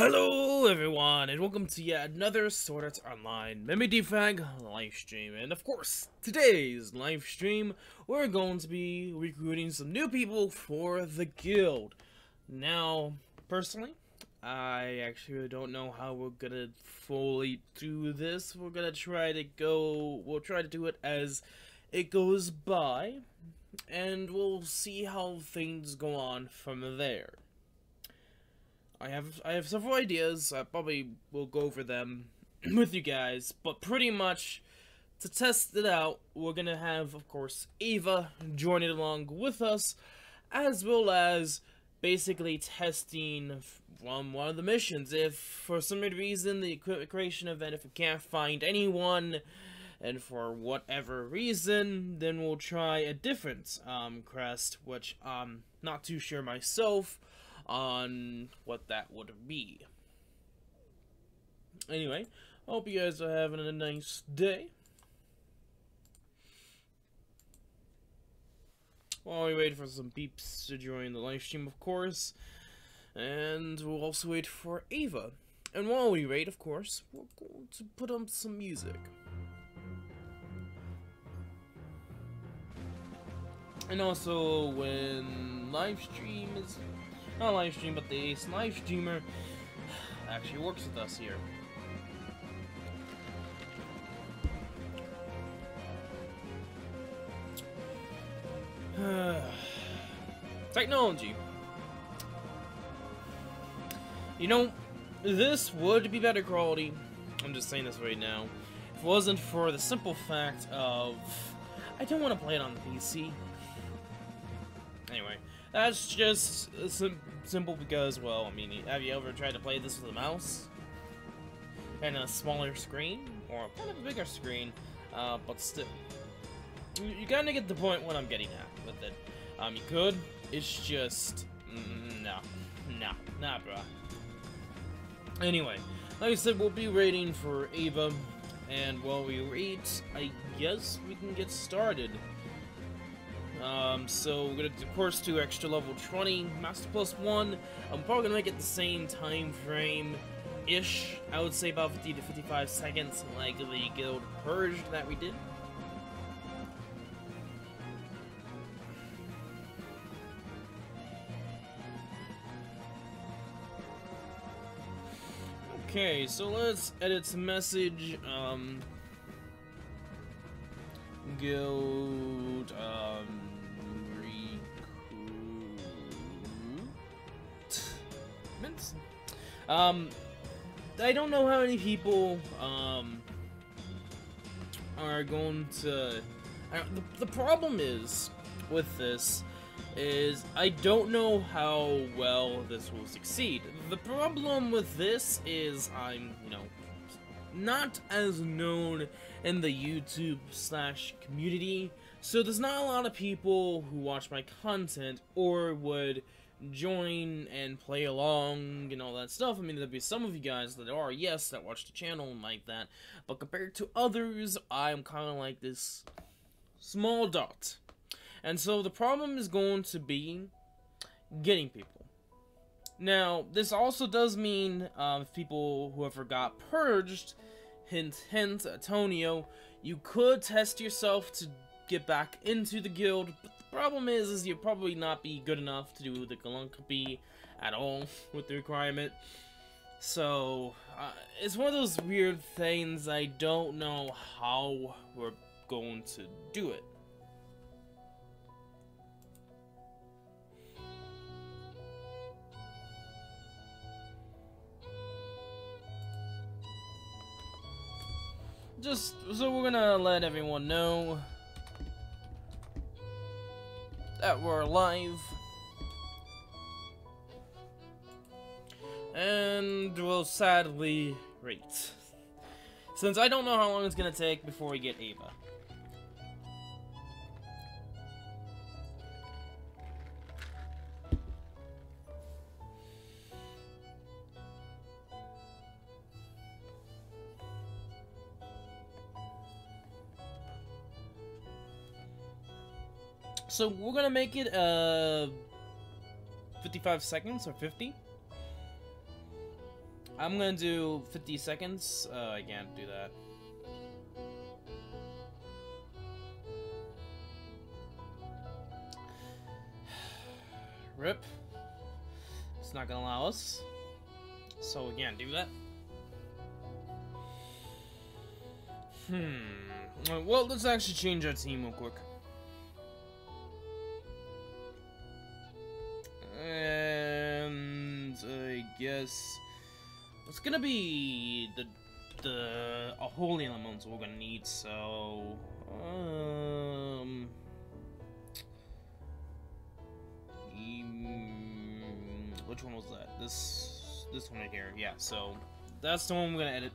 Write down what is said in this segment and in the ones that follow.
Hello everyone, and welcome to yet another Art Online Memory Defrag live stream. And of course, today's live stream, we're going to be recruiting some new people for the guild. Now, personally, I actually don't know how we're gonna fully do this. We'll try to do it as it goes by, and we'll see how things go on from there. I have several ideas. I probably will go over them with you guys, but pretty much to test it out, we're gonna have, of course, Ava joining along with us, as well as basically testing from one of the missions. If for some reason the equipment creation event, if we can't find anyone, and for whatever reason, then we'll try a different crest, which I'm not too sure myself on what that would be. Anyway, I hope you guys are having a nice day. While we wait for some peeps to join the live stream, of course, and we'll also wait for Ava. And while we wait, of course, we're going to put on some music. And also, when live stream is... not live stream, but the live streamer actually works with us here. Technology. You know, this would be better quality. I'm just saying this right now. If it wasn't for the simple fact of I don't want to play it on the PC. Anyway. That's just simple because, well, I mean, have you ever tried to play this with a mouse? And a smaller screen? Or kind of a bigger screen, but still. You kinda get the point what I'm getting at with it. You could, it's just... nah, bruh. Anyway, like I said, we'll be waiting for Ava, and while we wait, I guess we can get started. So we're gonna, of course, do extra level 20, Master Plus 1. I'm probably gonna make it the same time frame-ish. I would say about 50 to 55 seconds, like the Guild Purge that we did. Okay, so let's edit some message, Guild, recruitment? I don't know how many people, are going to, the problem is, with this, is I don't know how well this will succeed. The problem with this is I'm, not as known in the YouTube/community, so there's not a lot of people who watch my content or would join and play along and all that stuff. I mean, there'll be some of you guys that are, yes, that watch the channel and like that, but compared to others, I'm kind of like this small dot. And so the problem is going to be getting people. Now, this also does mean people who ever got purged, hint, hint, Antonio, you could test yourself to get back into the guild, but the problem is you'll probably not be good enough to do the Galunkapi at all with the requirement. So, it's one of those weird things. I don't know how we're going to do it. Just so we're gonna let everyone know that we're live, and we'll sadly wait, since I don't know how long it's gonna take before we get Ava. So we're gonna make it 55 seconds or 50. I'm gonna do 50 seconds. I can't do that. Rip. It's not gonna allow us. So we can't do that. Well, let's actually change our team real quick. And I guess it's gonna be a holy elemental we're gonna need. So which one was that? This one right here. Yeah. So that's the one we're gonna edit.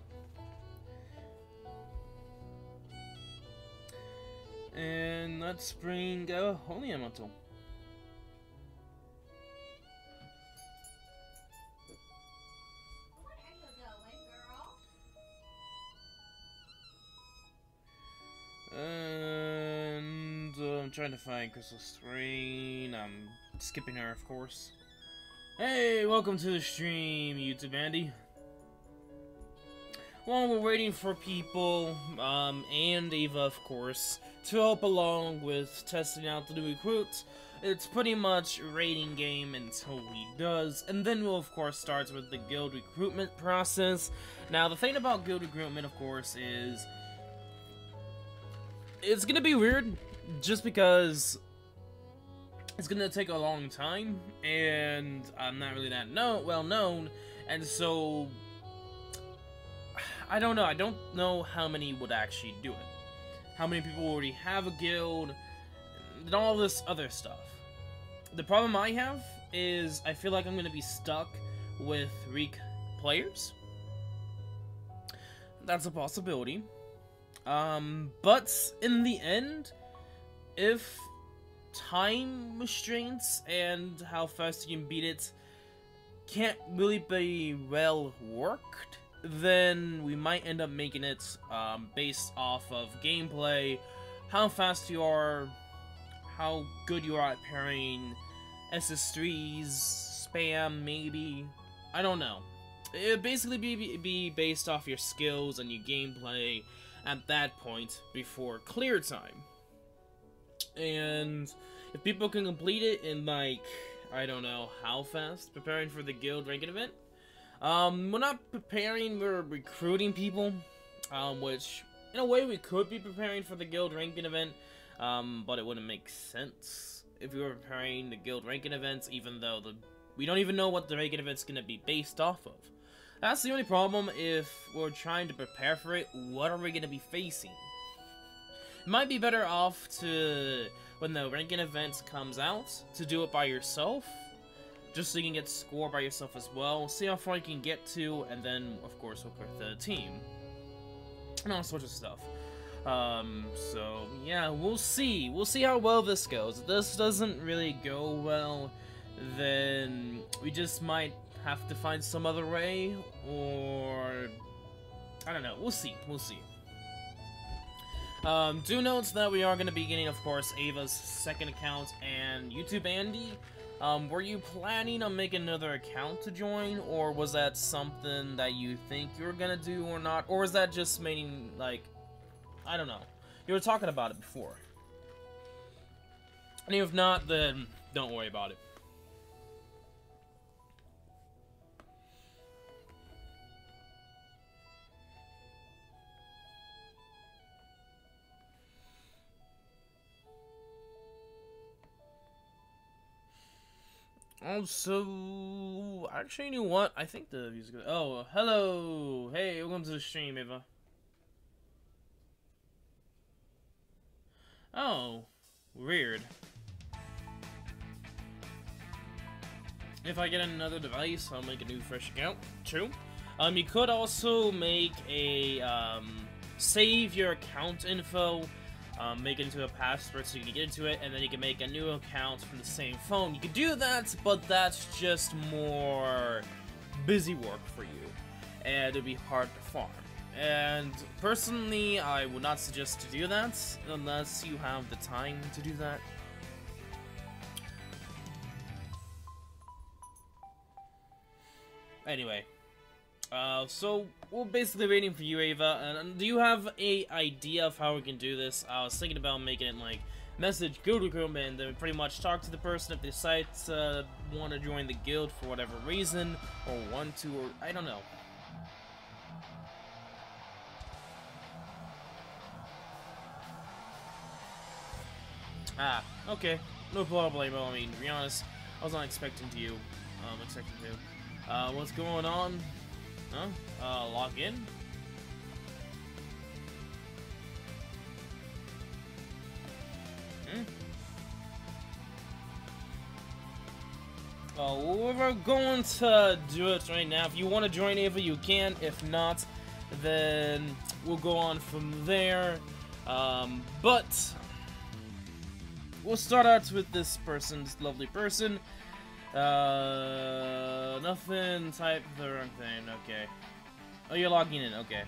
And let's bring a holy elemental. And I'm trying to find Crystal Strain. I'm skipping her, of course. Hey, welcome to the stream, YouTube Andy. While we're waiting for people, and Ava, of course, to help along with testing out the new recruits, it's pretty much a raiding game until he does, and then we'll, of course, start with the guild recruitment process. Now, the thing about guild recruitment, of course, is it's gonna be weird, just because it's gonna take a long time, and I'm not really that well known, and so I don't know. I don't know how many would actually do it. How many people already have a guild, and all this other stuff. The problem I have is I feel like I'm gonna be stuck with weak players. That's a possibility. But in the end, if time restraints and how fast you can beat it can't really be well worked, then we might end up making it based off of gameplay, how fast you are, how good you are at pairing SS3s, spam maybe, I don't know. It would basically be based off your skills and your gameplay at that point before clear time. And if people can complete it in, like, I don't know how fast, preparing for the guild ranking event. We're not preparing, we're recruiting people, which, in a way, we could be preparing for the guild ranking event, but it wouldn't make sense if we were preparing the guild ranking events, even though we don't even know what the ranking event's gonna be based off of. That's the only problem. If we're trying to prepare for it, what are we gonna be facing? It might be better off to, when the ranking event comes out, to do it by yourself, just so you can get score by yourself as well, see how far you can get to, and then, of course, work with the team. And all sorts of stuff. So, yeah, we'll see. We'll see how well this goes. If this doesn't really go well, then we just might have to find some other way, or I don't know. We'll see. We'll see. Do note that we are going to be getting, of course, Ava's second account and YouTube Andy. Were you planning on making another account to join, or was that something that you think you were gonna do or not? Or is that just meaning, like, I don't know. You were talking about it before. And if not, then don't worry about it. Also, actually, you know what? I think the view's good. Oh, hello! Hey, welcome to the stream, Ava. Oh, weird. If I get another device, I'll make a new fresh account. True. You could also make a, save your account info, make it into a password so you can get into it, and then you can make a new account from the same phone. You can do that, but that's just more busy work for you, and it'd be hard to farm. And personally, I would not suggest to do that unless you have the time to do that. Anyway, So we're basically waiting for you, Ava. And do you have a idea of how we can do this? I was thinking about making it like message guild recruitment, and then pretty much talk to the person if they decide to want to join the guild for whatever reason, or want to, or I don't know. Ah, okay, no problem. I mean, to be honest, I was not expecting to. What's going on? Huh? Log in? We're going to do it right now. If you want to join Ava, you can. If not, then we'll go on from there. But we'll start out with this person, this lovely person. Nothing, type the wrong thing, okay. Oh, you're logging in, okay.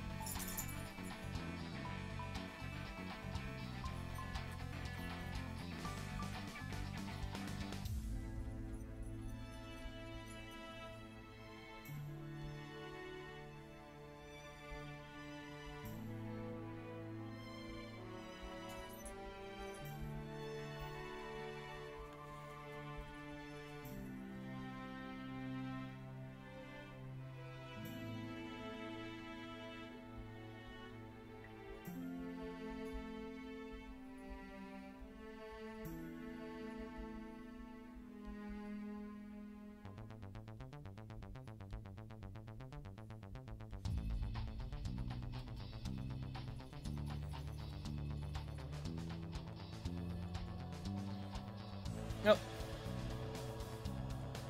Nope.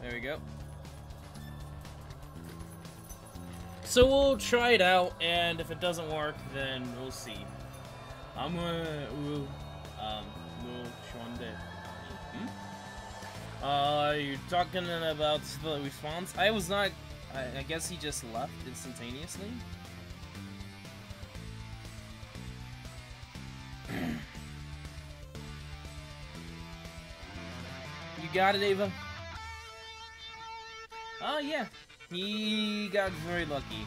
There we go. So we'll try it out, and if it doesn't work, then we'll see. We'll you're talking about the response? I was not, I guess he just left instantaneously. You got it, Ava? Oh, yeah. He got very lucky.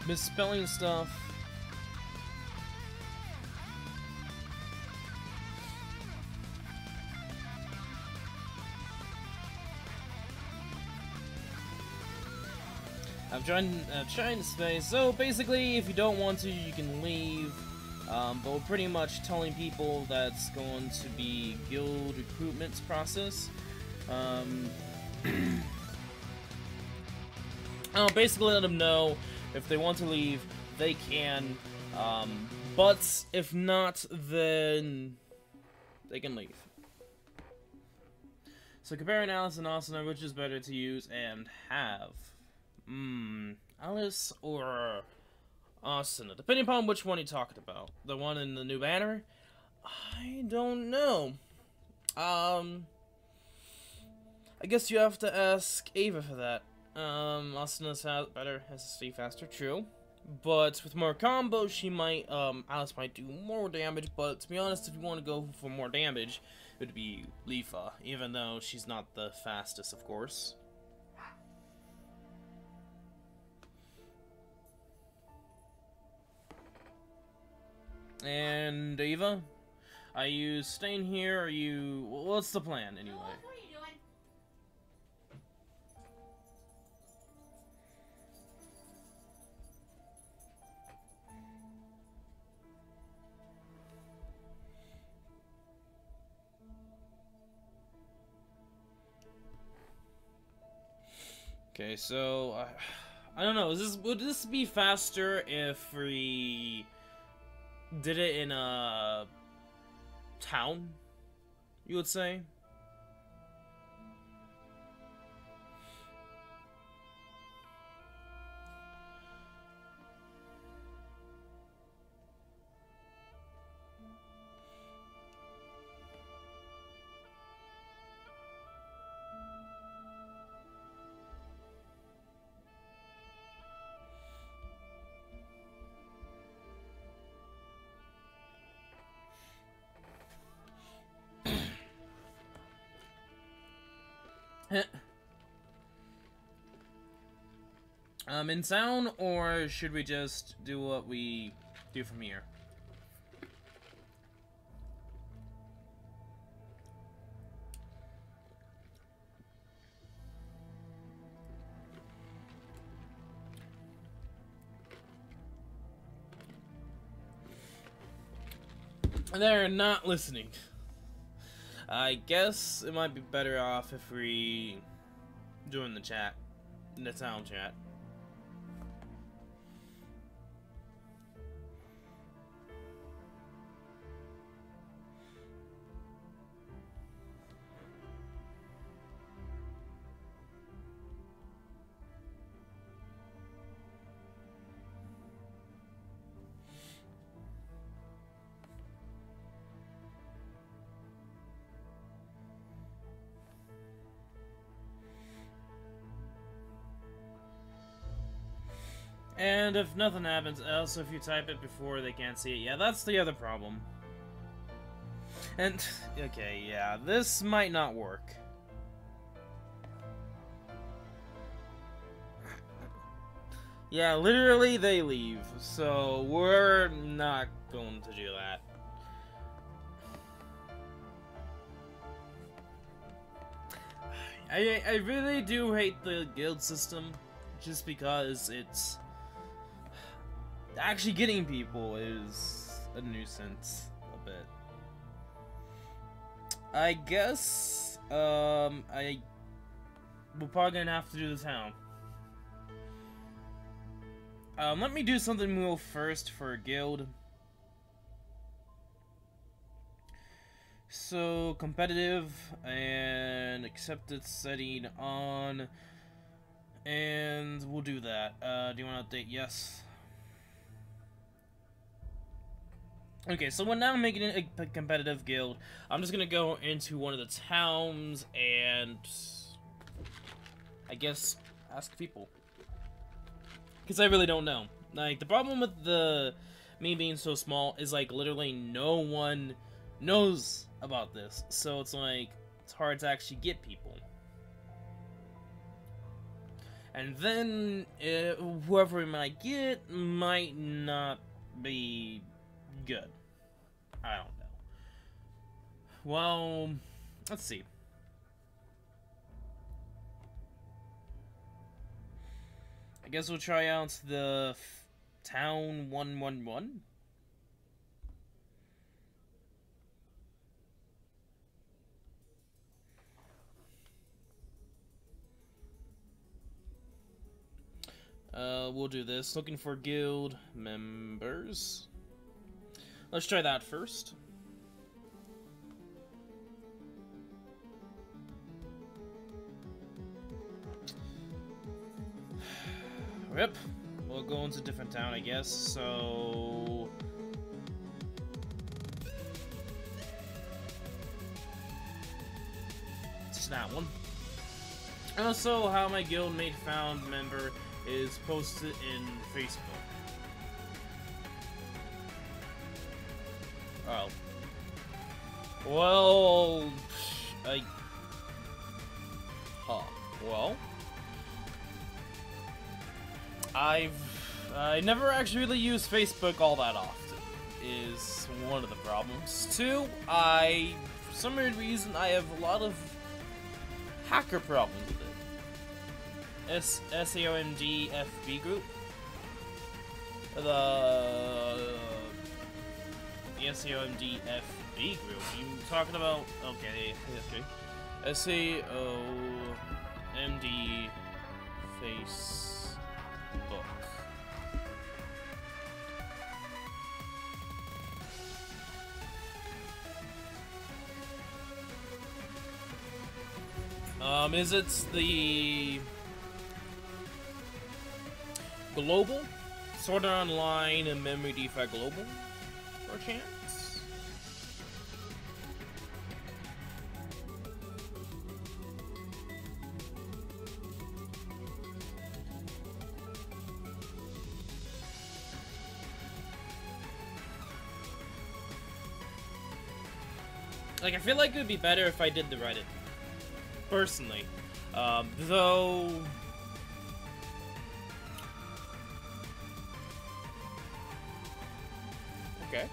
Misspelling stuff. I'm trying to space. So basically, if you don't want to, you can leave. But we're pretty much telling people that's going to be guild recruitment process. I'll basically let them know if they want to leave, they can. But if not, then they can leave. So comparing Alice and Asuna, which is better to use and have? Alice or Asuna, depending upon which one you're talking about. The one in the new banner? I don't know. I guess you have to ask Ava for that. Asuna's better SSD faster, true. But with more combos, she might, Alice might do more damage, but to be honest, if you want to go for more damage, it would be Leafa, even though she's not the fastest, of course. And Ava, are you staying here, or are you, what's the plan, anyway? What are you doing? Okay, so, I don't know, would this be faster if we did it in a town, you would say? In town, or should we just do what we do from here? They're not listening. I guess it might be better off if we join the chat, the town chat. And if nothing happens, also if you type it before they can't see it, yeah, that's the other problem. And, okay, yeah, this might not work. Yeah, literally they leave, so we're not going to do that. I really do hate the guild system, just because it's... actually getting people is a nuisance a bit. I guess we're probably gonna have to do the town. Let me do something real first for a guild. So competitive and accepted setting on, and we'll do that. Do you want to update? Yes. Okay, so we're now making it a competitive guild. I'm just gonna go into one of the towns and I guess ask people, because I really don't know. Like, the problem with me being so small is like literally no one knows about this, so it's like it's hard to actually get people. And then whoever we might get might not be good. I don't know. Well, let's see. I guess we'll try out the Town 111. We'll do this. Looking for guild members. Let's try that first. Yep. We'll go into a different town, I guess. So... it's that one. Also, how my guildmate found member is posted in Facebook. Oh. Well... Well... I never actually really use Facebook all that often, is one of the problems. Two, for some weird reason, I have a lot of hacker problems with it. SAOMD FB group. The SAOMD FB group. You talking about? Okay. SAOMD Facebook. Is it the global? Art Online Memory Defrag Global? For a chance? Like, I feel like it would be better if I did the Reddit. Personally. Though... Okay.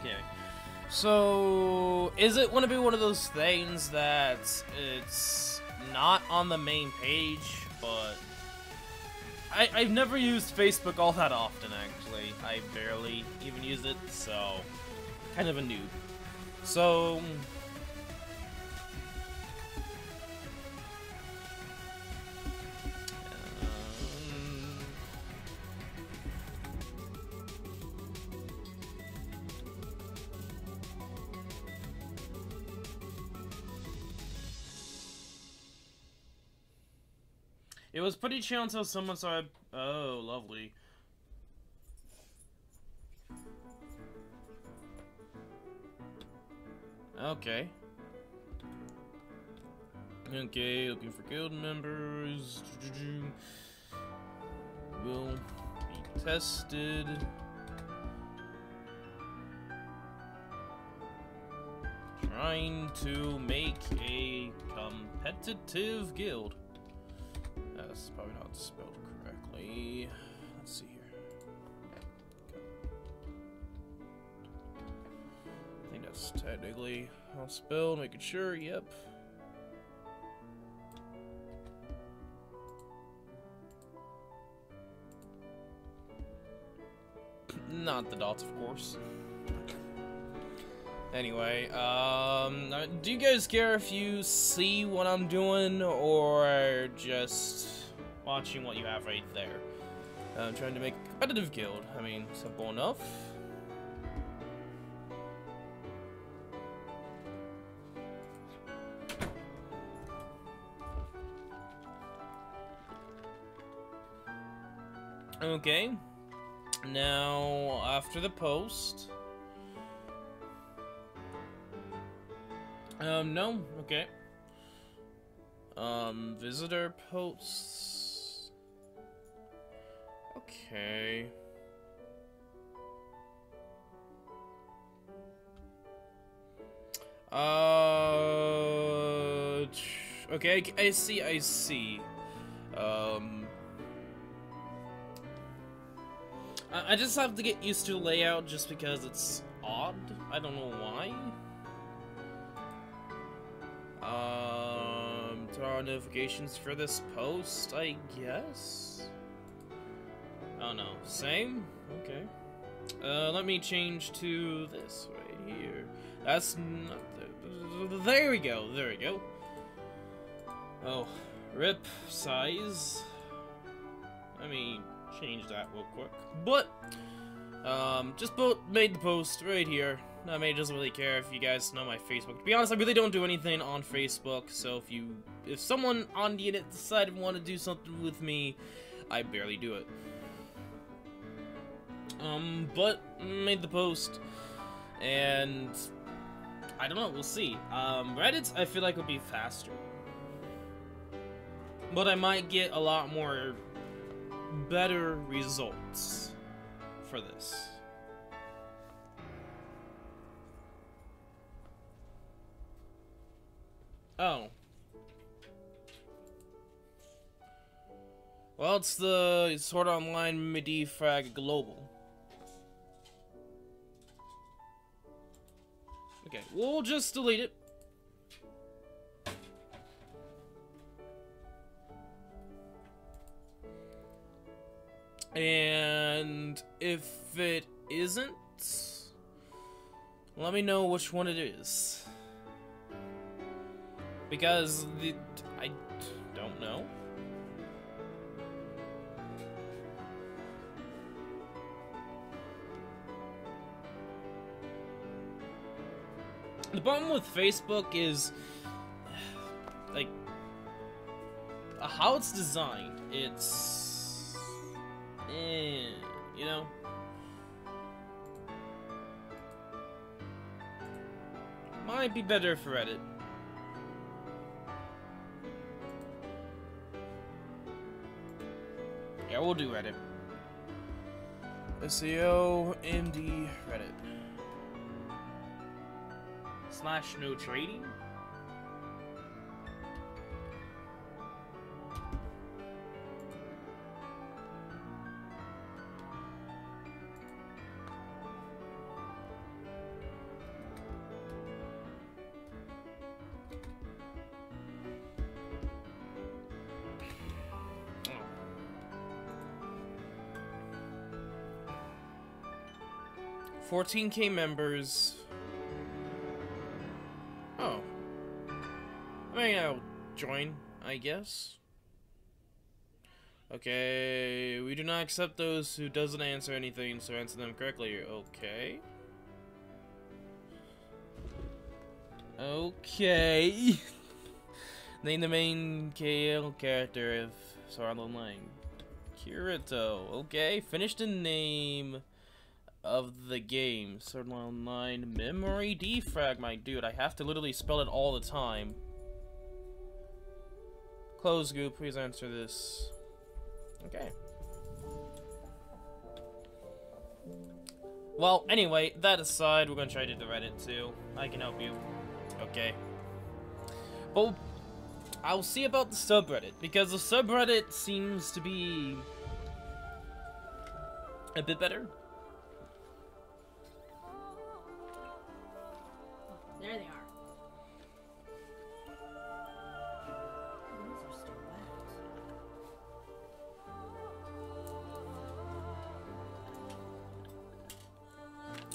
Okay. So, is it going to be one of those things that it's not on the main page, but... I've never used Facebook all that often, actually. I barely even use it, so... kind of a noob. So... It was pretty chill until someone started... Oh, lovely. Okay. Okay, looking for guild members. Will be tested. Trying to make a competitive guild. That's probably not spelled correctly. Let's see here. I think that's technically how it's spelled. Making sure. Yep. Not the dots, of course. Anyway, do you guys care if you see what I'm doing, or just watching what you have right there? I'm trying to make a competitive guild. I mean, simple enough. Okay. Now, after the post... no, okay. Visitor posts. Okay. Okay, I see. I just have to get used to the layout just because it's odd. I don't know why. Turn on notifications for this post, I guess? Oh no, same? Okay. Let me change to this right here. That's not there we go, there we go. Oh, rip size. Let me change that real quick. But, just made the post right here. I mean, it doesn't really care if you guys know my Facebook. To be honest, I really don't do anything on Facebook, so if someone on the internet decided to want to do something with me, I barely do it. But made the post, and I don't know, we'll see. Reddit, I feel like would be faster, but I might get a lot more better results for this. Oh. Well, it's the Art Online Memory Defrag Global. Okay, we'll just delete it. And if it isn't, let me know which one it is. Because I don't know. The problem with Facebook is, like, how it's designed, it's... you know? Might be better for Reddit. Yeah, we'll do Reddit. SEO, MD, Reddit. / no trading? Oh. 14K members. Oh. I mean, I'll join, I guess. Okay, we do not accept those who doesn't answer anything, so answer them correctly. Okay. Okay. Name the main KL character of Art Online. Kirito. Okay, finish the name of the game. Art Online Memory Defrag, my dude. I have to literally spell it all the time. Close group, please answer this. Okay. Well, anyway, that aside, we're gonna try to do Reddit too. I can help you. Okay. But I'll see about the subreddit, because the subreddit seems to be a bit better. There they are. These are still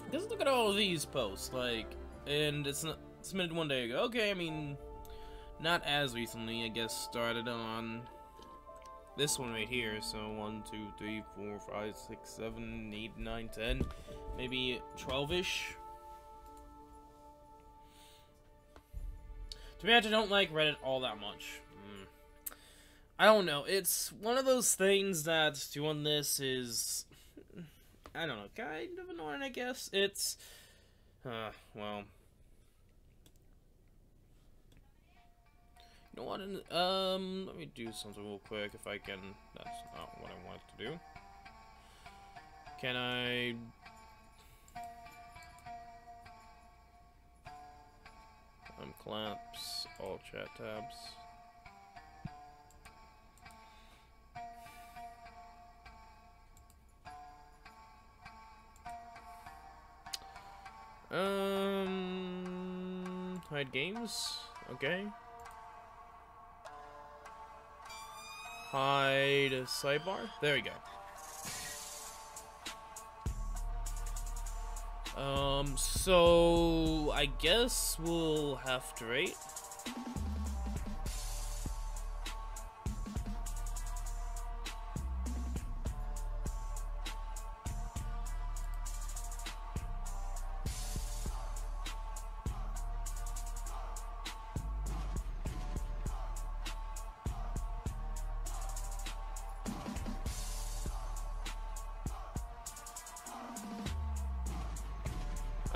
wet. Just look at all of these posts, like, and it's not submitted one day ago. Okay, I mean, not as recently, I guess, started on this one right here. So 1, 2, 3, 4, 5, 6, 7, 8, 9, 10, maybe 12-ish. To be honest, I don't like Reddit all that much. I don't know. It's one of those things that doing this is, I don't know, kind of annoying, I guess. It's, well. You know what? Let me do something real quick if I can. That's not what I want to do. Can I? Collapse all chat tabs. Hide games. Okay. Hide a sidebar. There we go. So I guess we'll have to rate.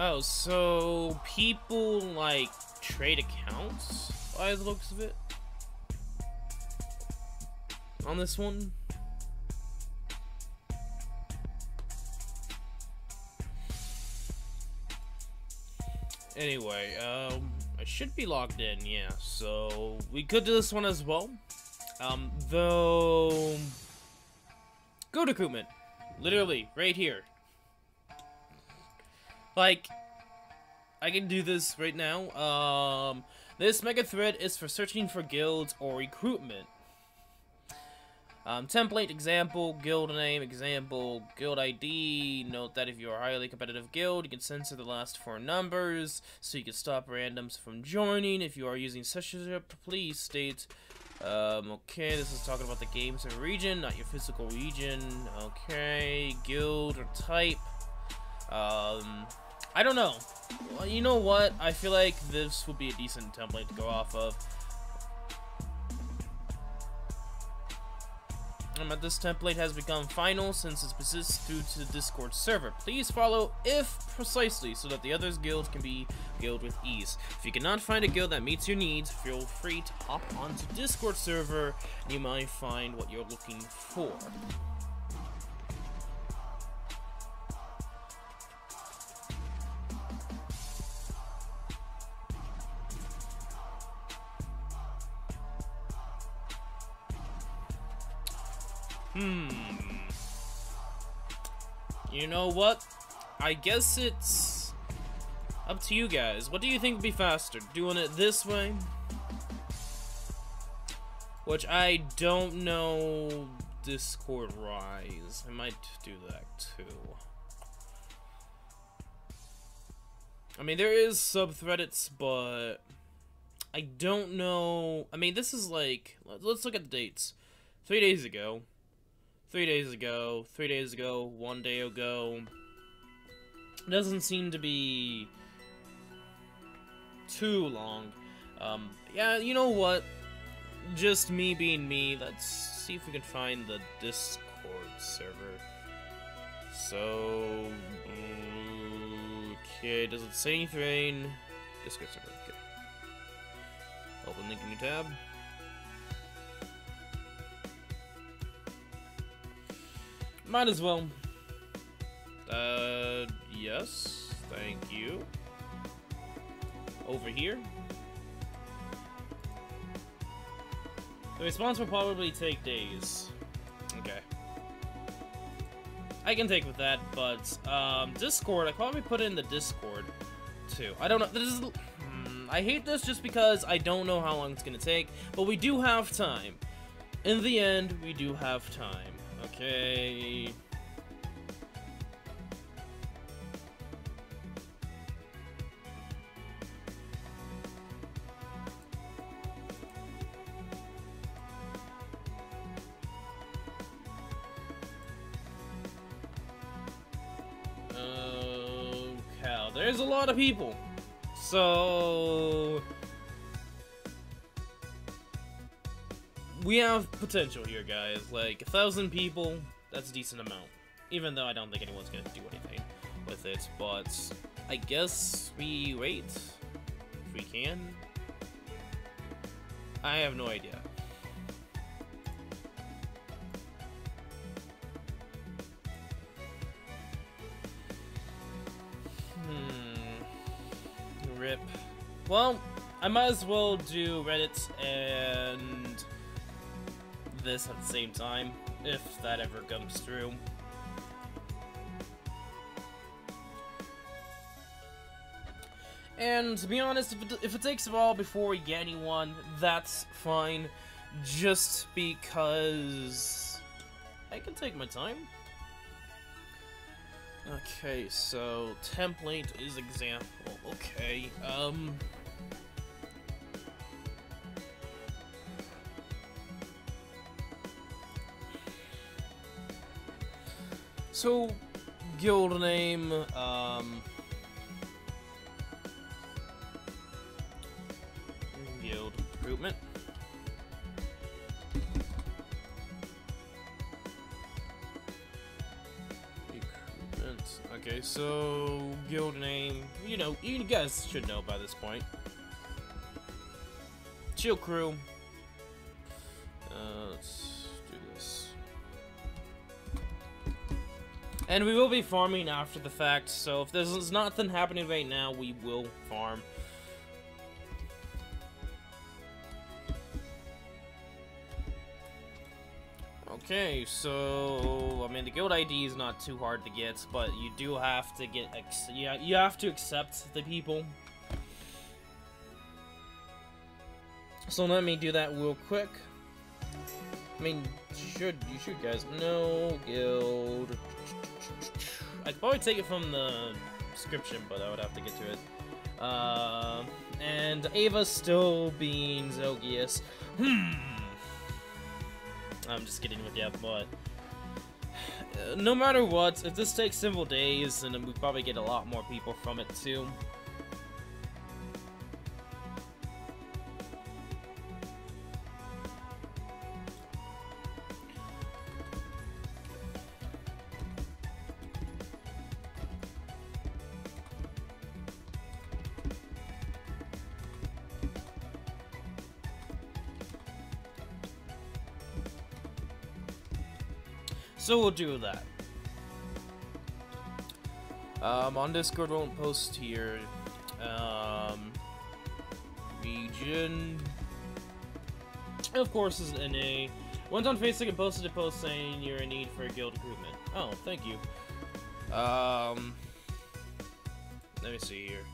Oh, so people, like, trade accounts, by the looks of it, on this one. Anyway, I should be logged in, yeah, so we could do this one as well. Though, go to recruitment, literally, right here. Like, I can do this right now. This mega thread is for searching for guilds or recruitment. Template, example, guild name, example, guild ID. Note that if you're a highly competitive guild, you can censor the last 4 numbers, so you can stop randoms from joining. If you are using censorship, please state, okay, this is talking about the games and region, not your physical region. Okay, guild or type. I don't know. Well, you know what? I feel like this would be a decent template to go off of. This template has become final since it persists due to the Discord server. Please follow if precisely so that the others guilds can be guild with ease. If you cannot find a guild that meets your needs, feel free to hop onto Discord server and you might find what you're looking for. You know what? I guess it's up to you guys. What do you think would be faster? Doing it this way? Which I don't know Discord Rise. I might do that too. I mean, there is subthreads, but I don't know. I mean, this is like, let's look at the dates. 3 days ago. 3 days ago, 3 days ago, 1 day ago. Doesn't seem to be too long. Yeah, you know what? Just me being me, let's see if we can find the Discord server. So, okay, does it say anything? Discord server, okay. Open link in new tab. Might as well. Yes. Thank you. Over here. The response will probably take days. Okay. I can take with that, but, Discord, I probably put in the Discord, too. I don't know, this is... I hate this just because I don't know how long it's gonna take, but we do have time. In the end, we do have time. Okay. Cow. There's a lot of people. So we have potential here, guys. Like, 1,000 people, that's a decent amount. Even though I don't think anyone's gonna do anything with it, but I guess we wait if we can. I have no idea. Rip. Well, I might as well do Reddit and this at the same time, if that ever comes through. And to be honest, if it takes a while before we get anyone, that's fine. Just because I can take my time. Okay, so template is example. Okay, so guild name, guild recruitment. Okay, so guild name, you know, you guys should know by this point. Chill crew. Let's do this. And we will be farming after the fact, so if there's nothing happening right now, we will farm. Okay, so I mean the guild ID is not too hard to get, but you do have to get you have to accept the people. So let me do that real quick. I mean, you should guys know guild. I'd probably take it from the description, but I would have to get to it. And Ava's still being Zogius. I'm just kidding with you, but no matter what, if this takes several days, then we probably get a lot more people from it too. So we'll do that. On Discord, won't post here. Region. And of course, is NA. Once on Facebook, and posted a post saying you're in need for a guild recruitment. Oh, thank you. Let me see here.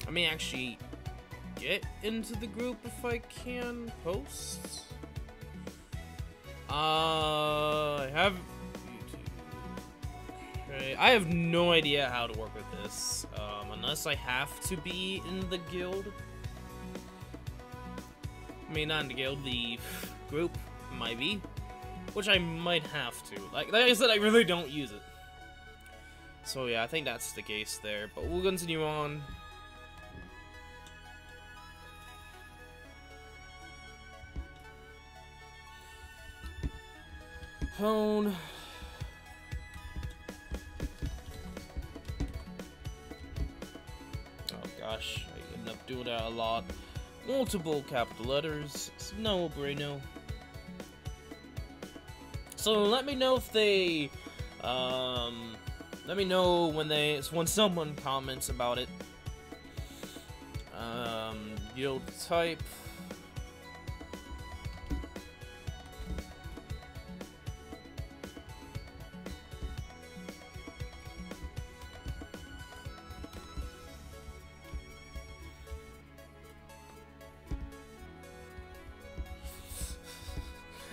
I may actually get into the group if I can post. I have YouTube. Okay, I have no idea how to work with this, unless I have to be in the guild. I mean, not in the guild, the group might be, which I might have to. Like I said, I really don't use it. So yeah, I think that's the case there, but we'll continue on. Phone. Oh gosh, I end up doing that a lot. Multiple capital letters. It's no bueno. So let me know if they, let me know when someone comments about it. Guild type.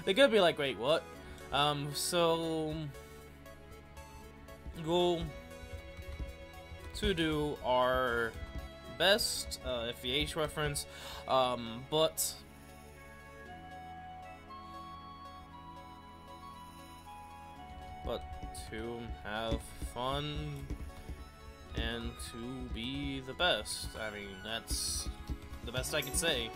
They could be like, wait, what? So goal to do our best, FVH reference, but to have fun and to be the best. I mean, that's the best I can say.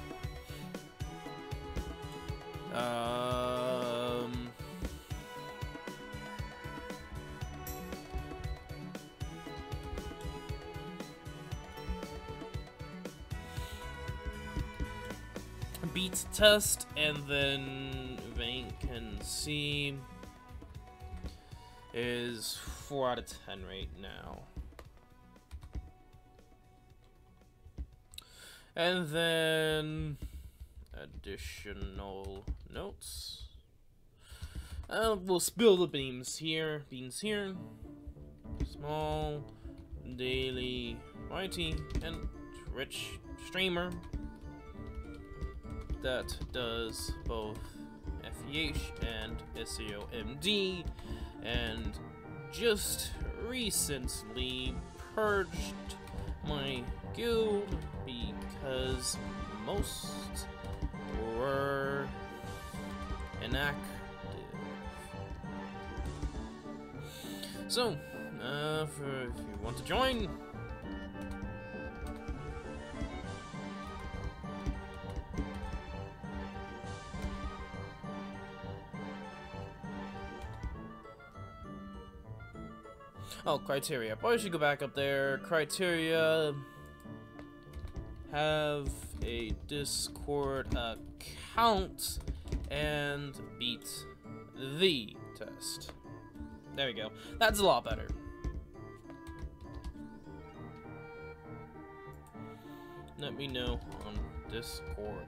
Beat test, and then vacancy is 4 out of 10 right now. And then additional notes. We'll spill the beans here. Small, daily, mighty, and rich streamer that does both FEH and SEOMD, and just recently purged my guild because most were inactive. So, if you want to join, oh, criteria. Probably should go back up there. Criteria. Have a Discord account and beat the test. There we go. That's a lot better. Let me know on Discord.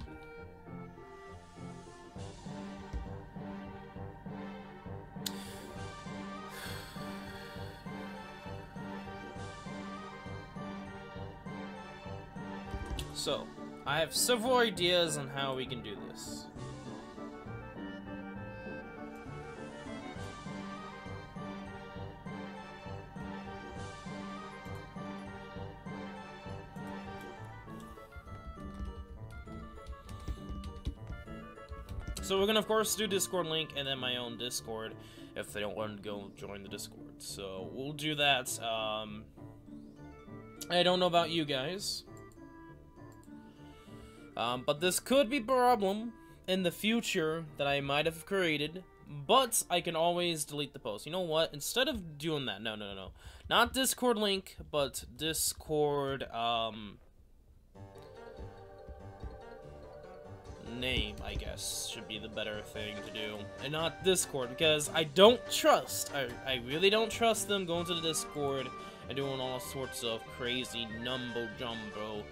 So, I have several ideas on how we can do this. So we're gonna of course do Discord link and then my own Discord if they don't want to go join the Discord. So we'll do that. I don't know about you guys. But this could be a problem in the future that I might have created, but I can always delete the post. You know what? Instead of doing that, no. Not Discord link, but Discord, name, I guess, should be the better thing to do. And not Discord, because I don't trust, I really don't trust them going to the Discord and doing all sorts of crazy numbo-jumbo.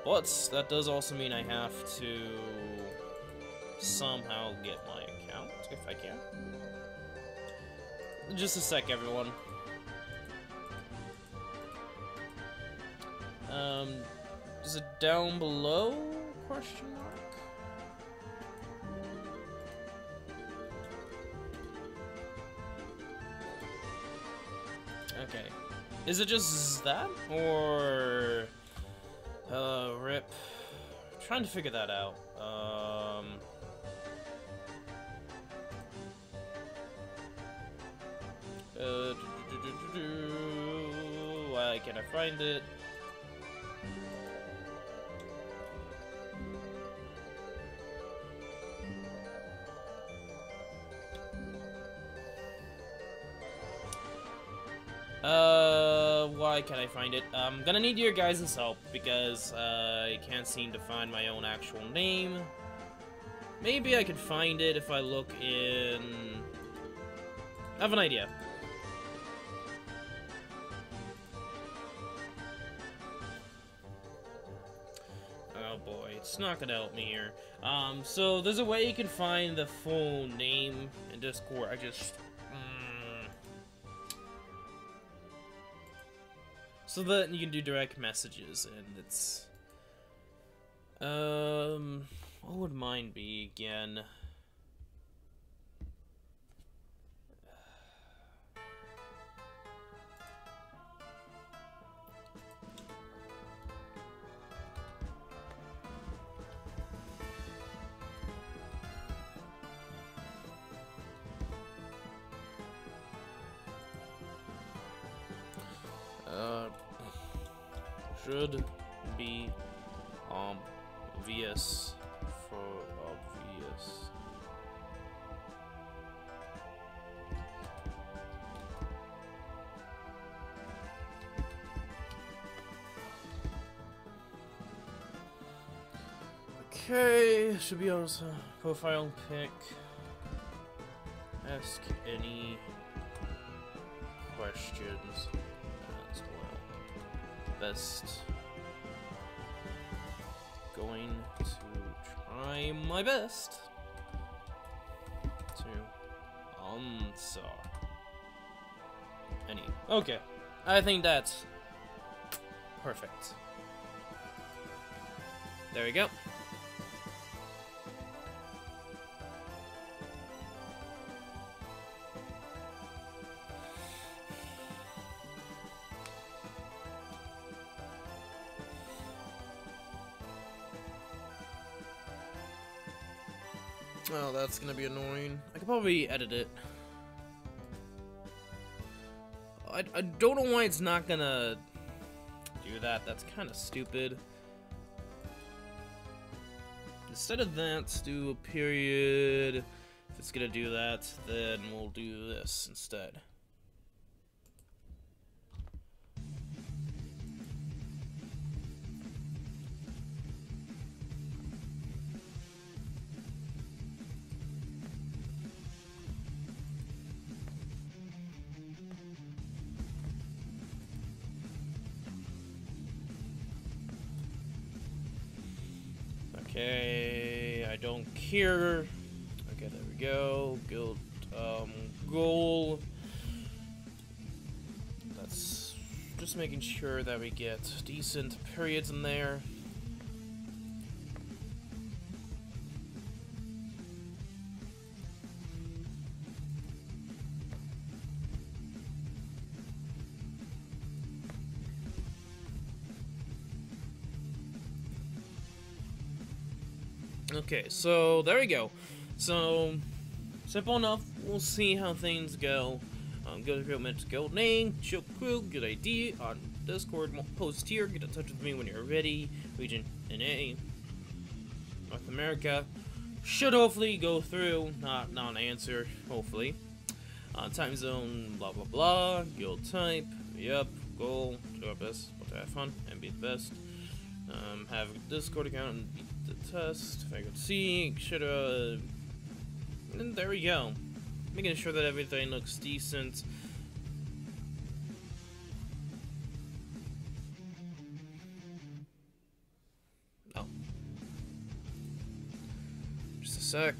But that does also mean I have to somehow get my account, if I can. Just a sec, everyone. Is it down below? Question mark? Okay. Is it just that? Or... rip. I'm trying to figure that out. Why can't I find it? Why can't I find it? I'm gonna need your guys' help because I can't seem to find my own actual name. Maybe I could find it if I look in... I have an idea. Oh boy, it's not gonna help me here. So there's a way you can find the full name in Discord. I just... So that you can do direct messages, and it's... what would mine be again? Should be obvious for obvious. Okay, should be able to profile pic. Ask any questions as well. Best. Going to try my best to answer any. Okay, I think that's perfect. There we go. Oh, that's gonna be annoying. I could probably edit it. I don't know why it's not gonna do that. That's kind of stupid. Instead of that, do a period. If it's gonna do that, then we'll do this instead. Okay, I don't care. Okay, there we go. Guild, goal. That's just making sure that we get decent periods in there. Okay, so there we go. So, simple enough. We'll see how things go. Good recruitment, guild name, chill crew, good ID on Discord, post here, get in touch with me when you're ready. Region NA, North America, should hopefully go through, not non-answer, hopefully. Time zone, blah blah blah, guild type, yep, goal, do our best, to have fun, and be the best. Have a Discord account and beat the test, if I could see, shoulda, and there we go. Making sure that everything looks decent. Oh. Just a sec.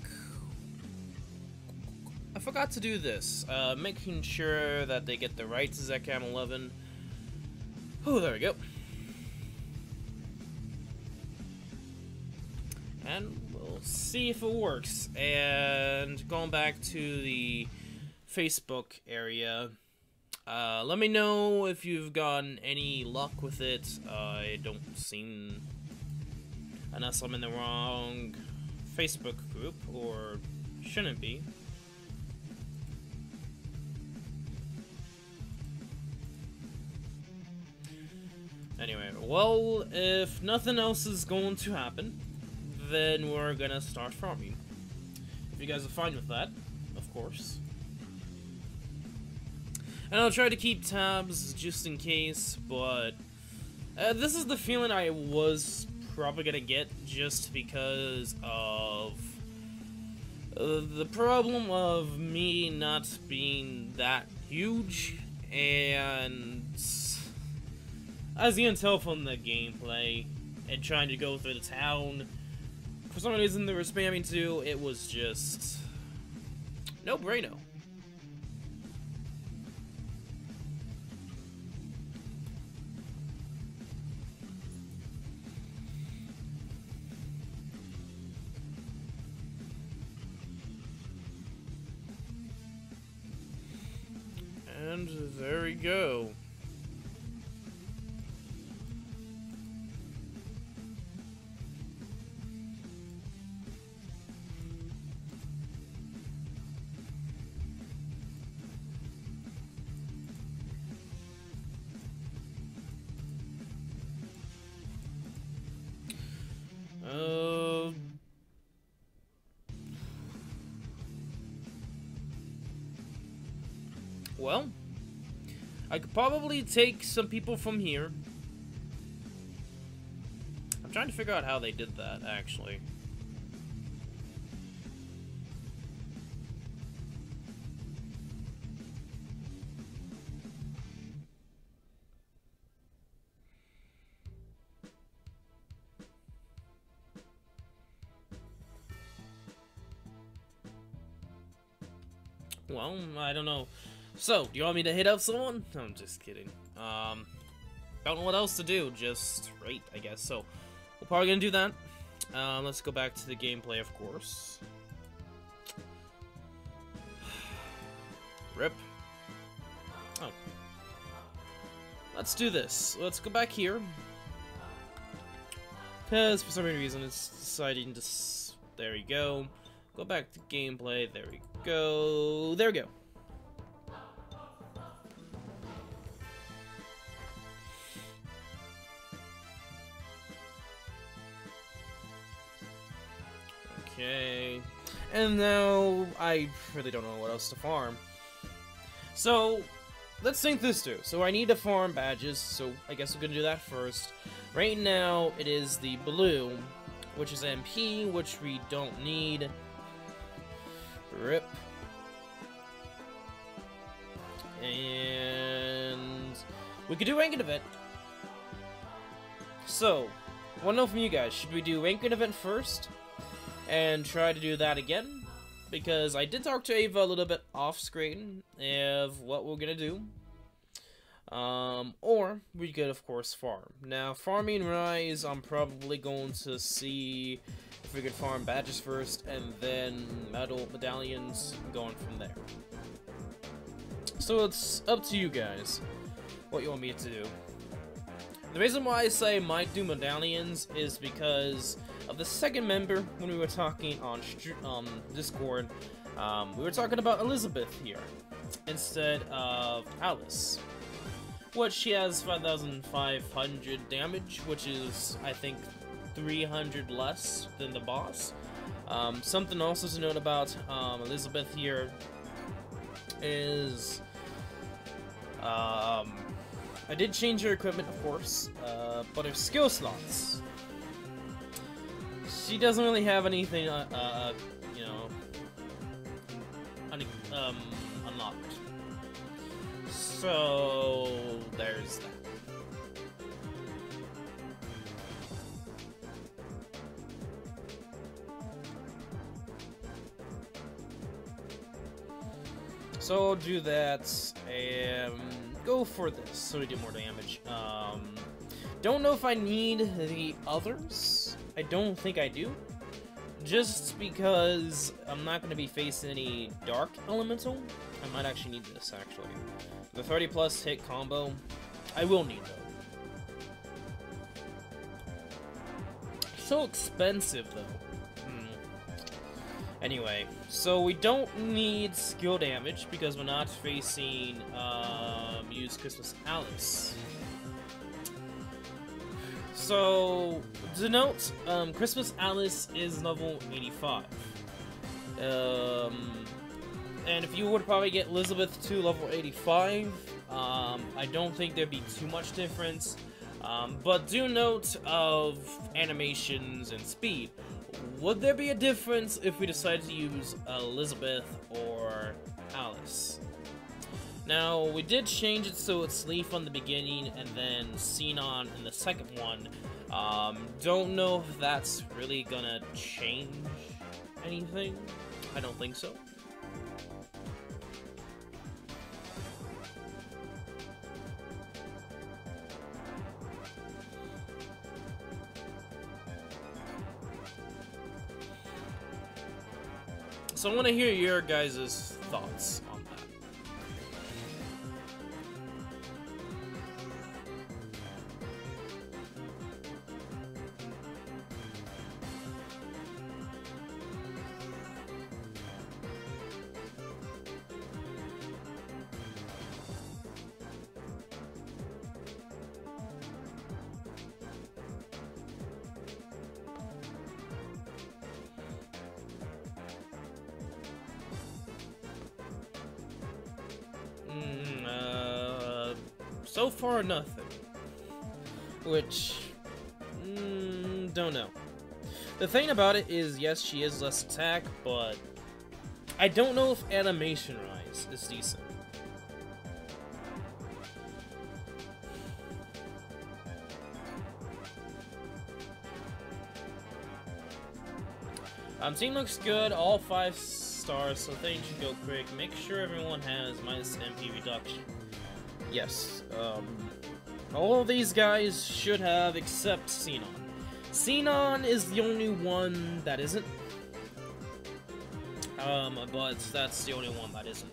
I forgot to do this. Making sure that they get the right to Zekam 11. Oh, there we go. And we'll see if it works. And going back to the Facebook area, let me know if you've gotten any luck with it. I don't seem, unless I'm in the wrong Facebook group, or shouldn't be. Anyway, well, if nothing else is going to happen, then we're gonna start farming. If you guys are fine with that, of course. And I'll try to keep tabs just in case, but this is the feeling I was probably gonna get just because of the problem of me not being that huge, and as you can tell from the gameplay and trying to go through the town, for some reason they were spamming too, it was just no bueno. And there we go. Well, I could probably take some people from here. I'm trying to figure out how they did that, actually. Well, I don't know. So, do you want me to hit up someone? I'm just kidding. Don't know what else to do, just right, I guess. So, we're probably gonna do that. Let's go back to the gameplay, of course. Rip. Oh. Let's do this. Let's go back here. Because, for some reason, it's deciding to... There we go. Go back to gameplay. There we go. There we go. Okay, and now I really don't know what else to farm. So, let's think this through. So I need to farm badges, so I guess we're gonna do that first. Right now, it is the blue, which is MP, which we don't need. Rip. And we could do ranked event. So, I want to know from you guys, should we do ranked event first? And try to do that again, because I did talk to Ava a little bit off screen of what we're gonna do. Or we could of course farm. Now farming Rise, I'm probably going to see if we could farm badges first and then medallions, going from there. So it's up to you guys what you want me to do. The reason why I say might do medallions is because of the second member. When we were talking on Discord, we were talking about Elizabeth here instead of Alice, which she has 5,500 damage, which is I think 300 less than the boss. Something also to note about Elizabeth here is I did change her equipment, of course, but her skill slots. She doesn't really have anything, you know, unlocked. So there's that. So I'll do that and go for this so we do more damage. Don't know if I need the others. I don't think I do. Just because I'm not going to be facing any dark elemental. I might actually need this, actually. The 30+ hit combo, I will need though. So expensive though. Anyway, so we don't need skill damage because we're not facing use Christmas Alice. So to note, Christmas Alice is level 85. And if you would probably get Elizabeth to level 85, I don't think there'd be too much difference. But do note of animations and speed. Would there be a difference if we decided to use Elizabeth or Alice? Now, we did change it so it's Leaf on the beginning and then Xenon in the second one. Don't know if that's really gonna change anything. I don't think so. So I want to hear your guys' thoughts on that. So far, nothing. Which, don't know. The thing about it is, yes, she is less attack, but I don't know if animation rise is decent. Team looks good, all 5 stars, so things should go quick. Make sure everyone has minus MP reduction. Yes, all of these guys should have, except Xenon. Xenon is the only one that isn't. But that's the only one that isn't.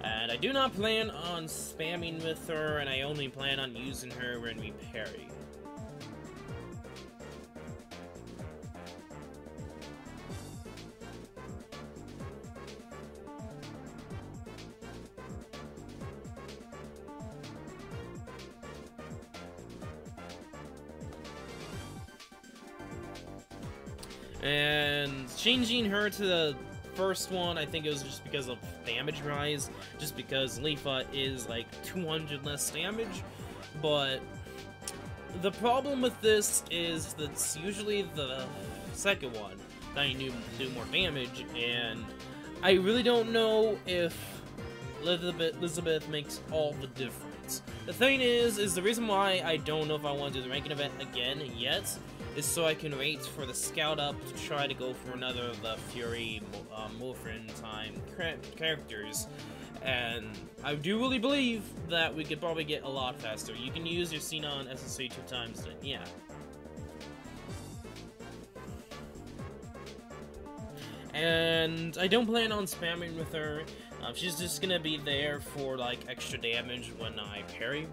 And I do not plan on spamming with her, and I only plan on using her when we parry. And changing her to the first one, I think it was just because of damage rise, just because Leafa is like 200 less damage, but the problem with this is that's usually the second one that you do more damage, and I really don't know if Elizabeth makes all the difference. The thing is the reason why I don't know if I want to do the ranking event again yet is so I can wait for the scout up to try to go for another of the Fury Morphin time characters, and I do really believe that we could probably get a lot faster. You can use your Xenon SSA 2 times then, yeah. And I don't plan on spamming with her. She's just gonna be there for like extra damage when I parry.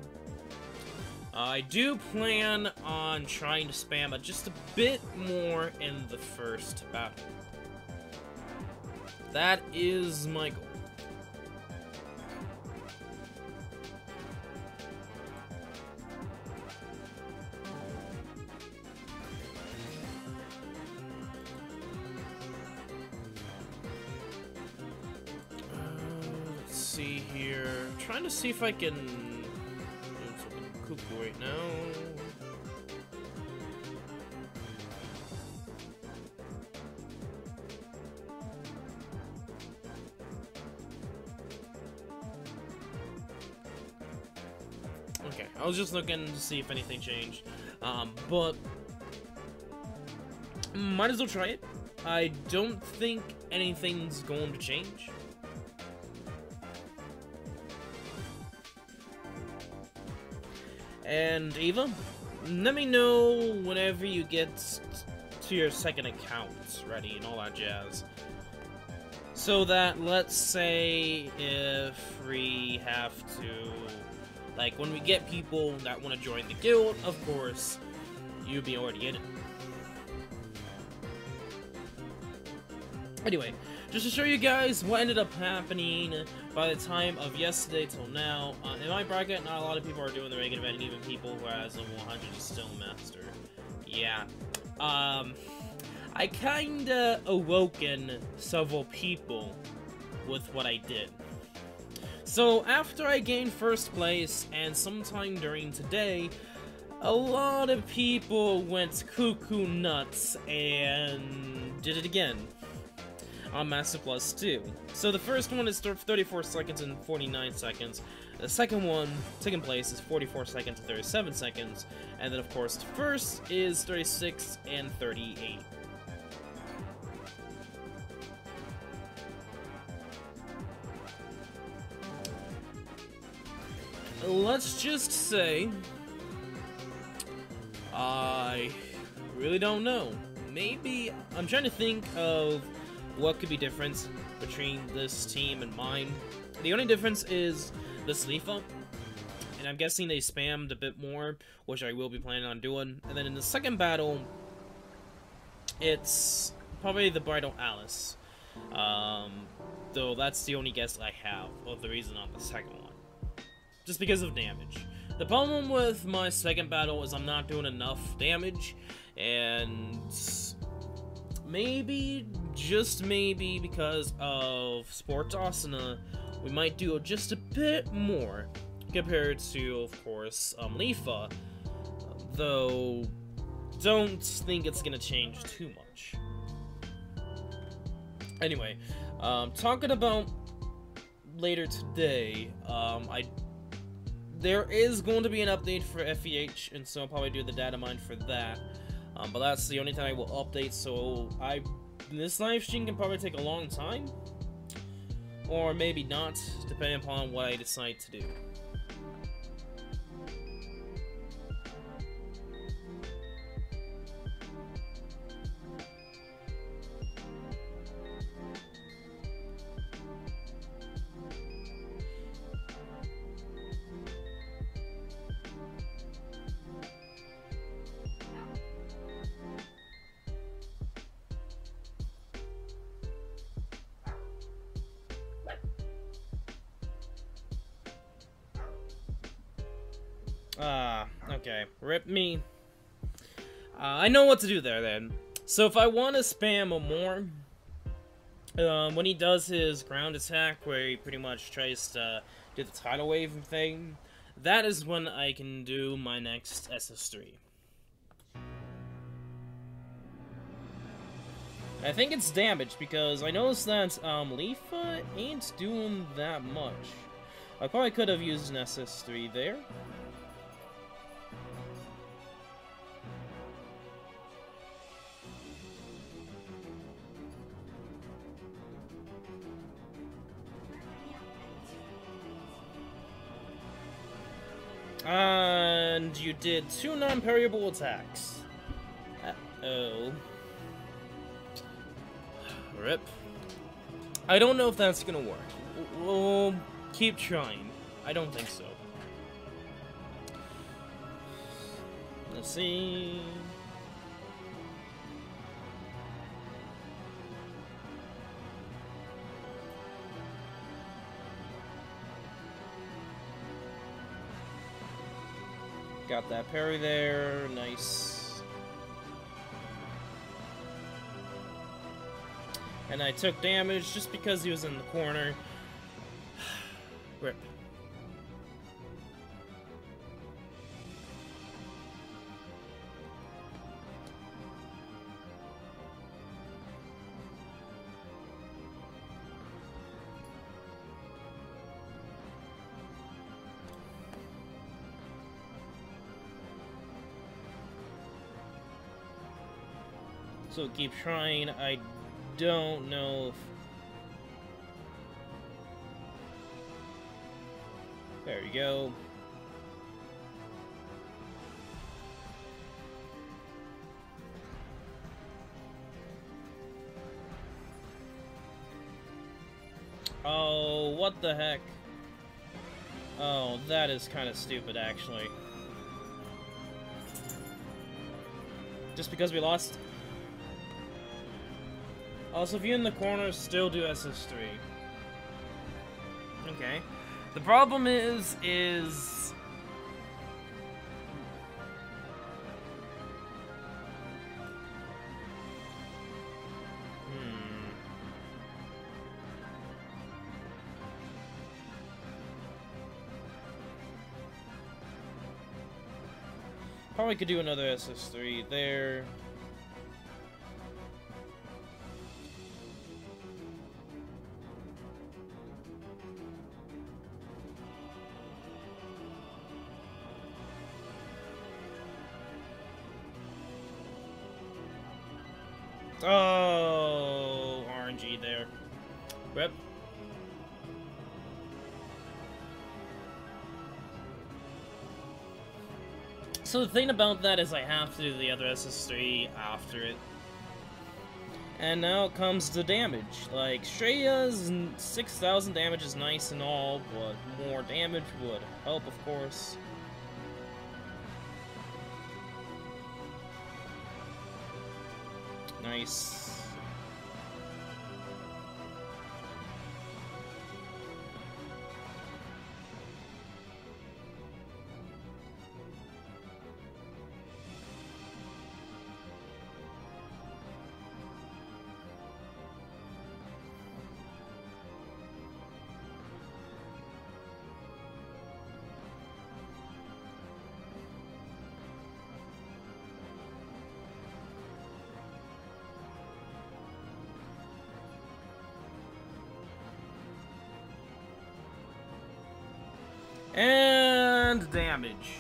I do plan on trying to spam it just a bit more in the first battle. That is my goal. here. Trying to see if I can do something cuckoo right now. Okay, I was just looking to see if anything changed, but might as well try it. I don't think anything's going to change. And Eva, let me know whenever you get to your second account ready and all that jazz. So that, let's say, if we have to, like, when we get people that want to join the guild, of course, you'll be already in it. Anyway, just to show you guys what ended up happening by the time of yesterday till now, in my bracket, not a lot of people are doing the regular event, and even people who has level 100 is still master. Yeah. I kinda awoken several people with what I did. So, after I gained first place, and sometime during today, a lot of people went cuckoo nuts and did it again on Master Plus 2. So the first one is 34 seconds and 49 seconds. The second one, second place, is 44 seconds and 37 seconds. And then, of course, the first is 36 and 38. Let's just say, I really don't know. Maybe, I'm trying to think of what could be different between this team and mine. The only difference is the sleeve up, and I'm guessing they spammed a bit more, which I will be planning on doing. And then in the second battle, it's probably the Bridal Alice. Though that's the only guess I have of the reason on the second one. Just because of damage. The problem with my second battle is I'm not doing enough damage, and maybe, just maybe, because of Sports Asana, we might do just a bit more compared to, of course, Leafa, though don't think it's gonna change too much. Anyway, talking about later today, there is going to be an update for FEH, and so I'll probably do the data mine for that. But that's the only time I will update, so this live stream can probably take a long time, or maybe not, depending upon what I decide to do. Okay. Rip me. I know what to do there, then. So if I want to spam him more, when he does his ground attack, where he pretty much tries to do the tidal wave thing, that is when I can do my next SS3. I think it's damage, because I noticed that Leafa ain't doing that much. I probably could have used an SS3 there. And you did 2 non-parryable attacks. Uh-oh. Rip. I don't know if that's gonna work. We'll keep trying. I don't think so. Let's see. Got that parry there, nice. And I took damage just because he was in the corner. Rip. So keep trying. I don't know if... There we go. Oh, what the heck? Oh, that is kind of stupid, actually. Just because we lost... Also, if you're in the corner, still do SS3. Okay. The problem is... Probably could do another SS3 there. Oh, RNG there. Rip. So the thing about that is I have to do the other SS3 after it. And now comes the damage. Like, Shreya's 6,000 damage is nice and all, but more damage would help, of course. Nice. And damage.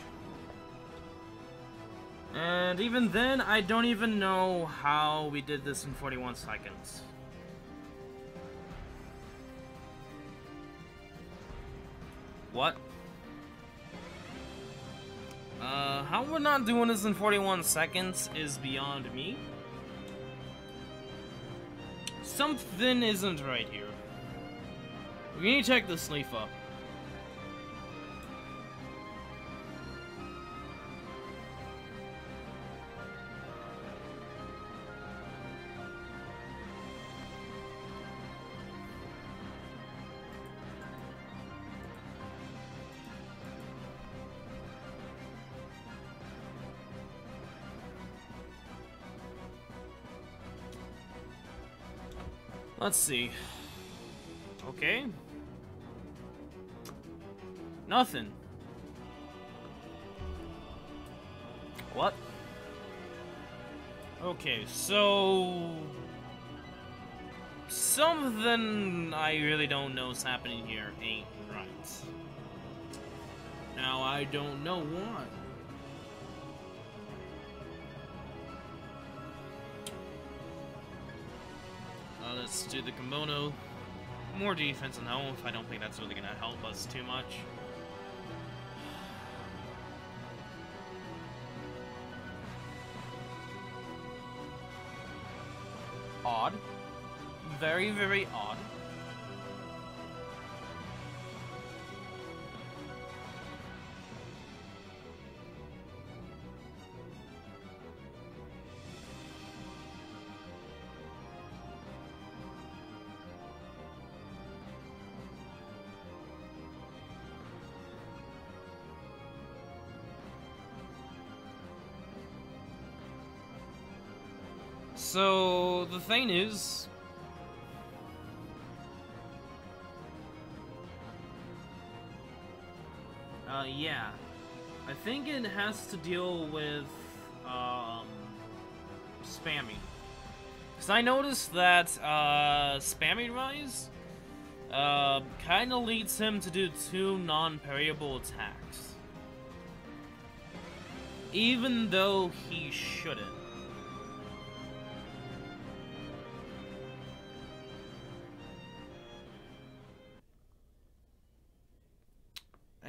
And even then, I don't even know how we did this in 41 seconds. What? How we're not doing this in 41 seconds is beyond me. Something isn't right here. We need to check this leaf up. Let's see. Okay. Nothing. What? Okay, so... something I really don't know is happening here ain't right. Now, I don't know what. Let's do the kimono. More defense and health. I don't think that's really gonna help us too much. Odd. Very, very odd. So, the thing is... Yeah. I think it has to deal with, spamming. Because I noticed that, spamming Rise, kinda leads him to do 2 non-parryable attacks. Even though he shouldn't.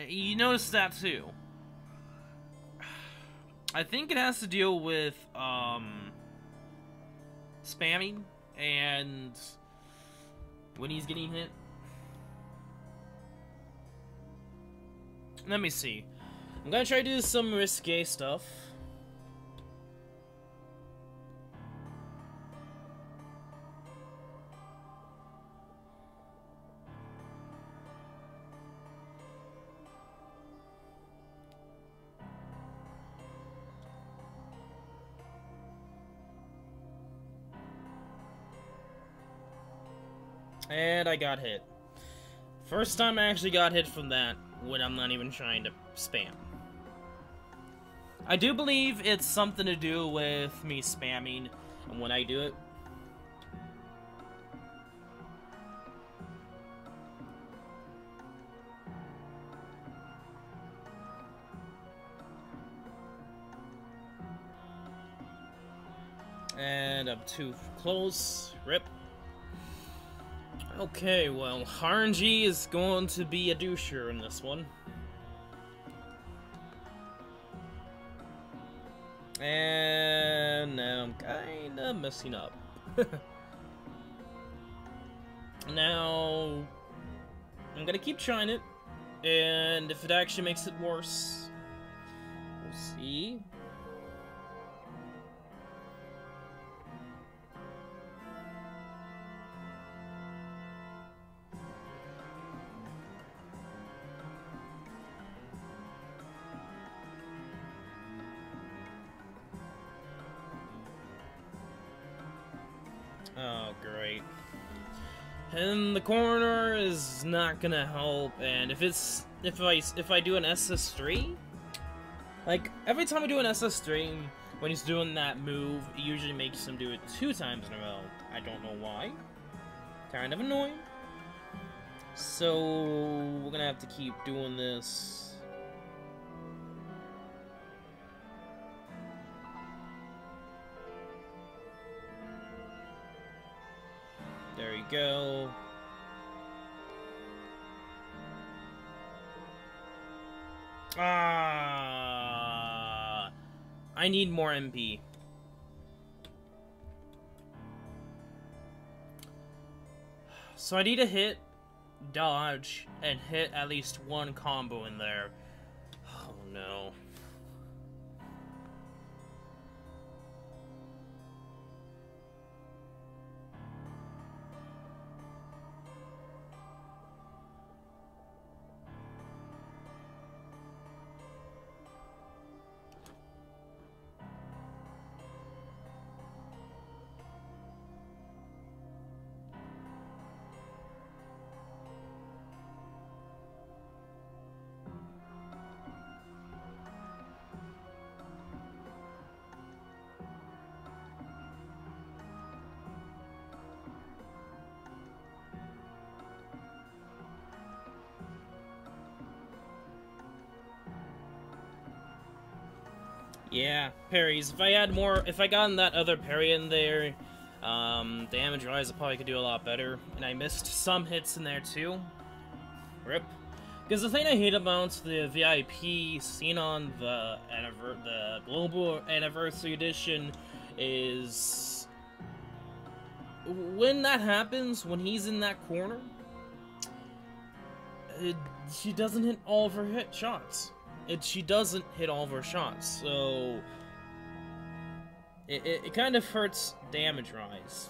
You notice that too. I think it has to deal with, spamming and when he's getting hit. Let me see. I'm gonna try to do some risque stuff. And I got hit. First time I actually got hit from that when I'm not even trying to spam. I do believe it's something to do with me spamming and when I do it. And I'm too close. Rip. Okay, well, RNG is going to be a doucher in this one. And now I'm kinda messing up. Now, I'm gonna keep trying it, and if it actually makes it worse, we'll see. Oh, great. And the corner is not gonna help, and if I do an SS3, like, every time I do an SS3, when he's doing that move, it usually makes him do it 2 times in a row. I don't know why. Kind of annoying. So, we're gonna have to keep doing this. There you go. Ah, I need more MP. So I need to hit, dodge, and hit at least 1 combo in there. Oh no. Yeah, parries. If I gotten that other parry in there, damage rise, I probably could do a lot better. And I missed some hits in there too. Rip. Because the thing I hate about the VIP seen on the Global Anniversary Edition is when that happens, when he's in that corner, she doesn't hit all of her hit shots. She doesn't hit all of her shots, so it kind of hurts damage rise.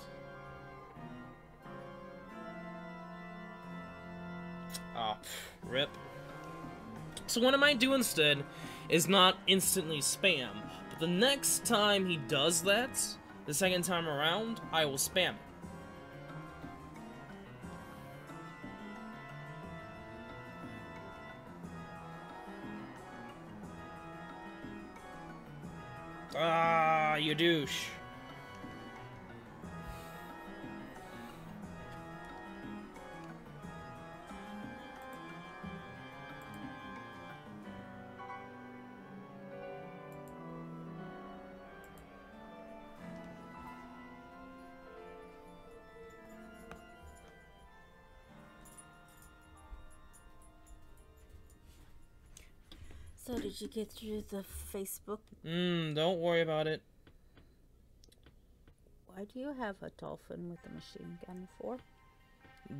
Oh, rip. So what I might do instead is not instantly spam, but the next time he does that, the second time around, I will spam it. Ah, you douche. So did you get through the Facebook? Don't worry about it. Why do you have a dolphin with a machine gun for?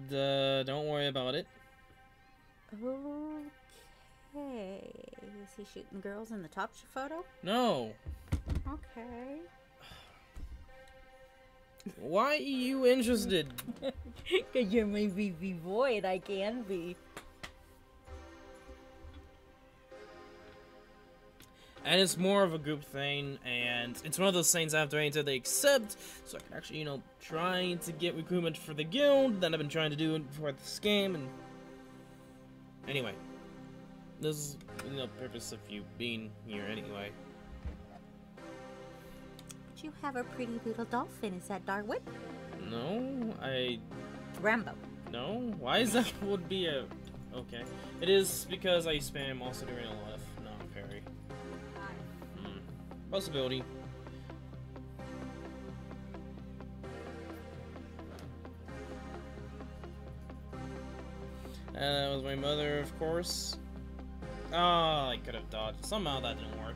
Don't worry about it. Okay. Is he shooting girls in the top photo? No. Okay. Why are you interested? Because you're my BB boy and I can be. And it's more of a group thing, and it's one of those things I have to wait until they accept, so I can actually, try to get recruitment for the guild that I've been trying to do for this game, and... Anyway. This is the purpose of you being here anyway. But you have a pretty little dolphin. Is that Darwin? No, Rambo. No? Why is that would be a... Okay. It is because I spam also during LF, not parry. Possibility. That was my mother, of course. Oh, I could have dodged. Somehow that didn't work.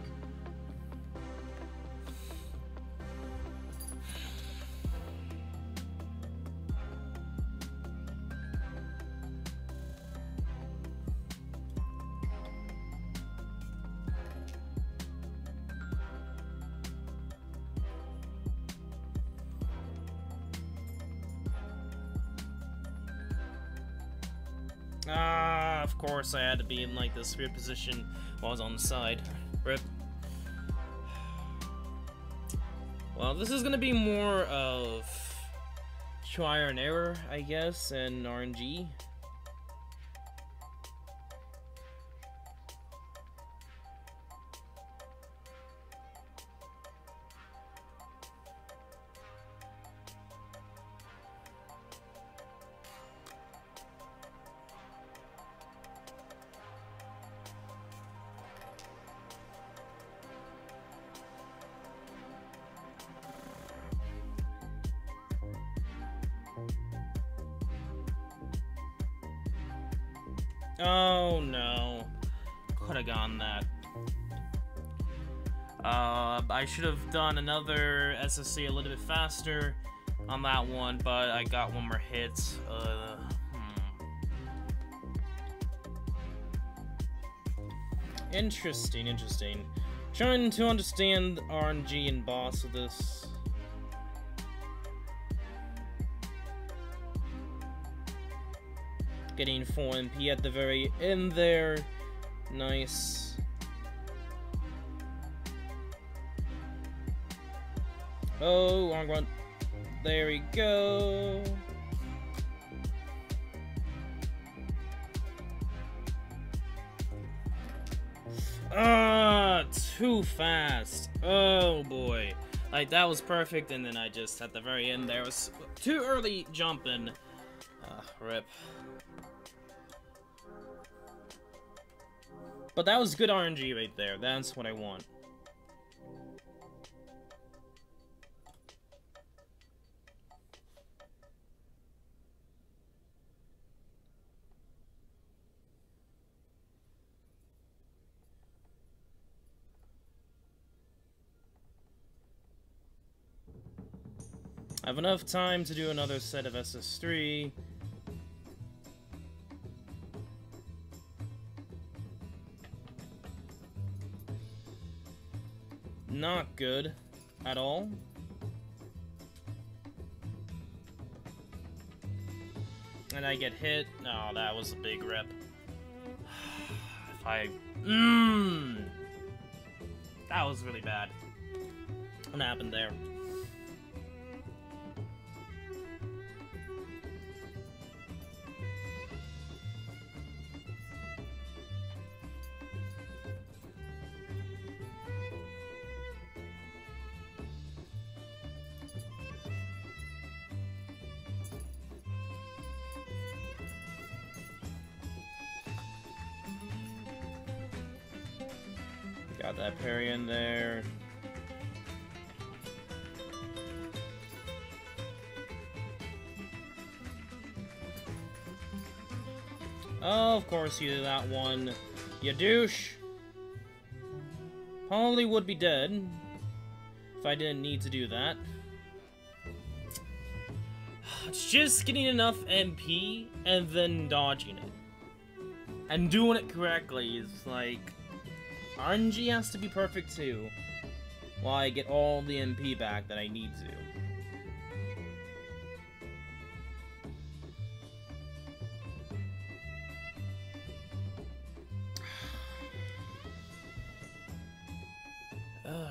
Ah, of course I had to be in like this weird position while I was on the side. Rip. Well, this is gonna be more of trial and error, I guess, and RNG. Oh no. Could have gone that. I should have done another SSC a little bit faster on that one, but I got one more hit. Interesting, interesting. Trying to understand RNG and boss of this. Getting 4 MP at the very end there. Nice. Oh, long run. There we go. Ah, too fast. Oh boy. Like, that was perfect, and then I just, at the very end there, was too early jumping. Rip. But that was good RNG right there. That's what I want. I have enough time to do another set of SS3. Not good at all. And I get hit. Oh, that was a big rip. If I... That was really bad. What happened there? Got that parry in there. Oh, of course you did that one. You douche. Probably would be dead if I didn't need to do that. It's just getting enough MP and then dodging it. And doing it correctly is like... RNG has to be perfect too, while I get all the MP back that I need to.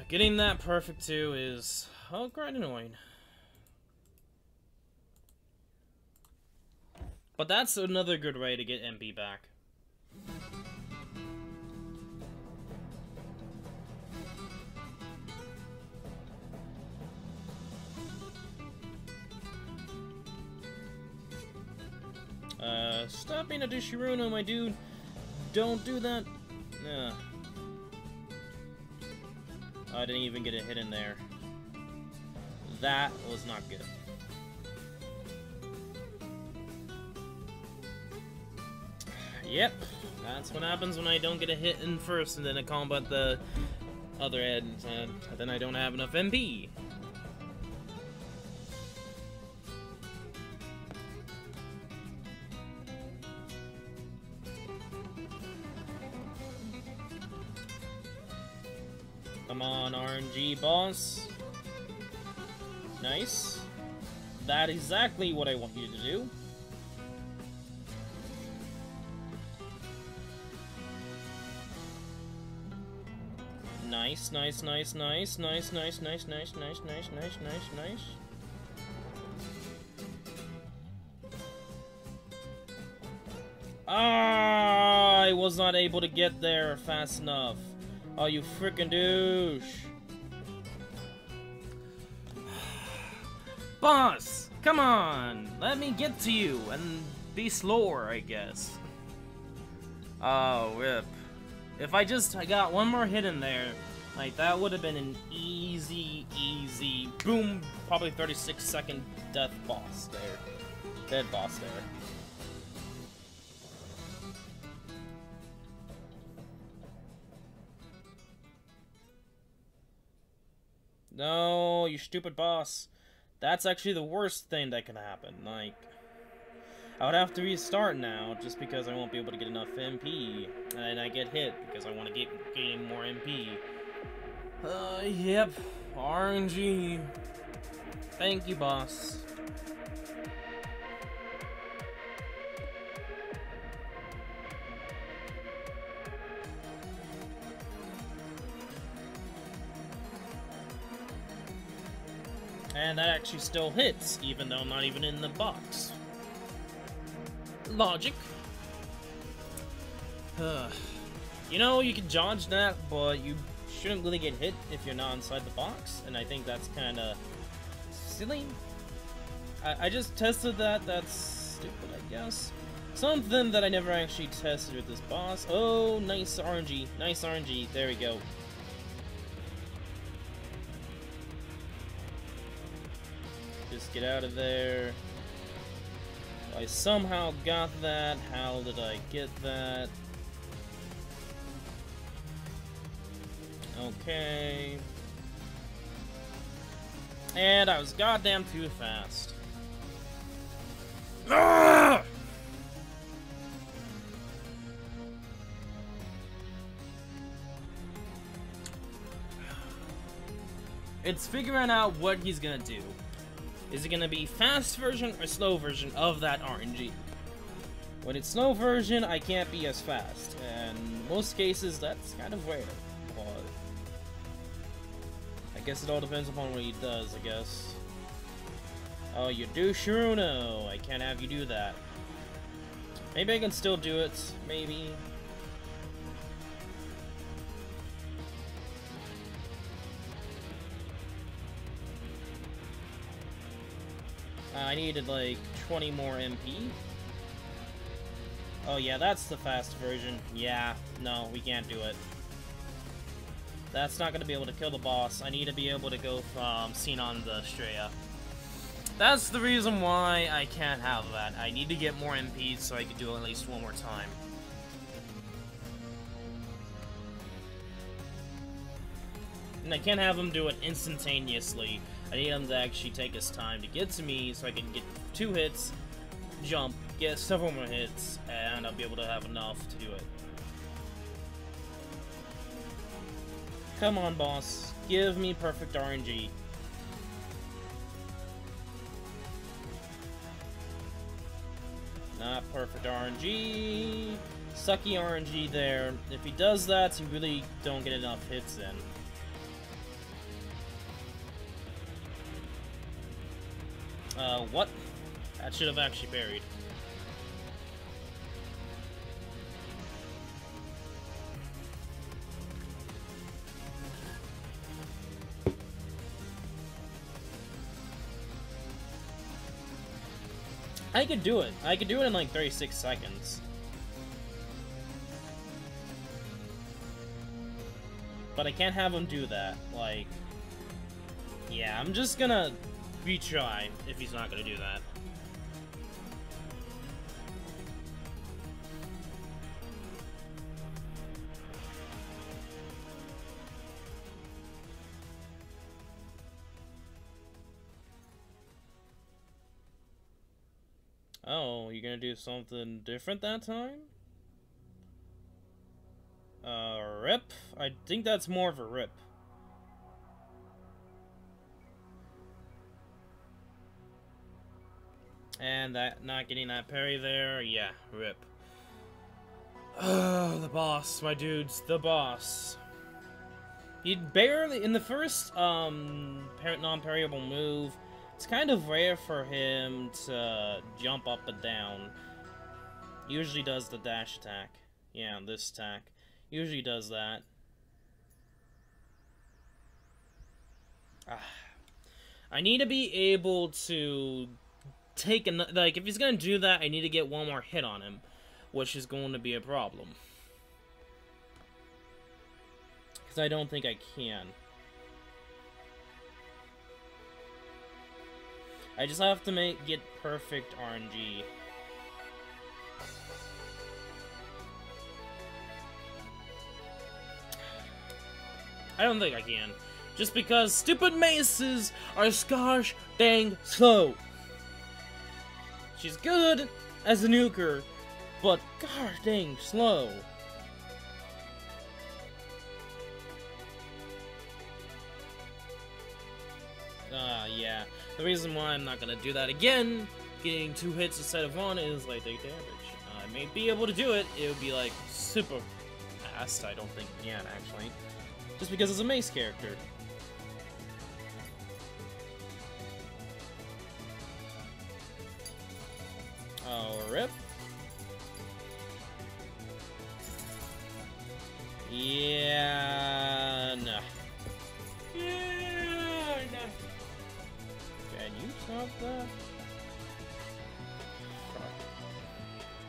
Getting that perfect too is quite annoying. But that's another good way to get MP back. Stop being a Dishiruno, my dude. Don't do that. I didn't even get a hit in there. That was not good. Yep, that's what happens when I don't get a hit in first and then I combat the other end, and then I don't have enough MP. Come on, RNG boss. Nice. That's exactly what I want you to do. Nice, nice, nice, nice, nice, nice, nice, nice, nice, nice, nice, nice, nice. Ah, I was not able to get there fast enough. Oh, you freaking douche. Boss, come on. Let me get to you and be slower, I guess. Oh, rip. If I got one more hit in there, like, that would have been an easy, boom, probably 36-second death boss there. Dead boss there. No, you stupid boss. That's actually the worst thing that can happen. Like, I would have to restart now just because I won't be able to get enough MP. And I get hit because I want to get gain more MP. Yep. RNG. Thank you, boss. And that actually still hits, even though I'm not even in the box. Logic. You know, you can dodge that, but you shouldn't really get hit if you're not inside the box, and I think that's kind of silly. I just tested that. That's stupid, I guess. Something that I never actually tested with this boss. Oh, nice RNG. Nice RNG. There we go. Just get out of there. I somehow got that. How did I get that? Okay. And I was goddamn too fast. Ah! It's figuring out what he's gonna do. Is it gonna be fast version or slow version of that RNG? When it's slow version, I can't be as fast, and in most cases that's kind of rare. But I guess it all depends upon what he does, I guess. Oh, you do Shiruno. I can't have you do that. Maybe I can still do it. Maybe. I needed like 20 more MP. Oh yeah, that's the fast version. Yeah, no, we can't do it. That's not going to be able to kill the boss. I need to be able to go from Xenon to Estrella. That's the reason why I can't have that. I need to get more MPs so I can do it at least one more time. And I can't have him do it instantaneously. I need him to actually take his time to get to me so I can get 2 hits, jump, get several more hits, and I'll be able to have enough to do it. Come on, boss. Give me perfect RNG. Not perfect RNG. Sucky RNG there. If he does that, you really don't get enough hits in. What? That should have actually parried. I could do it. I could do it in like 36 seconds. But I can't have him do that. Like, yeah, I'm just gonna retry if he's not gonna do that. Oh, you're gonna do something different that time? Rip? I think that's more of a rip. And that, not getting that parry there, yeah, rip. Oh, the boss, my dudes, the boss. He barely, in the first, non-parryable move, it's kind of rare for him to jump up and down. He usually does the dash attack. Yeah, this attack. Usually does that. I need to be able to take another, like, if he's gonna do that, I need to get one more hit on him, which is going to be a problem. Because I don't think I can. I just have to get perfect RNG. I don't think I can. Just because stupid maces are gosh dang slow. She's good as a nuker, but gosh dang slow. Yeah. The reason why I'm not gonna do that again, getting 2 hits instead of 1, is like take damage. I may be able to do it. It would be like super fast. I don't think I can actually, just because it's a mace character. Oh, rip. Yeah, no. Yeah, no. Can you stop that?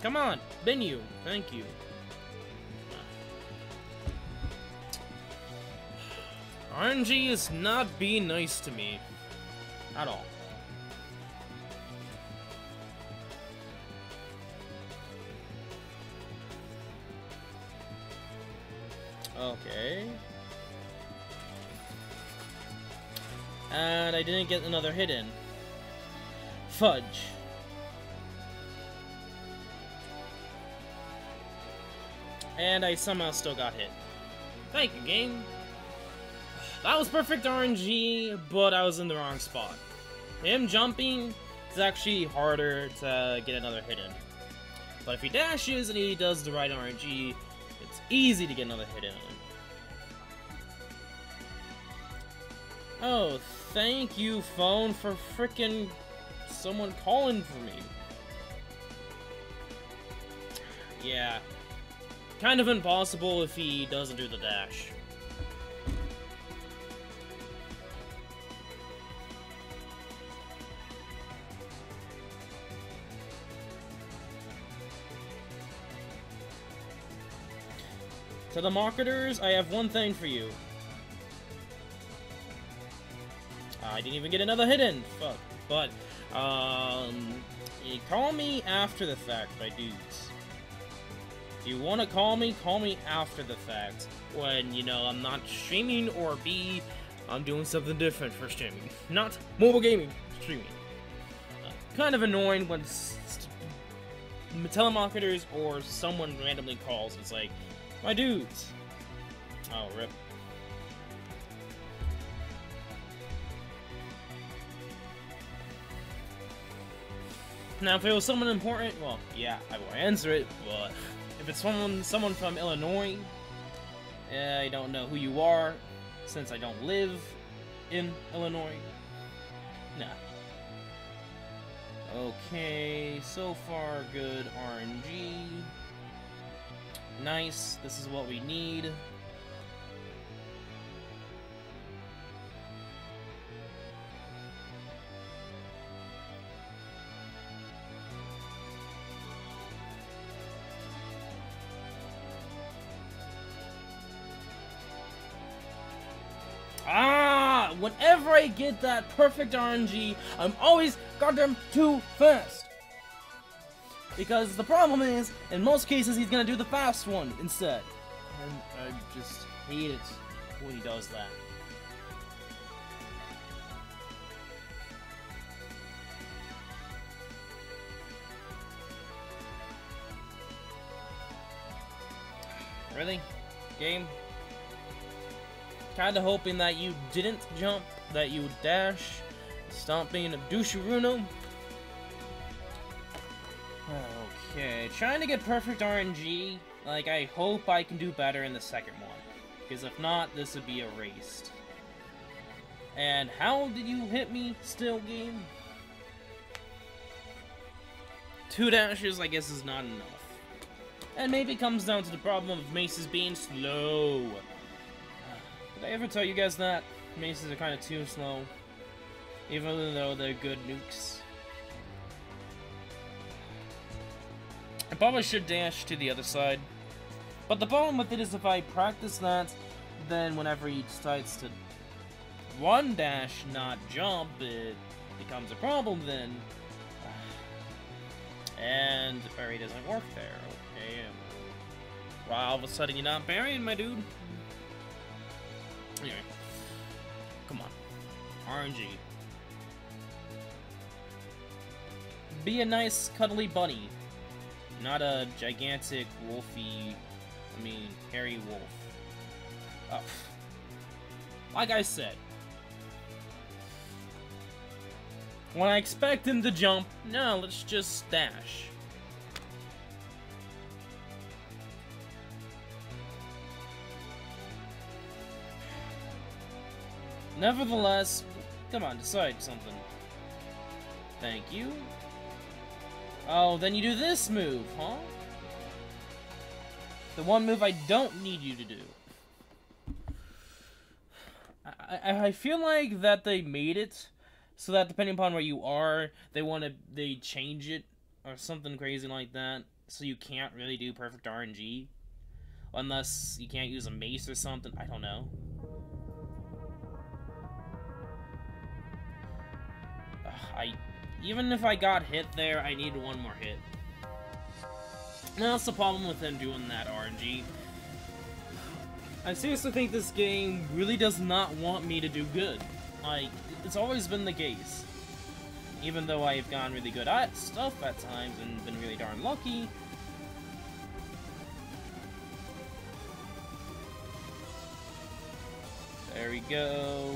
Come on, Benu. Thank you. RNG is not being nice to me. At all. Okay. And I didn't get another hit in. Fudge. And I somehow still got hit. Thank you, game. That was perfect RNG, but I was in the wrong spot. Him jumping is actually harder to get another hit in. But if he dashes and he does the right RNG, it's easy to get another hit in on him. Oh, thank you, phone, for frickin' someone calling for me. Yeah. Kind of impossible if he doesn't do the dash. To the marketers, I have one thing for you. I didn't even get another hit in. Fuck. But, you call me after the fact, my dudes. If you want to call me after the fact. When, you know, I'm not streaming, or B, I'm doing something different for streaming. Not mobile gaming, streaming. Kind of annoying when telemarketers or someone randomly calls. It's like, my dudes. Oh, rip. Now, if it was someone important, well, yeah, I will answer it, but if it's someone from Illinois, I don't know who you are, since I don't live in Illinois. Nah. Okay, so far good RNG. Nice, this is what we need. Whenever I get that perfect RNG, I'm always goddamn too fast. Because the problem is, in most cases, he's gonna do the fast one instead. And I just hate it when he does that. Really? Game? Kinda hoping that you didn't jump, that you would dash, stop being a doucheruno. Okay, trying to get perfect RNG. Like, I hope I can do better in the second one. Because if not, this would be erased. And how did you hit me still, game? 2 dashes, I guess, is not enough. And maybe it comes down to the problem of maces being slow. Did I ever tell you guys that? Maces are kind of too slow. Even though they're good nukes. I probably should dash to the other side. But the problem with it is if I practice that, then whenever he decides to one dash, not jump, it becomes a problem then. And the parry doesn't work there. Okay. Well, all of a sudden you're not parrying, my dude. Anyway, come on. RNG. Be a nice, cuddly bunny. Not a gigantic, hairy wolf. Oh. Like I said. When I expect him to jump, no, let's just dash. Nevertheless, come on, decide something. Thank you. Oh, then you do this move, huh? The one move I don't need you to do. I feel like that they made it so that depending upon where you are, they change it or something crazy like that, so you can't really do perfect RNG unless you can't use a mace or something. I don't know. Even if I got hit there, I need one more hit. Now that's the problem with them doing that RNG. I seriously think this game really does not want me to do good. Like, it's always been the case. Even though I've gotten really good at stuff at times and been really darn lucky. There we go.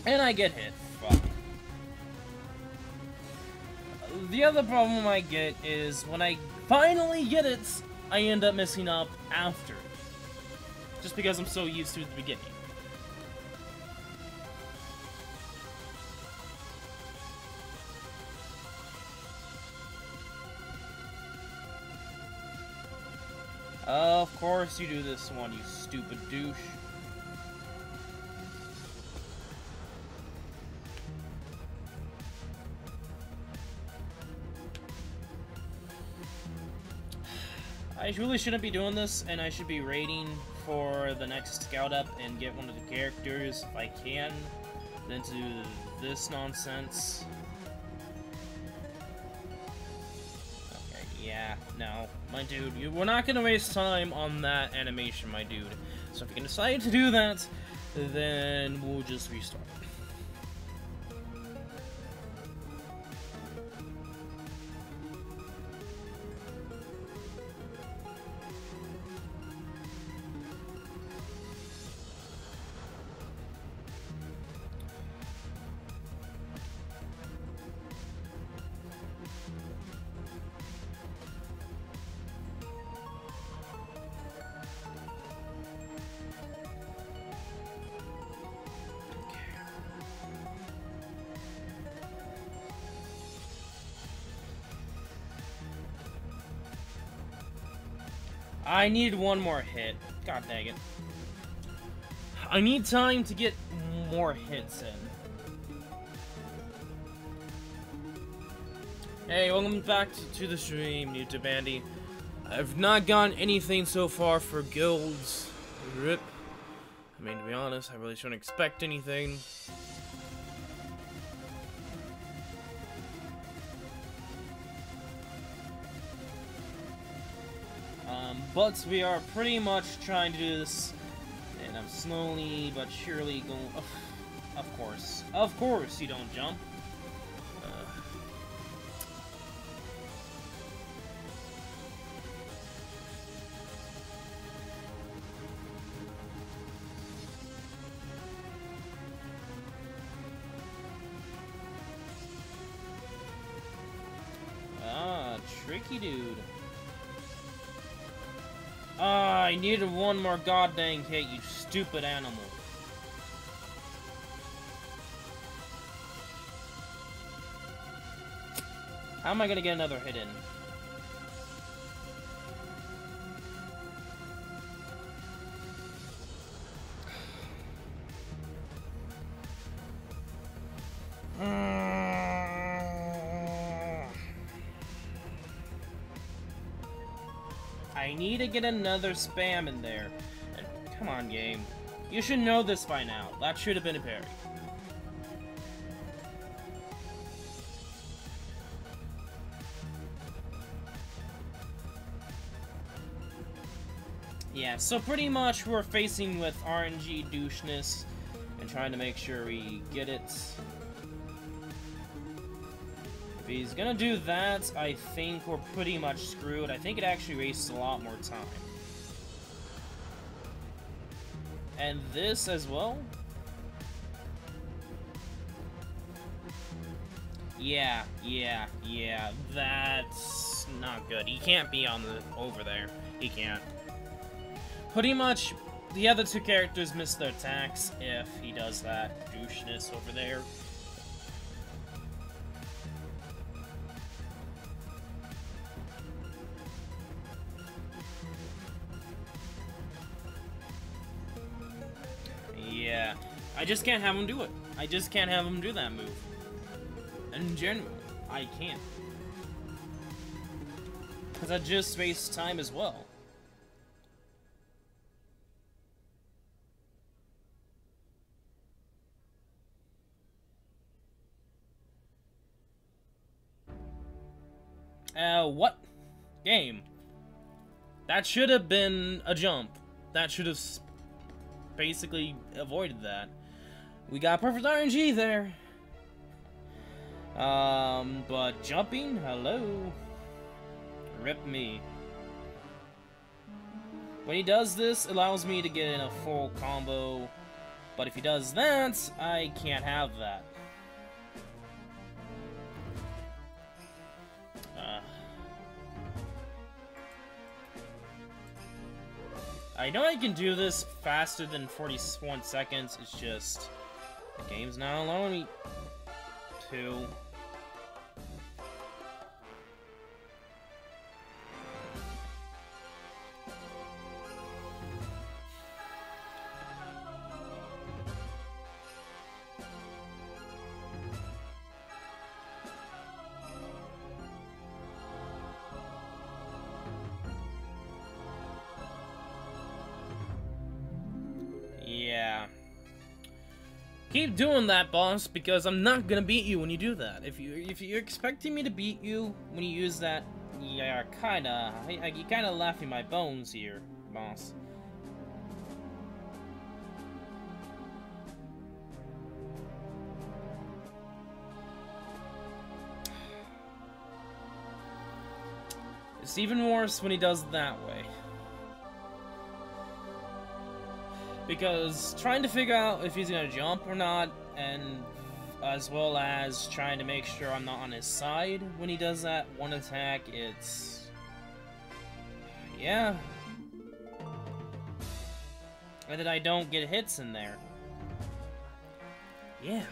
And I get hit. Fuck. The other problem I get is when I finally get it, I end up messing up after. Just because I'm so used to it at the beginning. Of course you do this one, you stupid douche. I really shouldn't be doing this, and I should be raiding for the next scout up and get one of the characters if I can, than to do this nonsense. Okay, yeah, no. My dude, we're not gonna waste time on that animation, my dude. So if you can decide to do that, then we'll just restart. I need one more hit. God dang it. I need time to get more hits in. Hey, welcome back to the stream, YouTube Andy. I've not gotten anything so far for guilds. RIP. I mean, to be honest, I really shouldn't expect anything. But we are pretty much trying to do this, and I'm slowly but surely going. Of course, you don't jump. Tricky dude. I needed one more goddamn hit, you stupid animal. How am I gonna get another hit in? I need to get another spam in there. And come on, game. You should know this by now. That should have been a parry. Yeah, so pretty much we're facing with RNG doucheness and trying to make sure we get it. If he's gonna do that, I think we're pretty much screwed. I think it actually wastes a lot more time. And this as well? Yeah, that's not good. He can't be on the over there. He can't. Pretty much, the other two characters miss their attacks if he does that doucheness over there. Yeah, I just can't have him do it. I just can't have him do that move. In general, I can't. Because that just wastes time as well. What? Game. That should have been a jump. That should have basically avoided that. We got perfect RNG there. But jumping? Hello? Rip me. When he does this, it allows me to get in a full combo. But if he does that, I can't have that. I know I can do this faster than 41 seconds, it's just the game's not allowing me to. Keep doing that, boss, because I'm not gonna beat you when you do that. If you're expecting me to beat you when you use that, you're you kinda laughing my bones here, boss. It's even worse when he does it that way. Because trying to figure out if he's gonna jump or not, and as well as trying to make sure I'm not on his side when he does that one attack, it's... yeah. And that I don't get hits in there. Yeah.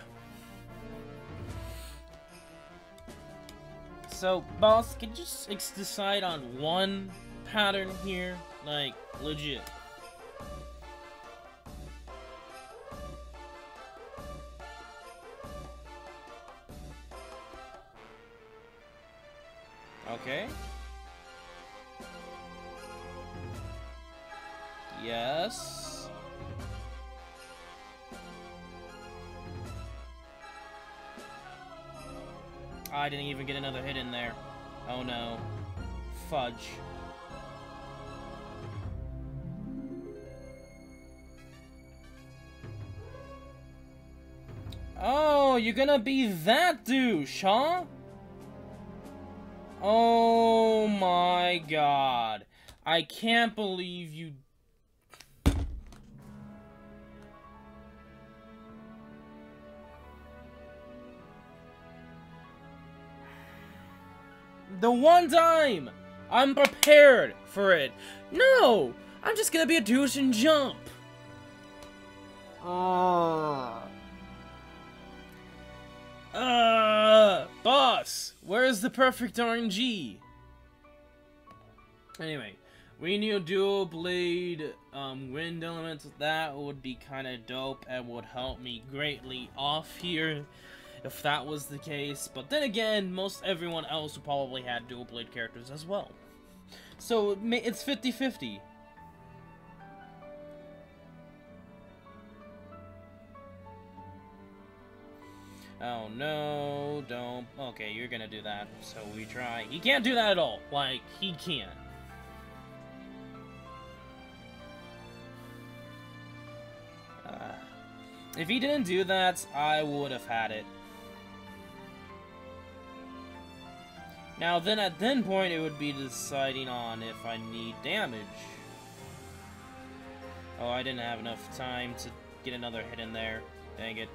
So, boss, could you just decide on one pattern here? Like, legit. Okay. Yes. I didn't even get another hit in there. Oh no. Fudge. Oh, you're gonna be that douche, huh? Oh my god. I can't believe you... The one time I'm prepared for it. No! I'm just gonna be a douche and jump. Boss, where's the perfect RNG? Anyway, we need a dual blade wind element. That would be kind of dope and would help me greatly off here if that was the case. But then again, most everyone else would probably had dual blade characters as well. So it's 50-50. Oh no, don't. Okay, you're gonna do that. So we try. He can't do that at all. Like, he can't. If he didn't do that, I would have had it. Now then, at that point, it would be deciding on if I need damage. Oh, I didn't have enough time to get another hit in there. Dang it.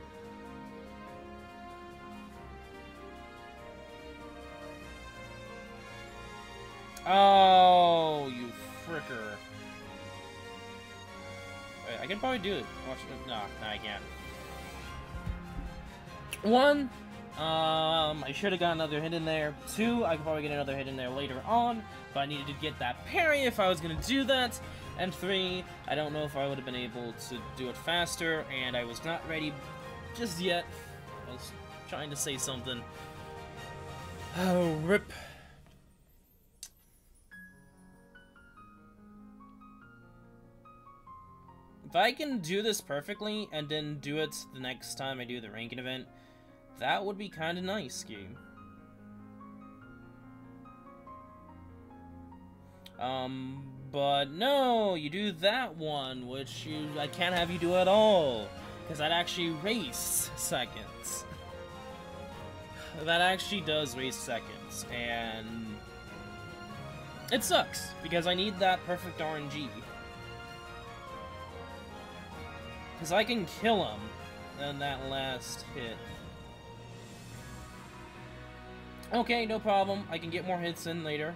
Oh, you fricker. Wait, I can probably do it. No, I can't. One, I should have got another hit in there. Two, I could probably get another hit in there later on, but I needed to get that parry if I was going to do that. And three, I don't know if I would have been able to do it faster, and I was not ready just yet. I was trying to say something. Oh, rip. If I can do this perfectly, and then do it the next time I do the ranking event, that would be kind of nice, game. But no, you do that one, which I can't have you do at all, because that actually wastes seconds. That actually does waste seconds, and it sucks, because I need that perfect RNG. Because I can kill him in that last hit. Okay, no problem. I can get more hits in later.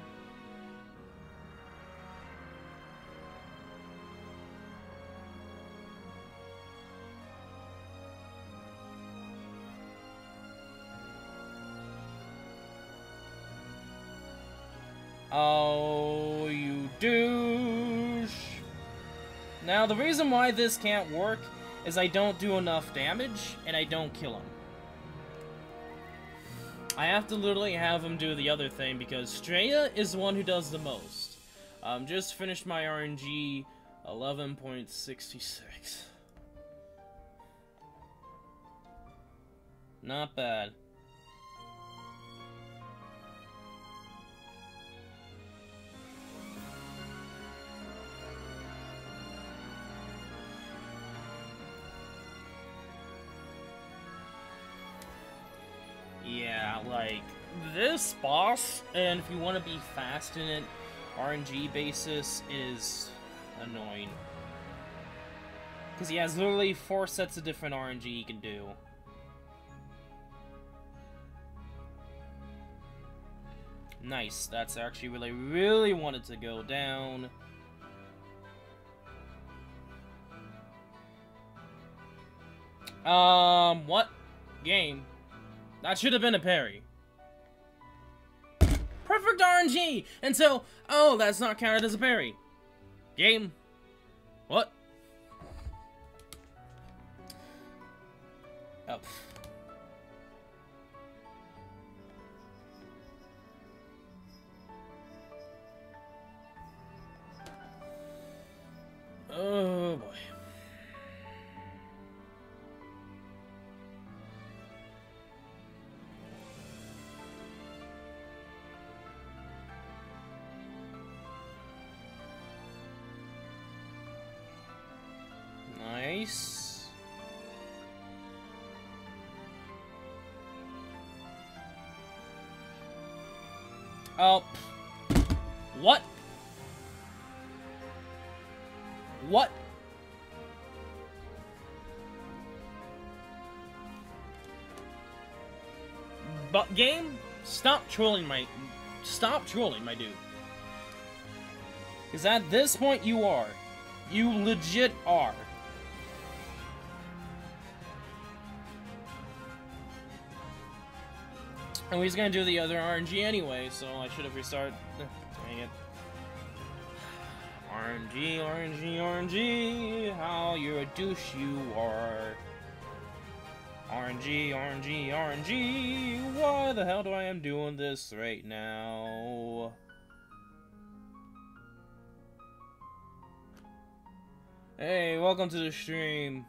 Oh, you douche. Now, the reason why this can't work is I don't do enough damage, and I don't kill him. I have to literally have him do the other thing, because Straya is the one who does the most. Just finished my RNG 11.66. Not bad. Yeah, like, this boss, and if you want to be fast in it, RNG basis is annoying. Because he has literally 4 sets of different RNG he can do. Nice, that's actually what I really wanted to go down. What? Game? That should have been a parry. Perfect RNG! Until, oh, that's not counted as a parry. Game? What? Oh. Oh boy. Nice. Oh. What? What? But game, stop trolling my dude. Because at this point you are. You legit are. And he's gonna do the other RNG anyway, so I should have restarted. Dang it. RNG, RNG, RNG, how you're a douche you are. RNG, RNG, RNG, why the hell do I am doing this right now? Hey, welcome to the stream.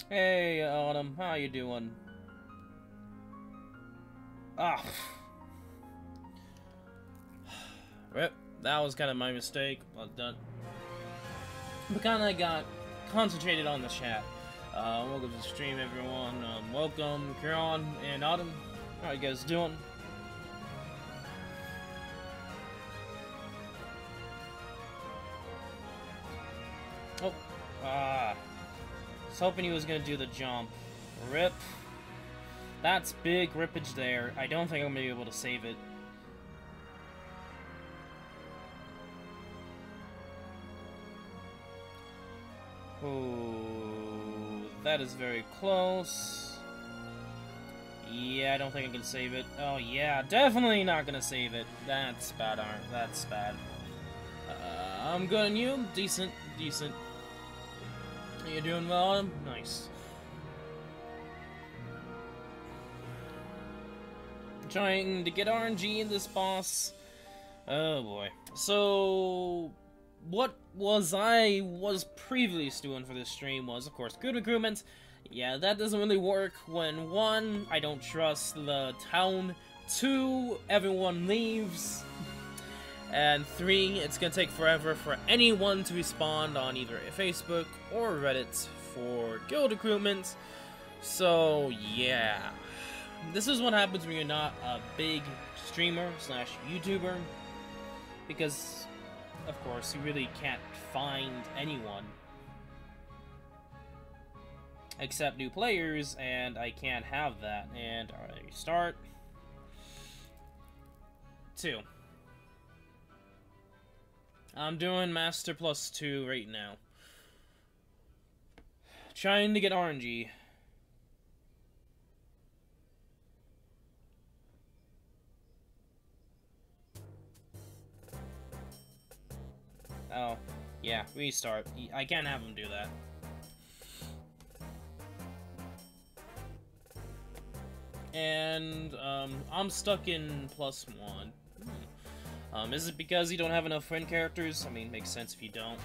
Hey, Autumn, how you doing? Ah. Rip. That was kind of my mistake. Well done. But kind of got concentrated on the chat. Welcome to the stream, everyone. Welcome, Kieran and Autumn. How you guys doing? Oh. I was hoping he was going to do the jump. Rip. That's big rippage there. I don't think I'm going to be able to save it. Oh, that is very close. Yeah, I don't think I can save it. Oh yeah, definitely not gonna save it. That's bad, that's bad. I'm good on you. Decent, decent. You doing well? Nice. Trying to get RNG in this boss. Oh boy. So what I was previously doing for this stream was, of course, good recruitment. Yeah, that doesn't really work when 1, I don't trust the town, 2, everyone leaves, and 3, it's gonna take forever for anyone to respond on either Facebook or Reddit for guild recruitment. So yeah, this is what happens when you're not a big streamer slash YouTuber, because of course, you really can't find anyone except new players, and I can't have that. And alright, restart. 2. I'm doing Master plus 2 right now. Trying to get RNG. Oh, yeah, restart. I can't have him do that. And, I'm stuck in +1. Is it because you don't have enough friend characters? I mean, makes sense if you don't.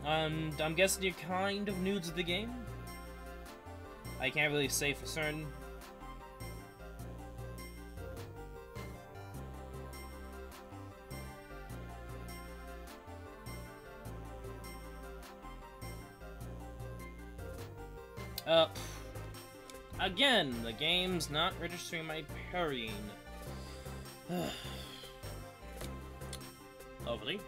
I'm guessing you're kind of new to the game? I can't really say for certain. Again, the game's not registering my parrying. Lovely.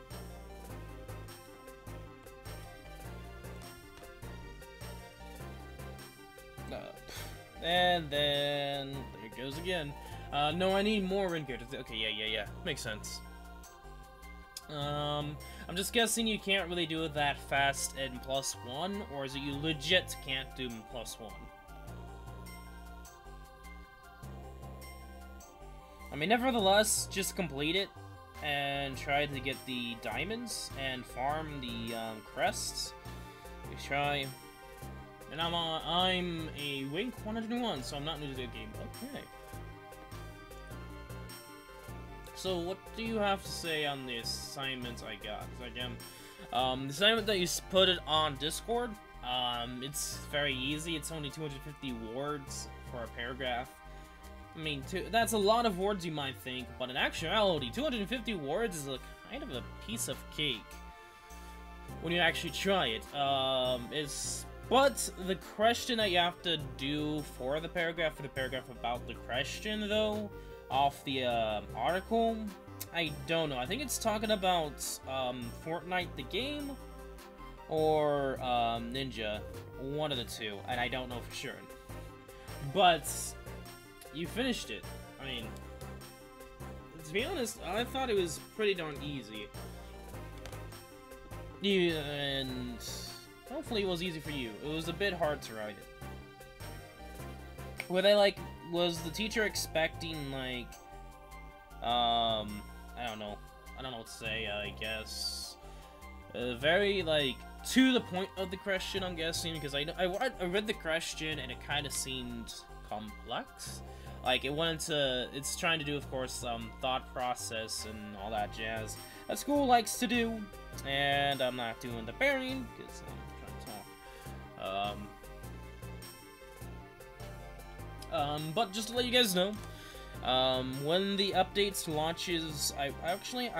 And then there it goes again. No, I need more in here. Okay, yeah. Makes sense. I'm just guessing you can't really do it that fast in +1, or is it you legit can't do +1? I mean, nevertheless, just complete it and try to get the diamonds and farm the crests. You try. And I'm a Wink 101, so I'm not new to the game. Okay. So what do you have to say on the assignment I got? Again, the assignment that you put it on Discord, it's very easy. It's only 250 words for a paragraph. I mean, that's a lot of words you might think, but in actuality, 250 words is a kind of a piece of cake when you actually try it. But the question that you have to do for the paragraph about the question, though, off the article, I don't know. I think it's talking about Fortnite the game or Ninja, one of the two, and I don't know for sure. But you finished it. I mean, to be honest, I thought it was pretty darn easy. And hopefully it was easy for you. It was a bit hard to write it. Were they like, was the teacher expecting like, I don't know what to say, I guess, very like to the point of the question, I'm guessing, because I read the question and it kind of seemed complex. Like, it's trying to do, of course, thought process and all that jazz that school likes to do, and I'm not doing the parrying, because I'm trying to talk. But just to let you guys know, when the updates launches, I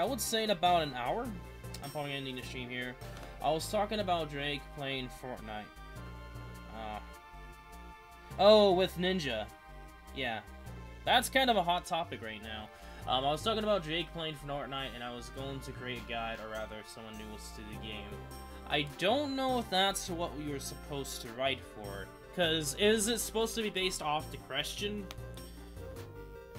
would say in about an hour, I'm probably ending the stream here, I was talking about Drake playing Fortnite. Oh, with Ninja. Yeah. That's kind of a hot topic right now. I was talking about Drake playing Fortnite, and I was going to create a guide, or rather, someone new to the game. I don't know if that's what we were supposed to write for, because is it supposed to be based off the question?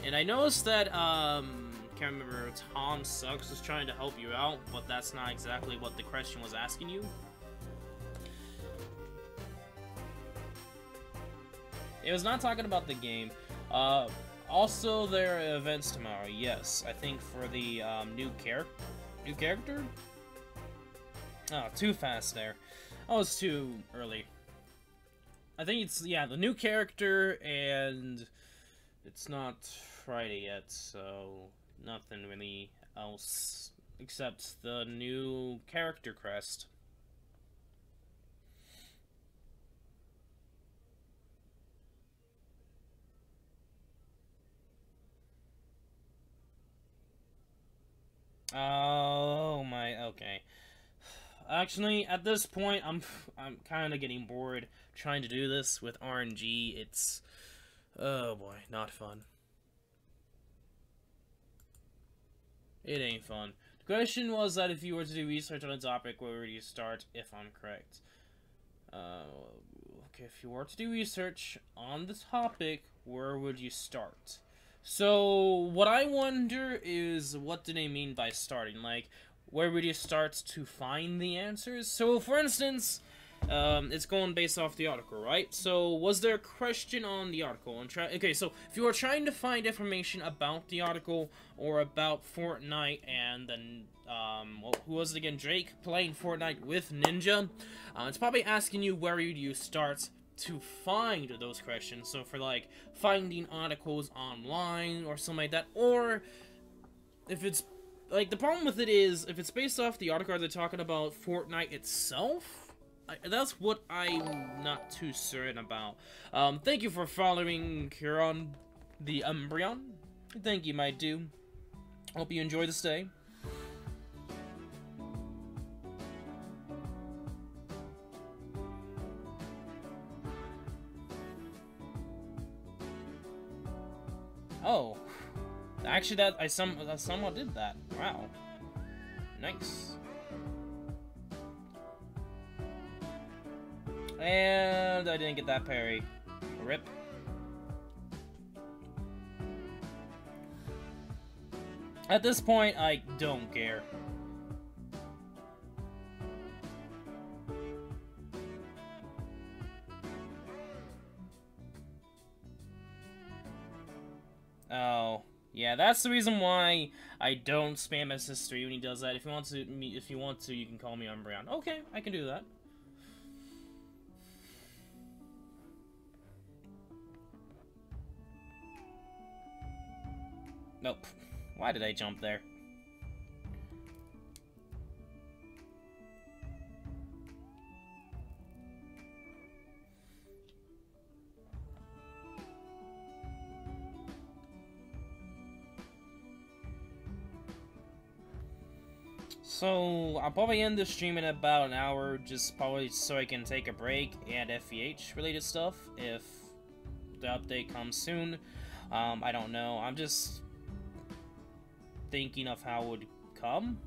And I noticed that, can't remember, Tom Sucks was trying to help you out, but that's not exactly what the question was asking you. It was not talking about the game. Also, there are events tomorrow. Yes, I think for the new character. Oh, too fast there. Oh, it's too early. I think it's the new character, and it's not Friday yet, so nothing really else except the new character crest. Oh my, okay. Actually, at this point, I'm kind of getting bored trying to do this with RNG. It's, oh boy, not fun. It ain't fun. The question was that if you were to do research on a topic, where would you start, if I'm correct? Okay, if you were to do research on the topic, where would you start? So, what I wonder is, what do they mean by starting? Like, where would you start to find the answers? So, for instance, it's going based off the article, right? So, was there a question on the article? Okay, so, if you were trying to find information about the article, or about Fortnite, and then, who was it again? Drake playing Fortnite with Ninja, it's probably asking you where would you start to find those questions. So for like finding articles online or something like that, or if it's like, the problem with it is if it's based off the article, they're talking about Fortnite itself, that's what I'm not too certain about. Thank you for following Huron the Umbreon. Thank you, my dude. Hope you enjoy the stay. Oh, actually, I somewhat did that. Wow, nice. And I didn't get that parry. Rip. At this point, I don't care. Oh, yeah, that's the reason why I don't spam SS3 when he does that. If you want to, you can call me Umbreon. Okay, I can do that. Nope. Why did I jump there? So, I'll probably end the stream in about an hour, just probably so I can take a break and FVH related stuff, if the update comes soon. I don't know, I'm just thinking of how it would come.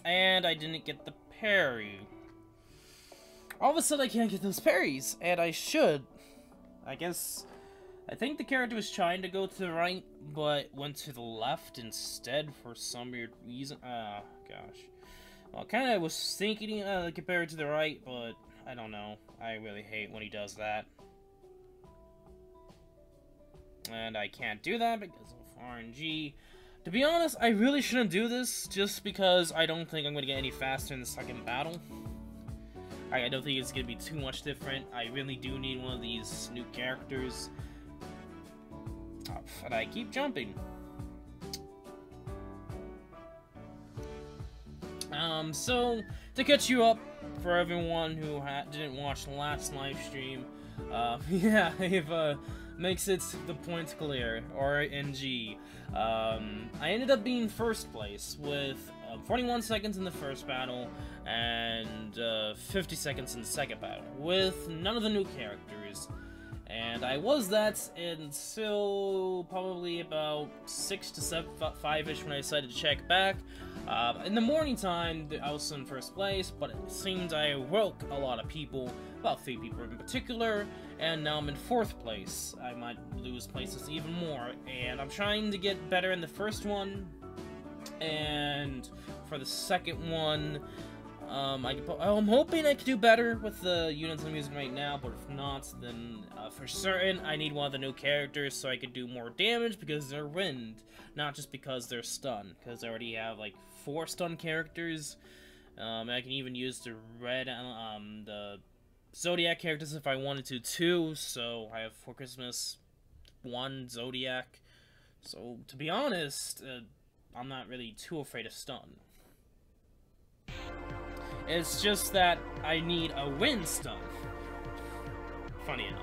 And I didn't get the parry. All of a sudden I can't get those parries, and I should. I think the character was trying to go to the right, but went to the left instead for some weird reason. Ah, gosh. Well, kinda was thinking compared to the right, but I don't know. I really hate when he does that. And I can't do that because of RNG. To be honest, I really shouldn't do this, just because I don't think I'm going to get any faster in the second battle. I don't think it's going to be too much different. I really do need one of these new characters. But I keep jumping. So, to catch you up, for everyone who didn't watch the last live stream, yeah, if, makes it the point clear, RNG. I ended up being first place with 41 seconds in the first battle and 50 seconds in the second battle, with none of the new characters. And I was that until probably about 6 to 5-ish when I decided to check back. In the morning time, I was in first place, but it seemed I woke a lot of people, about 3 people in particular, and now I'm in 4th place. I might lose places even more, and I'm trying to get better in the first one, and for the second one, I'm hoping I can do better with the units I'm using right now, but if not, then for certain, I need one of the new characters so I can do more damage because they're wind, not just because they're stun, because I already have like 4 stun characters. I can even use the the Zodiac characters if I wanted to too, so I have for Christmas 1 Zodiac. So, to be honest, I'm not really too afraid of stun. It's just that I need a wind stun. Funny enough.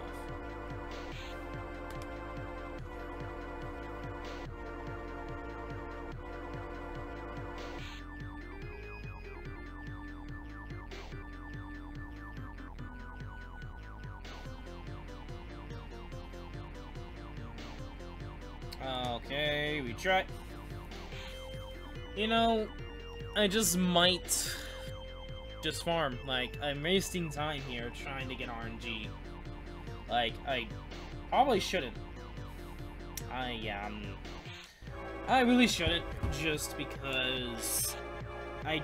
Okay, we try. You know, I just might just farm. Like, I'm wasting time here trying to get RNG. Like, I probably shouldn't. I really shouldn't, just because I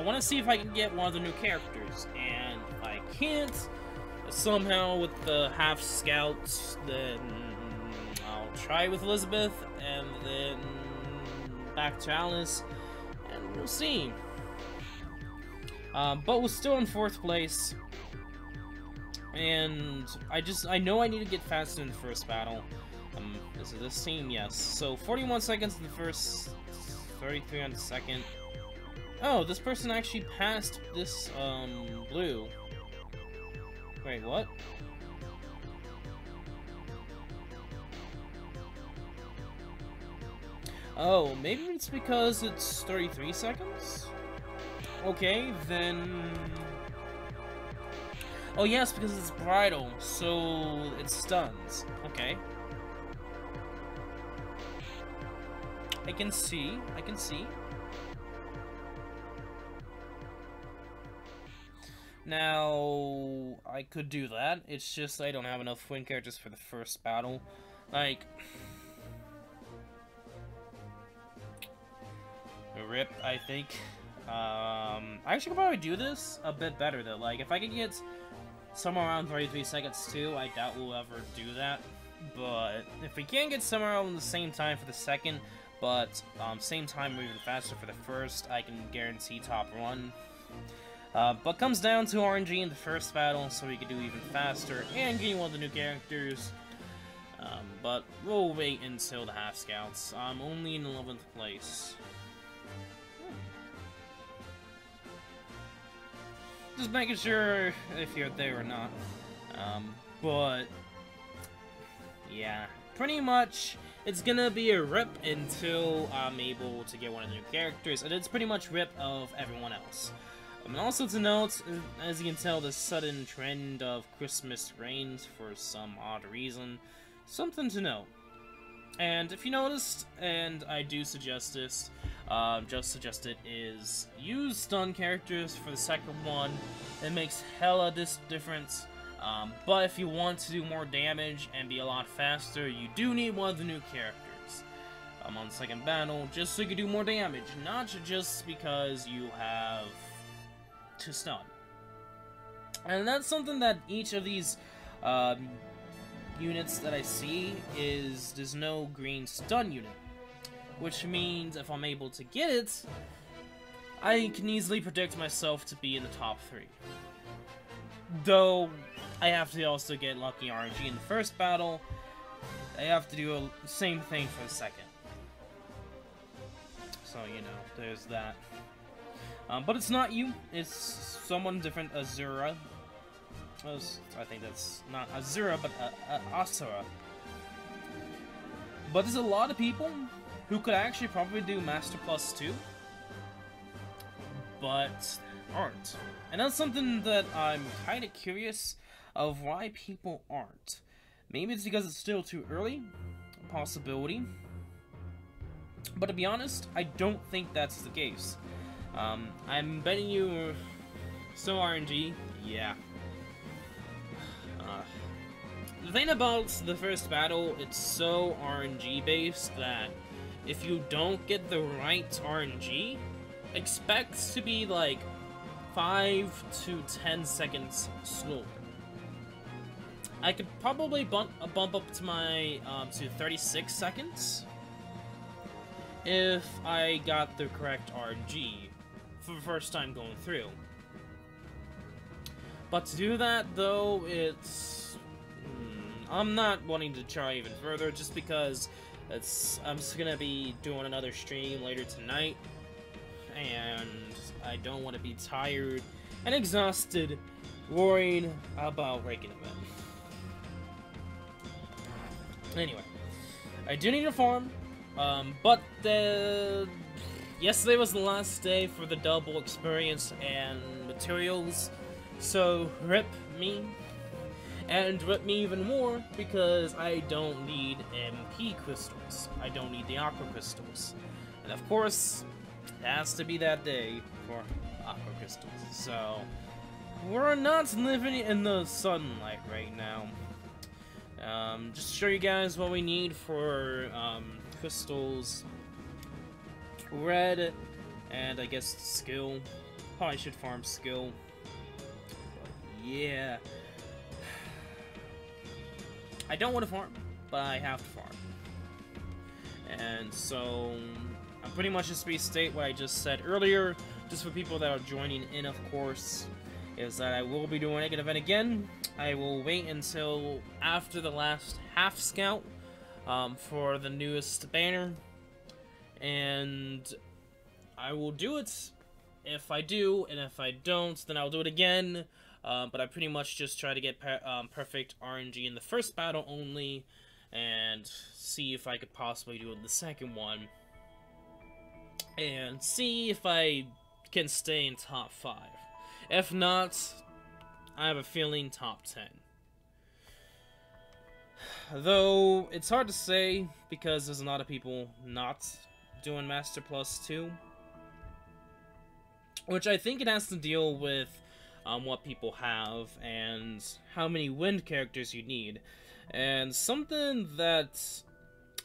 want to see if I can get one of the new characters, and if I can't, somehow with the half scouts, then I'll try with Elizabeth, and then back to Alice, and we'll see. But we're still in 4th place, and I know I need to get faster in the first battle. Is it this team? Yes. So 41 seconds in the first, 33 on the second. Oh, this person actually passed this, blue. Wait, what? Oh, maybe it's because it's 33 seconds? Okay, then... Oh yes, because it's bridal, so it stuns. Okay. I can see. Now, I could do that. It's just I don't have enough win characters for the first battle. Like... RIP, I think. I actually could probably do this a bit better, though. Like, if I could get somewhere around 33 seconds, too, I doubt we'll ever do that. But if we can get somewhere around the same time for the second, but same time or even faster for the first, I can guarantee top run. But comes down to RNG in the first battle, so we can do even faster and getting one of the new characters. But we'll wait until the half scouts. I'm only in 11th place. Just making sure if you're there or not. But yeah, pretty much it's gonna be a rip until I'm able to get one of the new characters, and it's pretty much rip of everyone else. And also to note, as you can tell, the sudden trend of Christmas rains for some odd reason. Something to note. And if you noticed, and I do suggest this, just suggest it, is use stun characters for the second one. It makes hella difference. But if you want to do more damage and be a lot faster, you do need one of the new characters on the second battle, just so you can do more damage, not just because you have to stun. And that's something that each of these units that I see is there's no green stun unit, which means if I'm able to get it, I can easily predict myself to be in the top 3. Though I have to also get lucky RNG in the first battle, I have to do the same thing for the second. So, you know, there's that. But it's not you, it's someone different, Azura. I think that's not Azura, but Asura. But there's a lot of people who could actually probably do Master Plus 2, but aren't. And that's something that I'm kind of curious of why people aren't. Maybe it's because it's still too early, a possibility. But to be honest, I don't think that's the case. I'm betting you so RNG, yeah. The thing about the first battle, it's so RNG based that if you don't get the right RNG, expect to be like 5 to 10 seconds slower. I could probably bump up to my to 36 seconds if I got the correct RNG for the first time going through. But to do that, though, it's... I'm not wanting to try even further, just because I'm just gonna be doing another stream later tonight, and I don't want to be tired and exhausted worrying about ranking event. Anyway, I do need a farm, but yesterday was the last day for the double experience and materials, so rip me, and rip me even more because I don't need MP crystals. I don't need the aqua crystals, and of course, it has to be that day for aqua crystals. So we're not living in the sunlight right now. Just to show you guys what we need for crystals. Red, and I guess skill. Probably should farm skill. But yeah. I don't want to farm, but I have to farm. And so, I'm pretty much just restate what I just said earlier, just for people that are joining in, of course, is that I will be doing an event again. I will wait until after the last half scout for the newest banner, and I will do it if I do, and if I don't, then I'll do it again. But I pretty much just try to get perfect RNG in the first battle only, and see if I could possibly do it in the second one. And see if I can stay in top 5. If not, I have a feeling top 10. Though, it's hard to say, because there's a lot of people not doing Master Plus 2. Which I think it has to deal with what people have, and how many wind characters you need. And something that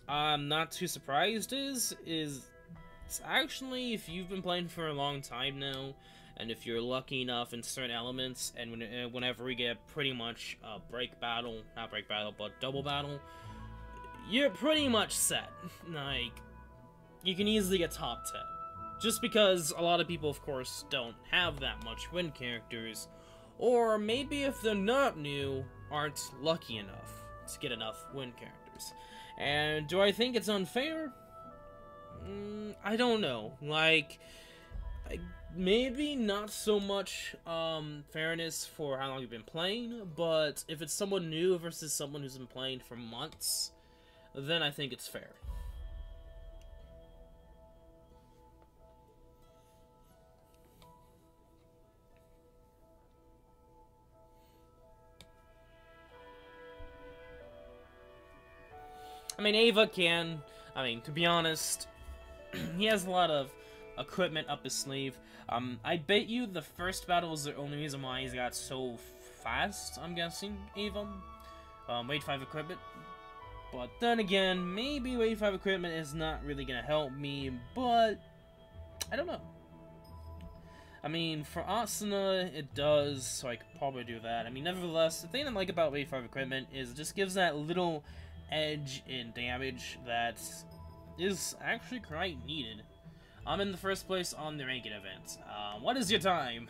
I'm not too surprised is it's actually, if you've been playing for a long time now, and if you're lucky enough in certain elements, and whenever we get pretty much a not break battle, but double battle, you're pretty much set. Like, you can easily get top 10. Just because a lot of people, of course, don't have that much wind characters, or maybe if they're not new, aren't lucky enough to get enough wind characters. And do I think it's unfair? I don't know. Like, maybe not so much fairness for how long you've been playing, but if it's someone new versus someone who's been playing for months, then I think it's fair. I mean, Ava can. I mean, to be honest, he has a lot of equipment up his sleeve. I bet you the first battle was the only reason why he's got so fast, I'm guessing, Ava. Wave 5 equipment. But then again, maybe Wave 5 equipment is not really gonna help me, but I don't know. I mean, for Asuna, it does, so I could probably do that. I mean, nevertheless, the thing I like about Wave 5 equipment is it just gives that little edge in damage that is actually quite needed. I'm in the first place on the ranking event. What is your time?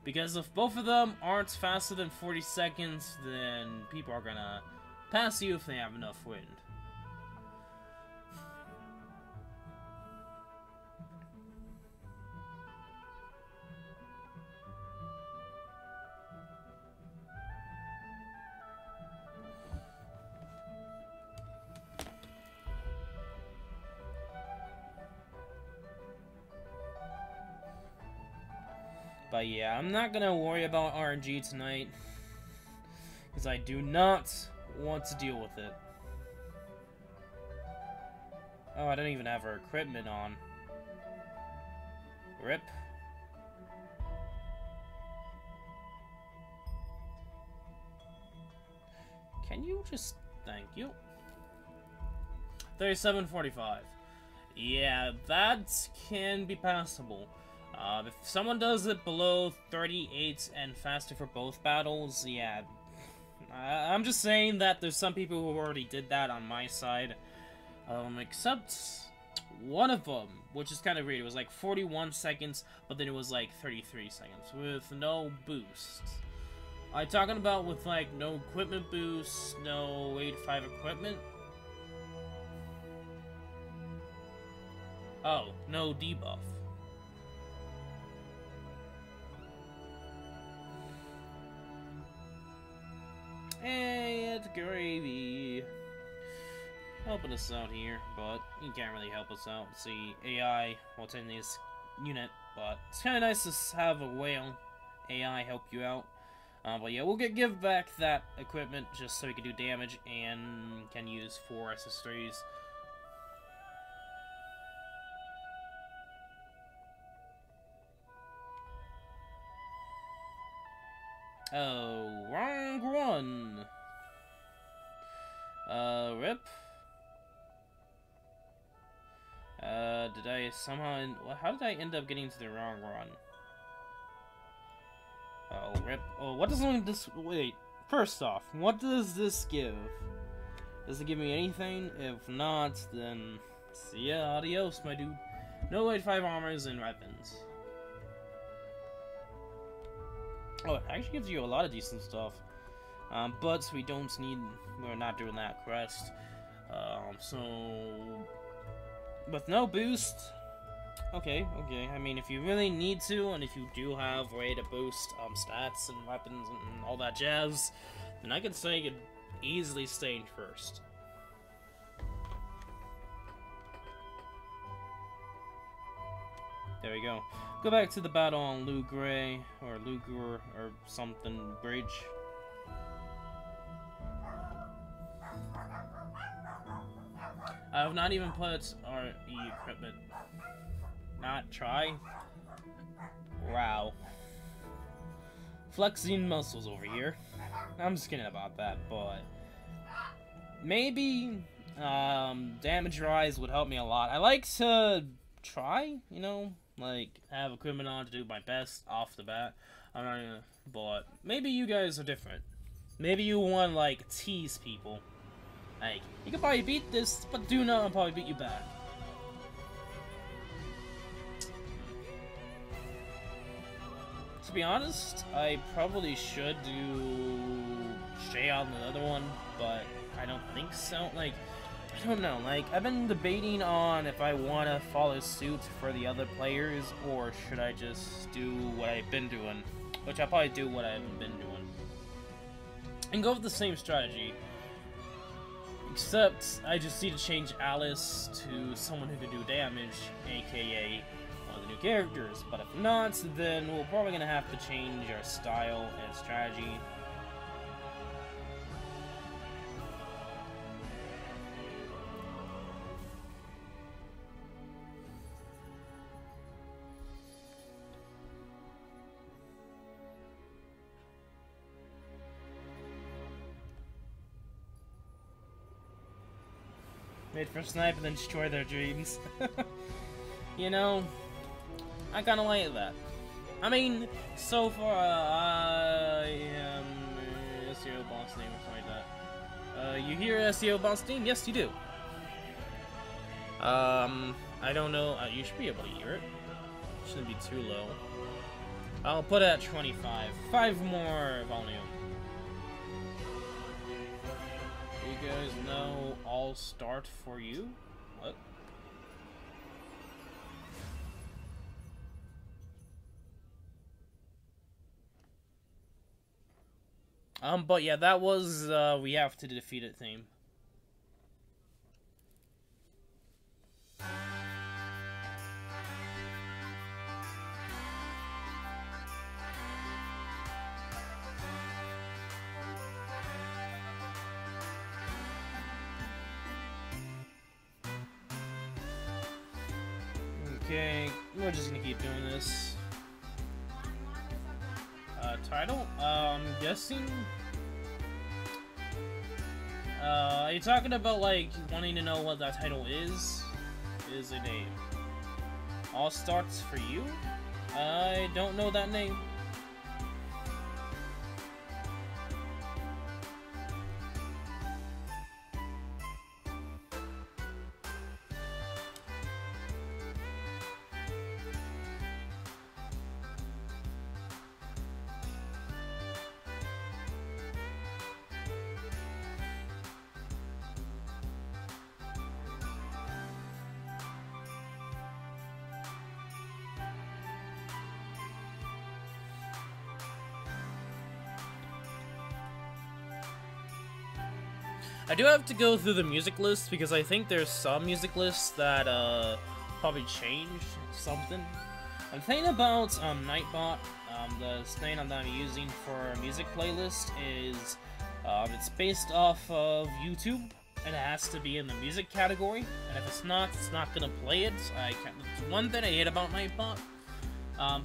Because if both of them aren't faster than 40 seconds, then people are gonna pass you if they have enough wind. But yeah, I'm not gonna worry about RNG tonight, because I do not want to deal with it. Oh, I don't even have her equipment on. RIP. Can you just... thank you. 37:45. Yeah, that can be passable. If someone does it below 38 and faster for both battles, yeah. I'm just saying that there's some people who already did that on my side. Except one of them, which is kind of weird. It was like 41 seconds, but then it was like 33 seconds with no boost. I'm talking about with like no equipment boost, no 85 equipment. Oh, no debuff. Hey, it's Gravy. Helping us out here, but he can't really help us out. See, AI, what's in this unit, but it's kind of nice to have a whale AI help you out. But yeah, we'll give back that equipment just so we can do damage and can use 4 SS3s. Oh, wrong one. RIP. Did I somehow... how did I end up getting to the wrong run? Oh, RIP. Oh, what does this... wait. First off, what does this give? Does it give me anything? If not, then... see ya, adios, my dude. No 85 armors and weapons. Oh, it actually gives you a lot of decent stuff. But we don't need... we're not doing that quest. So... with no boost, Okay, okay. I mean, if you really need to, and if you do have a way to boost stats and weapons and all that jazz, then I could say you could easily stay in first. There we go. Go back to the battle on Lugray, or Lugur, or something bridge. I have not even put RE equipment. Not try. Wow. Flexing muscles over here. I'm just kidding about that, but maybe damage rise would help me a lot. I like to try, you know, like have equipment on to do my best off the bat. I'm not gonna, but maybe you guys are different. Maybe you want like tease people. Like, you can probably beat this, but do not, I'll probably beat you back. To be honest, I probably should do Shay on the other one, but I don't think so. Like, I don't know. Like, I've been debating on if I want to follow suit for the other players, or should I just do what I've been doing, which I'll probably do what I've been doing, and go with the same strategy. Except, I just need to change Alice to someone who can do damage, aka one of the new characters. But if not, then we're probably gonna have to change our style and strategy. Wait for snipe and then destroy their dreams. You know, I kinda like that. I mean, so far, I am SEO boss name or something like that. You hear SEO boss name? Yes, you do. I don't know, you should be able to hear it. Shouldn't be too low. I'll put it at 25. 5 more volume. You guys know I'll start for you? What? But yeah, that was, we have to defeat it theme. Okay, we're just gonna keep doing this. Title? I'm guessing... are you talking about, like, wanting to know what that title is? Is a name. All starts for you? I don't know that name. I do have to go through the music list because I think there's some music lists that probably changed something. I'm thinking about Nightbot. The thing that I'm using for a music playlist is it's based off of YouTube and it has to be in the music category. And if it's not gonna play it. It's one thing I hate about Nightbot,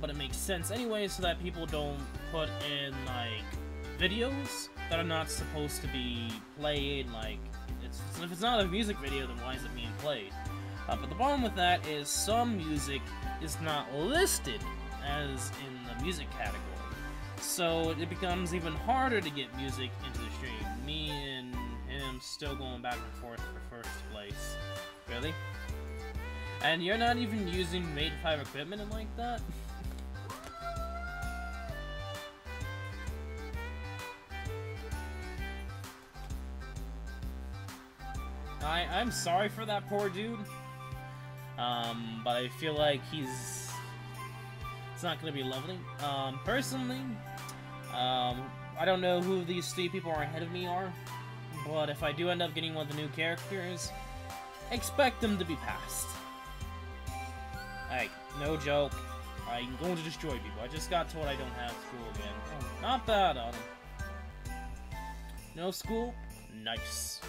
but it makes sense anyway, so that people don't put in like videos that are not supposed to be played. Like, if it's not a music video, then why is it being played? But the problem with that is some music is not listed as in the music category, so it becomes even harder to get music into the stream. Me and him still going back and forth for first place. Really? And you're not even using Made 5 equipment and like that? I'm sorry for that poor dude. But I feel like it's not gonna be lovely. Personally, I don't know who these 3 people are ahead of me are, but if I do end up getting one of the new characters, expect them to be passed. Like, no joke, I'm going to destroy people. I just got told I don't have school again. Oh, not bad, Autumn. No school? Nice.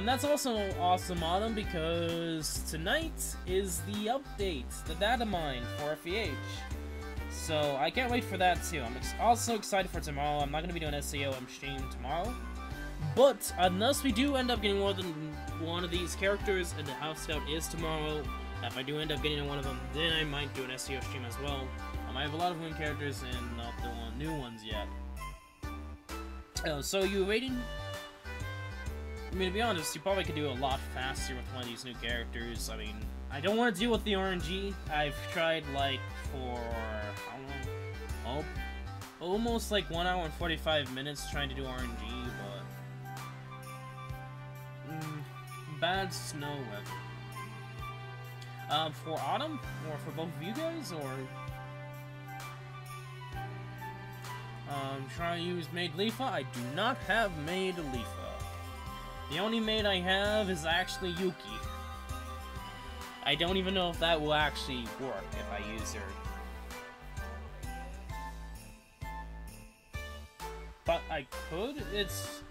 That's also awesome, Autumn, because tonight is the update, the data mine for FEH. So I can't wait for that too. I'm also excited for tomorrow. I'm not going to be doing SAOM stream tomorrow. But unless we do end up getting more than one of these characters, and the house scout is tomorrow, if I do end up getting one of them, then I might do an SEO stream as well. I have a lot of win characters and not the new ones yet. So you waiting? I mean, to be honest, you probably could do a lot faster with one of these new characters. I mean, I don't want to deal with the RNG. I've tried, like, for, how long? Oh, almost, like, 1 hour and 45 minutes trying to do RNG, but... bad snow weather. For Autumn? Or for both of you guys, or... trying to use Maid Leafa? I do not have Maid Leafa. The only maid I have is actually Yuki. I don't even know if that will actually work if I use her. But I could, it's...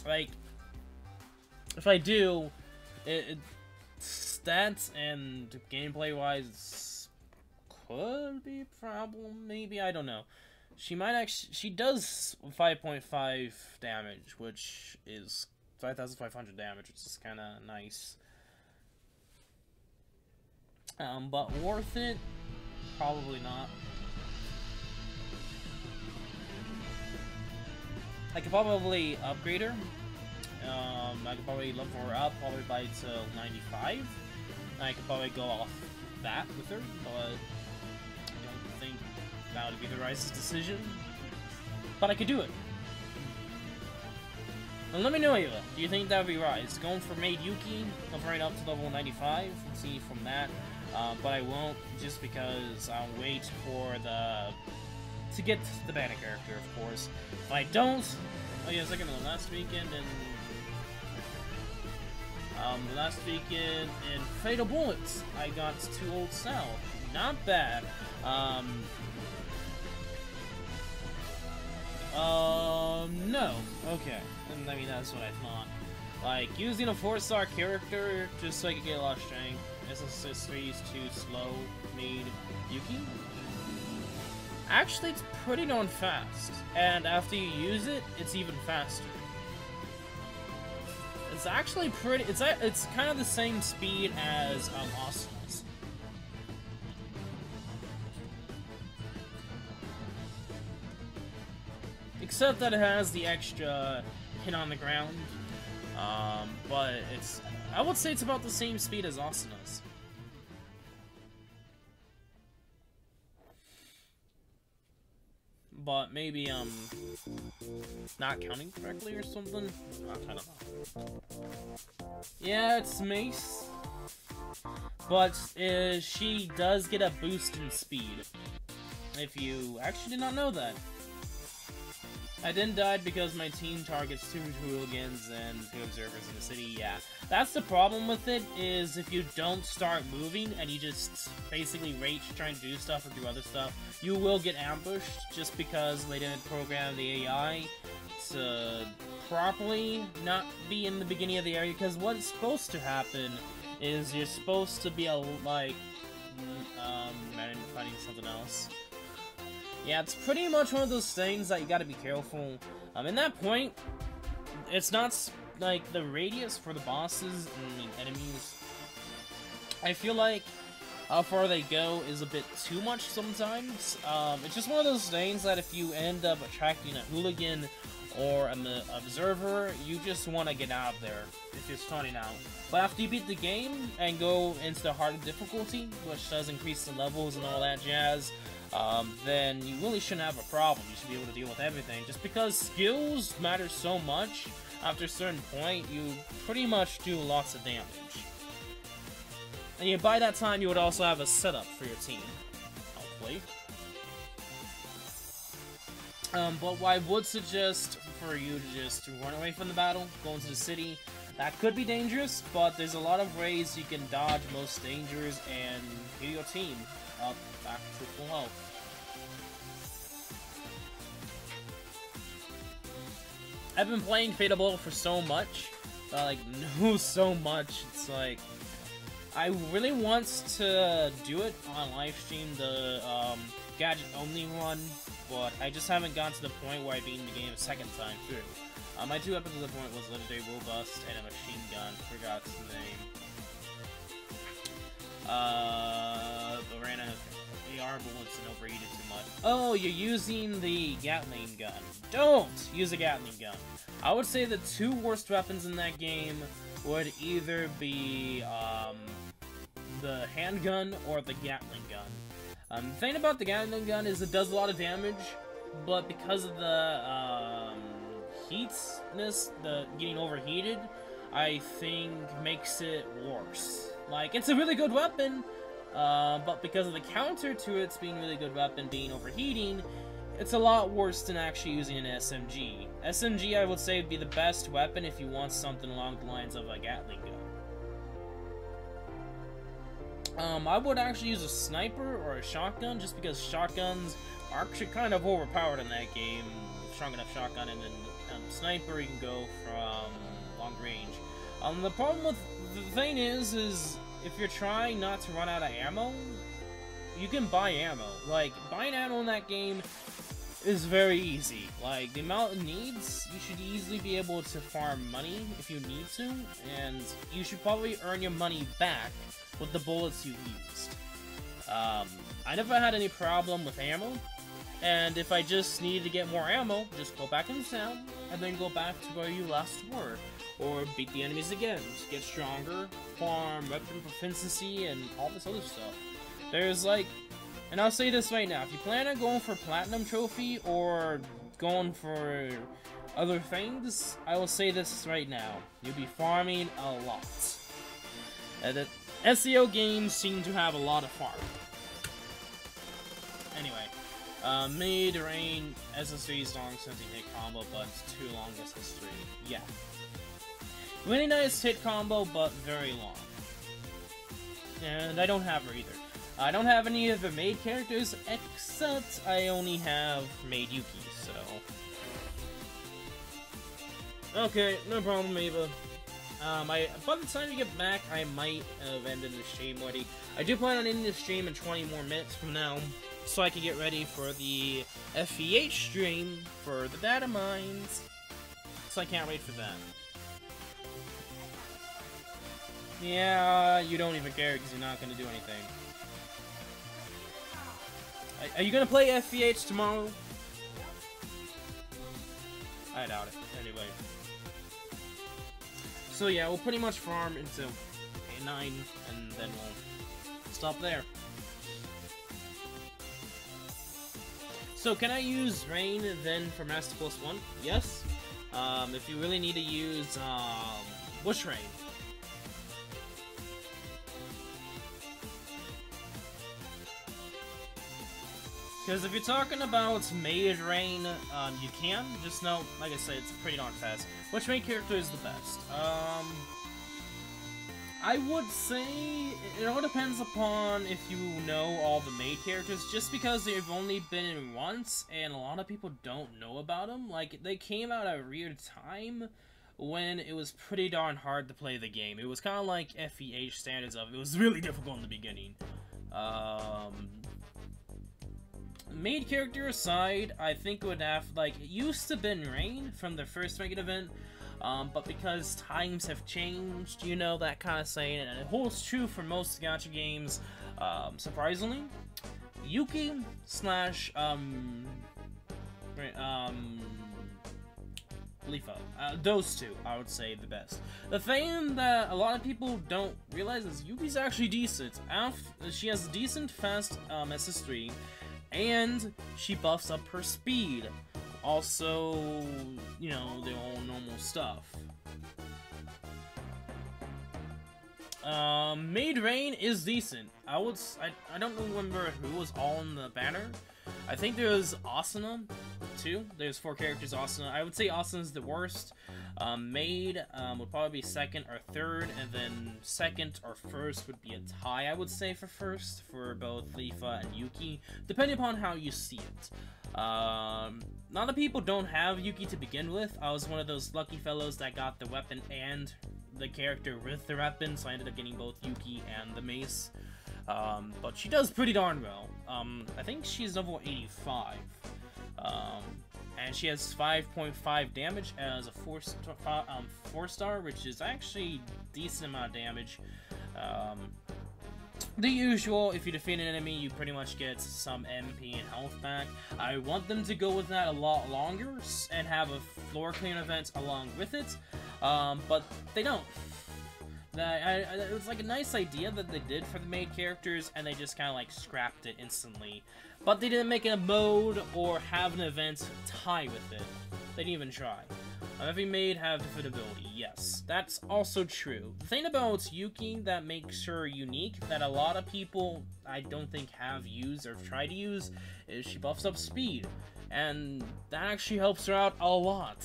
like... if I do, stats and gameplay-wise could be a problem, maybe? I don't know. She might actually... she does 5.5 damage, which is 5,500 damage, which is kind of nice. But worth it? Probably not. I could probably upgrade her. I could probably level her up, probably by to 95. I could probably go off that with her, but I don't think that would be the wisest decision. But I could do it. And let me know, Eva, do you think that would be wise? Going for Maid Yuki, leveling up to level 95, and see from that. But I won't, just because I'll wait for to get the banner character, of course. If I don't, oh yeah, second of the last weekend in Fatal Bullets, I got 2 Old South. Not bad. No. Okay. And I mean, that's what I thought. Like, using a 4-star character just so I could get a lot of strength. SSS3 is too slow. Made Yuki? Actually, it's pretty darn fast. And after you use it, it's even faster. It's actually pretty... It's kind of the same speed as Awesomeness. Except that it has the extra hit on the ground. But it's... I would say it's about the same speed as Awesomeness. But maybe, not counting correctly or something? I don't know. Yeah, it's Mace. But, she does get a boost in speed. If you actually did not know that. I then died because my team targets 2 hooligans and 2 observers in the city, yeah. That's the problem with it, is if you don't start moving and you just basically rage trying to do stuff or do other stuff, you will get ambushed just because they didn't program the AI to properly not be in the beginning of the area, because what's supposed to happen is you're supposed to be like, finding something else. Yeah, it's pretty much one of those things that you gotta be careful. In that point, it's not, like, the radius for the bosses and the enemies. I feel like how far they go is a bit too much sometimes. It's just one of those things that if you end up attracting a hooligan or an observer, you just want to get out of there if you're starting out. But after you beat the game and go into the harder difficulty, which does increase the levels and all that jazz, then you really shouldn't have a problem. You should be able to deal with everything. Just because skills matter so much, after a certain point, you pretty much do lots of damage. And by that time, you would also have a setup for your team, hopefully. But what I would suggest for you to just run away from the battle, go into the city. That could be dangerous, but there's a lot of ways you can dodge most dangers and get your team up back to full health. I've been playing Fateable for so much, like, know so much, it's like, I really want to do it on live stream, the gadget only run, but I just haven't gotten to the point where I beat the game a second time through. My 2 weapons at the point was Legendary Robust and a machine gun, forgot the name. But ran out of AR bullets and overheated too much. Oh, you're using the Gatling gun. Don't use a Gatling gun. I would say the 2 worst weapons in that game would either be the handgun or the Gatling gun. The thing about the Gatling gun is it does a lot of damage, but because of the heatness, the getting overheated, I think makes it worse. Like, it's a really good weapon, but because of the counter to its being a really good weapon being overheating, it's a lot worse than actually using an SMG. SMG, I would say, would be the best weapon if you want something along the lines of a Gatling gun. I would actually use a sniper or a shotgun, just because shotguns are actually kind of overpowered in that game. Strong enough shotgun, and then sniper you can go from long range. The problem with the thing is if you're trying not to run out of ammo, you can buy ammo. Like, buying ammo in that game is very easy. Like, the amount it needs, you should easily be able to farm money if you need to, and you should probably earn your money back with the bullets you used. I never had any problem with ammo, and if I just needed to get more ammo, just go back in town, and then go back to where you last were, or beat the enemies again, to get stronger, farm, weapon proficiency, and all this other stuff. There's like, and I'll say this right now, if you plan on going for Platinum Trophy, or going for other things, I will say this right now, you'll be farming a lot. The SEO games seem to have a lot of farm. Anyway, mid-range SSD is long since you hit combo, but it's too long SSD. Yeah. Really nice hit combo, but very long. And I don't have her either. I don't have any of the maid characters, except I only have Maid Yuki, so... Okay, no problem, Ava. By the time you get back, I might have ended the stream already. I do plan on ending the stream in 20 more minutes from now, so I can get ready for the FEH stream for the data mines. So I can't wait for that. Yeah, you don't even care because you're not going to do anything. Are you going to play FEH tomorrow? I doubt it. Anyway. So yeah, we'll pretty much farm until 9, and then we'll stop there. So can I use Rain then for Master Plus 1? Yes. If you really need to use Bush Rain. Because if you're talking about Maid Rain, you can. Just know, like I said, it's pretty darn fast. Which main character is the best? I would say it all depends upon if you know all the maid characters, just because they've only been in once, and a lot of people don't know about them. Like, they came out at a weird time when it was pretty darn hard to play the game. It was kind of like FEH standards of it. It was really difficult in the beginning. Maid character aside, I think it would have, like, it used to been Rain from the first Megan event, but because times have changed, you know, that kind of saying, and it holds true for most gacha games, surprisingly, Yuki slash, Lifa. Those two, I would say, the best. The thing that a lot of people don't realize is Yuki's actually decent. She has decent fast SS3, And she buffs up her speed. Also, you know, the all normal stuff. Maid Rain is decent. I don't remember who was all in the banner. I think there's Asuna, too. There's 4 characters Asuna. I would say Asuna's the worst. Maid would probably be second or third, and then second or first would be a tie, I would say, for first, for both Leafa and Yuki, depending upon how you see it. A lot of people don't have Yuki to begin with. I was one of those lucky fellows that got the weapon and the character with the weapon, so I ended up getting both Yuki and the mace. But she does pretty darn well. I think she's level 85. And she has 5.5 damage as a 4-star, which is actually a decent amount of damage. The usual, if you defeat an enemy, you pretty much get some MP and health back. I want them to go with that a lot longer and have a floor clean event along with it, but they don't. It was like a nice idea that they did for the main characters, and they just kind of like scrapped it instantly. But they didn't make it a mode or have an event tie with it. They didn't even try. Every maid have different ability, yes. That's also true. The thing about Yuki that makes her unique, that a lot of people I don't think have used or tried to use, is she buffs up speed. And that actually helps her out a lot.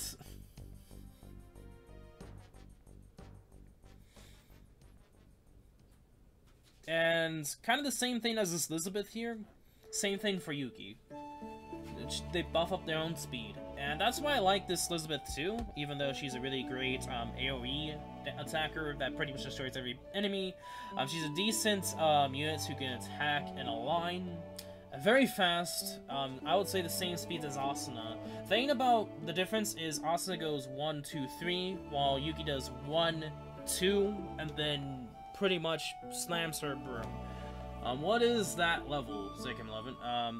And kind of the same thing as this Elizabeth here. Same thing for Yuki. They buff up their own speed. And that's why I like this Elizabeth too, even though she's a really great AoE attacker that pretty much destroys every enemy. She's a decent unit who can attack in a line. Very fast. I would say the same speed as Asuna. The thing about the difference is Asuna goes 1, 2, 3, while Yuki does 1, 2, and then pretty much slams her broom. What is that level, Second 11?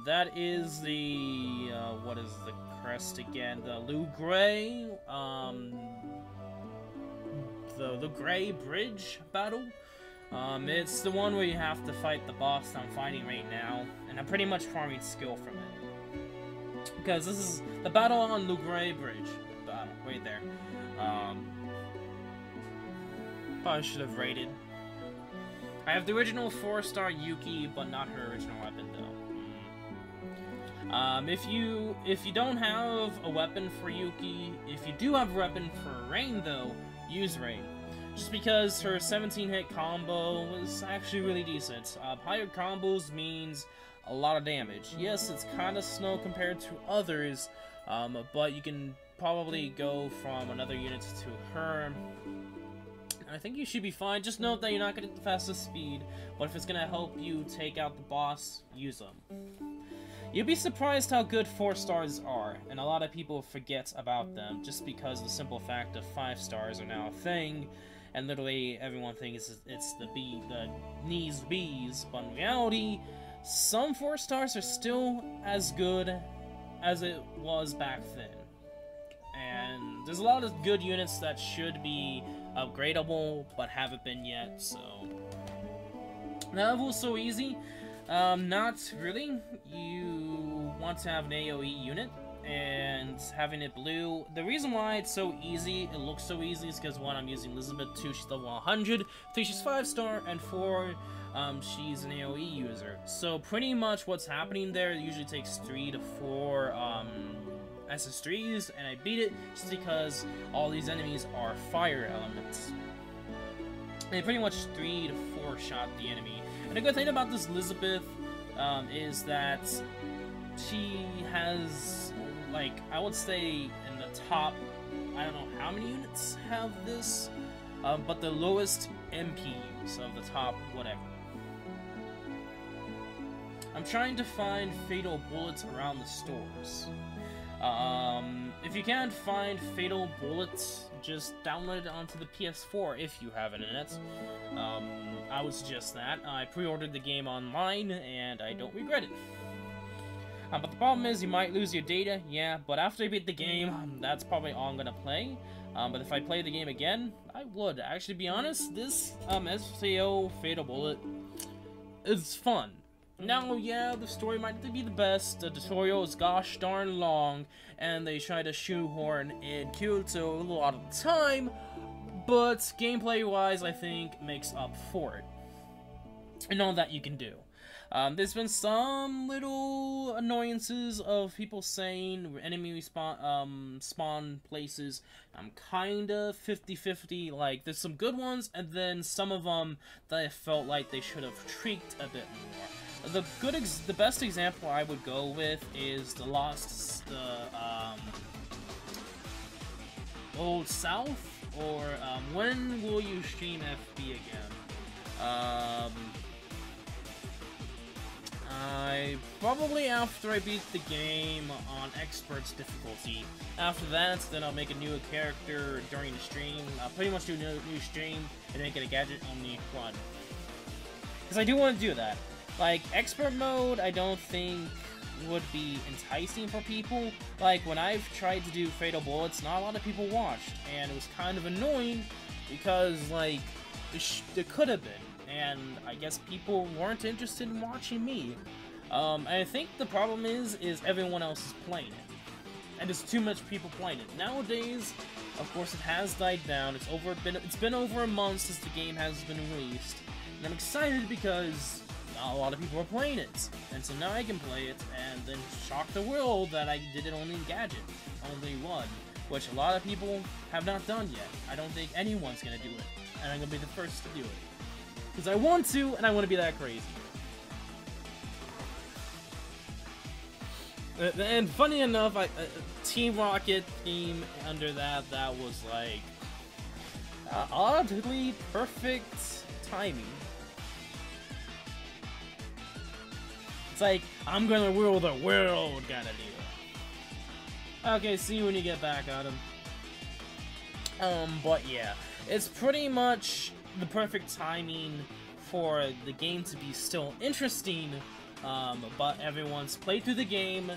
That is the, what is the crest again? The Lugray, the Gray Bridge battle? It's the one where you have to fight the boss I'm fighting right now, and I'm pretty much farming skill from it. Because this is the battle on Lugray Bridge. Battle, right there. Probably should have rated. I have the original 4-star Yuki, but not her original weapon, though. If you don't have a weapon for Yuki, if you do have a weapon for Freind, though, use Freind. Just because her 17-hit combo was actually really decent. Higher combos means a lot of damage. Yes, it's kind of slow compared to others, but you can probably go from another unit to her. I think you should be fine. Just note that you're not going to get the fastest speed, but if it's going to help you take out the boss, use them. You'll be surprised how good 4-stars are, and a lot of people forget about them just because of the simple fact of 5-stars are now a thing, and literally everyone thinks it's the knees bees, but in reality, some 4-stars are still as good as it was back then. And there's a lot of good units that should be upgradable, but haven't been yet, so... That level's so easy. Not really. You want to have an AoE unit, and having it blue. The reason why it's so easy, it looks so easy, is because 1, I'm using Elizabeth, 2, she's level 100, 3, she's 5-star, and 4, she's an AoE user. So pretty much what's happening there, it usually takes 3 to 4, SS3s, and I beat it just because all these enemies are fire elements. They pretty much 3 to 4 shot the enemy. And the good thing about this Elizabeth is that she has, like, I would say in the top, I don't know how many units have this, but the lowest MPUs of the top whatever. I'm trying to find fatal bullets around the stores. If you can't find Fatal Bullets, just download it onto the PS4 if you have it in it. I would suggest that. I pre-ordered the game online, and I don't regret it. But the problem is, you might lose your data, yeah, but after I beat the game, that's probably all I'm gonna play. But if I play the game again, I would. Actually, be honest, this SCO Fatal Bullet is fun. Now, yeah, the story might not be the best. The tutorial is gosh darn long, and they try to shoehorn in Kyoto a lot of the time, but gameplay-wise, I think, makes up for it. And all that you can do. There's been some little annoyances of people saying enemy spawn places. I'm kinda 50-50, like, there's some good ones, and then some of them that I felt like they should have tweaked a bit more. The best example I would go with is the Old South, or, when will you stream FB again? Probably after I beat the game on Expert's difficulty. After that, then I'll make a new character during the stream. I'll pretty much do a new stream and then get a gadget only one. Because I do want to do that. Like, Expert mode, I don't think would be enticing for people. Like, when I've tried to do Fatal Bullets, not a lot of people watched, and it was kind of annoying because, like, it could have been. And I guess people weren't interested in watching me. I think the problem is everyone else is playing it. And there's too much people playing it. Nowadays, of course, it has died down. It's been over a month since the game has been released. And I'm excited because not a lot of people are playing it. And so now I can play it and then shock the world that I did it only in gadget. Only one. Which a lot of people have not done yet. I don't think anyone's gonna do it. And I'm gonna be the first to do it. Because I want to, and I want to be that crazy. And funny enough, Team Rocket theme under that was like oddly perfect timing. It's like, I'm gonna rule the world kind of deal. Okay, see you when you get back, Adam. But yeah, it's pretty much the perfect timing for the game to be still interesting, but everyone's played through the game.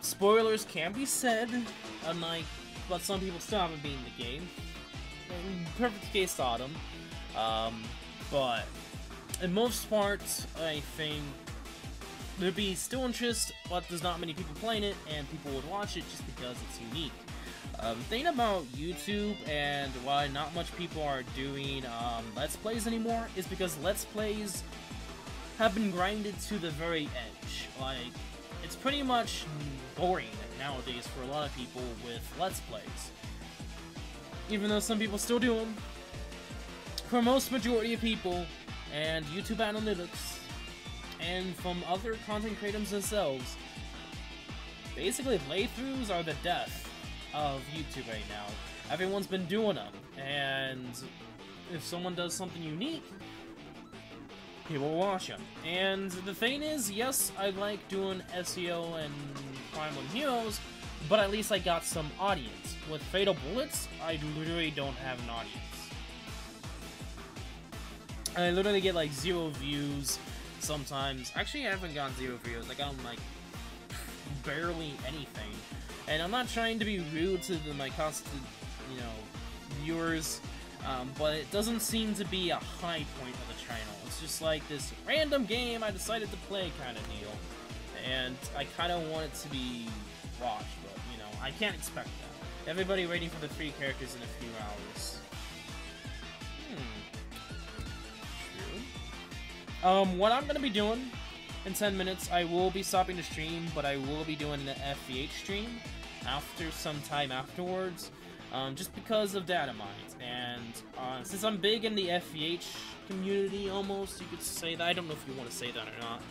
Spoilers can be said, unlike, but some people still haven't beaten the game. Perfect case Autumn. But in most parts, I think there'd be still interest, but there's not many people playing it, and people would watch it just because it's unique. The thing about YouTube and why not much people are doing Let's Plays anymore is because Let's Plays have been grinded to the very edge. Like, it's pretty much boring nowadays for a lot of people with Let's Plays. Even though some people still do them. For most majority of people, and YouTube analytics, and from other content creators themselves, basically playthroughs are the death of YouTube right now. Everyone's been doing them, and if someone does something unique, people will watch them. And the thing is, yes, I like doing SEO and Fire Emblem Heroes, but at least I got some audience. With Fatal Bullets, I literally don't have an audience. I literally get like 0 views sometimes. Actually, I haven't gotten 0 views. I got like barely anything. And I'm not trying to be rude to my constant, viewers, but it doesn't seem to be a high point of the channel. It's just like this random game I decided to play kind of deal. And I kind of want it to be watched, but, I can't expect that. Everybody waiting for the 3 characters in a few hours. True. What I'm going to be doing in 10 minutes, I will be stopping the stream, but I will be doing an FVH stream after some time afterwards, just because of data mines. And since I'm big in the FVH community, almost, you could say that. I don't know if you want to say that or not,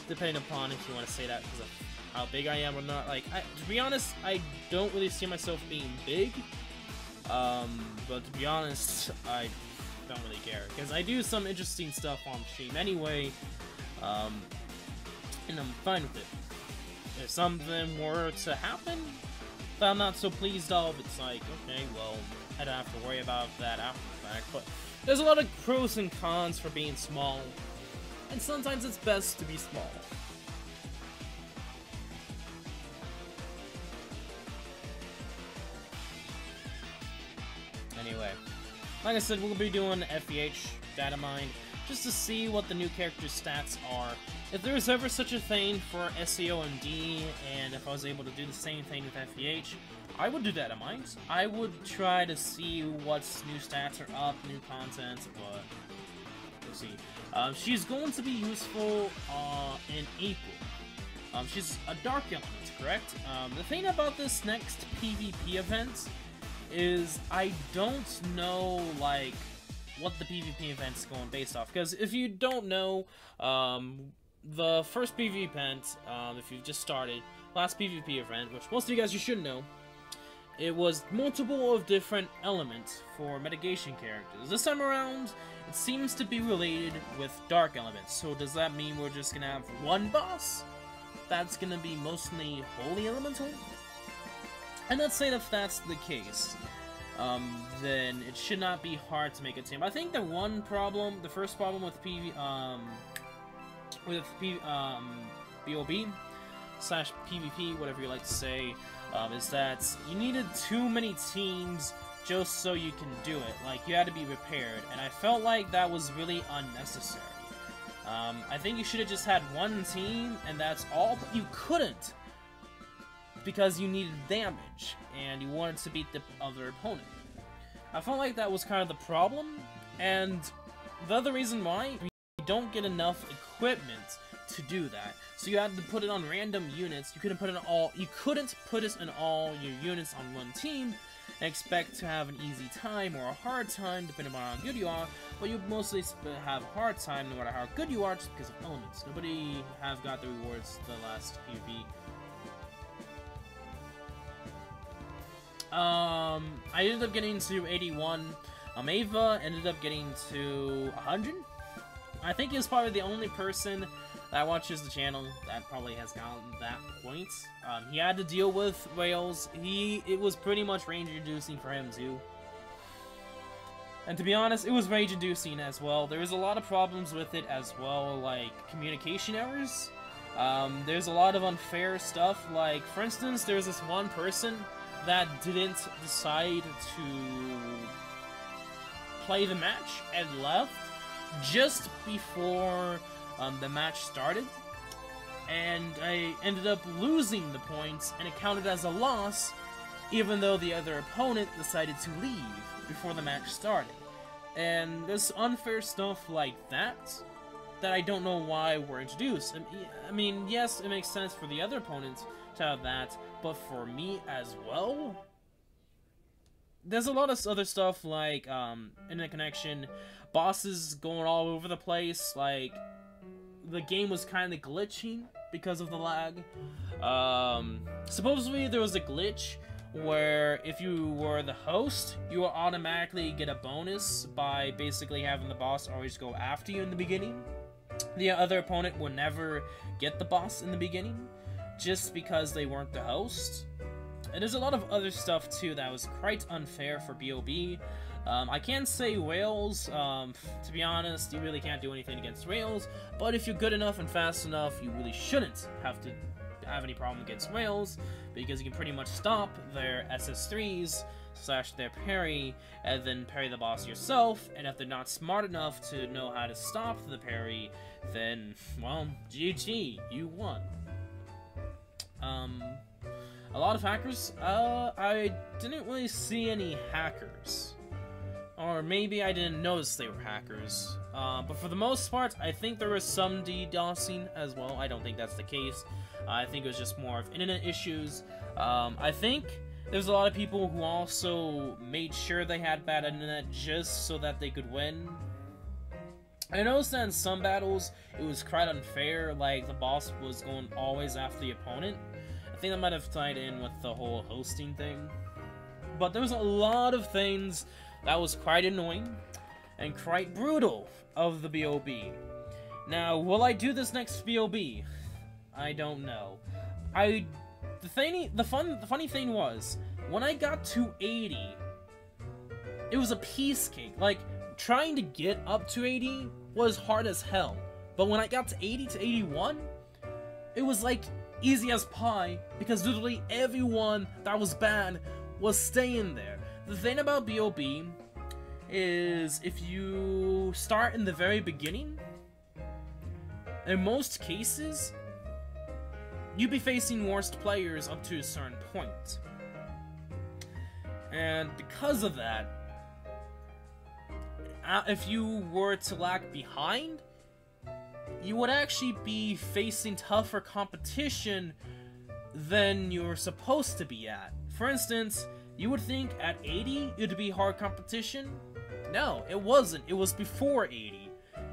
depending upon if you want to say that because of how big I am or not. Like, to be honest, I don't really see myself being big, but to be honest, I don't really care, because I do some interesting stuff on stream anyway, and I'm fine with it. If something were to happen that I'm not so pleased of, it's like, okay, well, I don't have to worry about that after the fact, but there's a lot of pros and cons for being small, and sometimes it's best to be small. Anyway, Like I said, we'll be doing FEH data mine just to see what the new character's stats are. If there was ever such a thing for SEOMD, and if I was able to do the same thing with FEH, I would do data mines. I would try to see what new stats are up, new content, but we'll see. She's going to be useful in April. She's a dark element, correct? The thing about this next PvP event is I don't know, like, what the PvP event's going based off. Because if you don't know, the first PvP event, if you've just started, last PvP event, which most of you guys you should know, it was multiple of different elements for mitigation characters. This time around, it seems to be related with dark elements. So does that mean we're just gonna have one boss that's gonna be mostly holy elemental? And let's say if that's the case, then it should not be hard to make a team. I think the first problem with BOB slash PvP, whatever you like to say, is that you needed too many teams just so you can do it. Like, you had to be prepared, and I felt like that was really unnecessary. I think you should have just had one team, and that's all, but you couldn't, because you needed damage, and you wanted to beat the other opponent. I felt like that was kind of the problem, and the other reason why, you don't get enough equipment to do that. So you had to put it on random units. You couldn't put it in all your units on one team and expect to have an easy time or a hard time depending on how good you are, but you mostly have a hard time no matter how good you are just because of elements. Nobody have got the rewards the last PvP. I ended up getting to 81. Ava ended up getting to 100. I think he was probably the only person that watches the channel that probably has gotten that point. He had to deal with whales. It was pretty much rage-inducing for him too. And to be honest, it was rage-inducing as well. There was a lot of problems with it as well, like communication errors. There's a lot of unfair stuff. Like, for instance, there's this one person that didn't decide to play the match and left just before the match started, and I ended up losing the points, and it counted as a loss, even though the other opponent decided to leave before the match started. And there's unfair stuff like that I don't know why were introduced. I mean, yes, it makes sense for the other opponent to have that, but for me as well? There's a lot of other stuff like internet connection, bosses going all over the place, like the game was kind of glitching because of the lag. Supposedly there was a glitch where if you were the host, you will automatically get a bonus by basically having the boss always go after you in the beginning. The other opponent will never get the boss in the beginning, just because they weren't the host. And there's a lot of other stuff too that was quite unfair for BOB. I can say whales, to be honest, you really can't do anything against whales, but if you're good enough and fast enough, you really shouldn't have to have any problem against whales, because you can pretty much stop their SS3s slash their parry, and then parry the boss yourself, and if they're not smart enough to know how to stop the parry, then, well, GG, you won. A lot of hackers, I didn't really see any hackers. Or maybe I didn't notice they were hackers. But for the most part, I think there was some DDoSing as well. I don't think that's the case. I think it was just more of internet issues. I think there's a lot of people who also made sure they had bad internet just so that they could win. I noticed that in some battles, it was quite unfair, like the boss was going always after the opponent. I think that might have tied in with the whole hosting thing. But there was a lot of things that was quite annoying and quite brutal of the BOB. Now, will I do this next BOB? I don't know. The funny thing was, when I got to 80, it was a piece cake. Like, trying to get up to 80 was hard as hell. But when I got to 80 to 81, it was like easy as pie, because literally everyone that was bad was staying there. The thing about BOB is if you start in the very beginning, in most cases, you'd be facing worst players up to a certain point. And because of that, if you were to lag behind, you would actually be facing tougher competition than you're supposed to be at. For instance, you would think at 80 it'd be hard competition. No, it wasn't. It was before 80.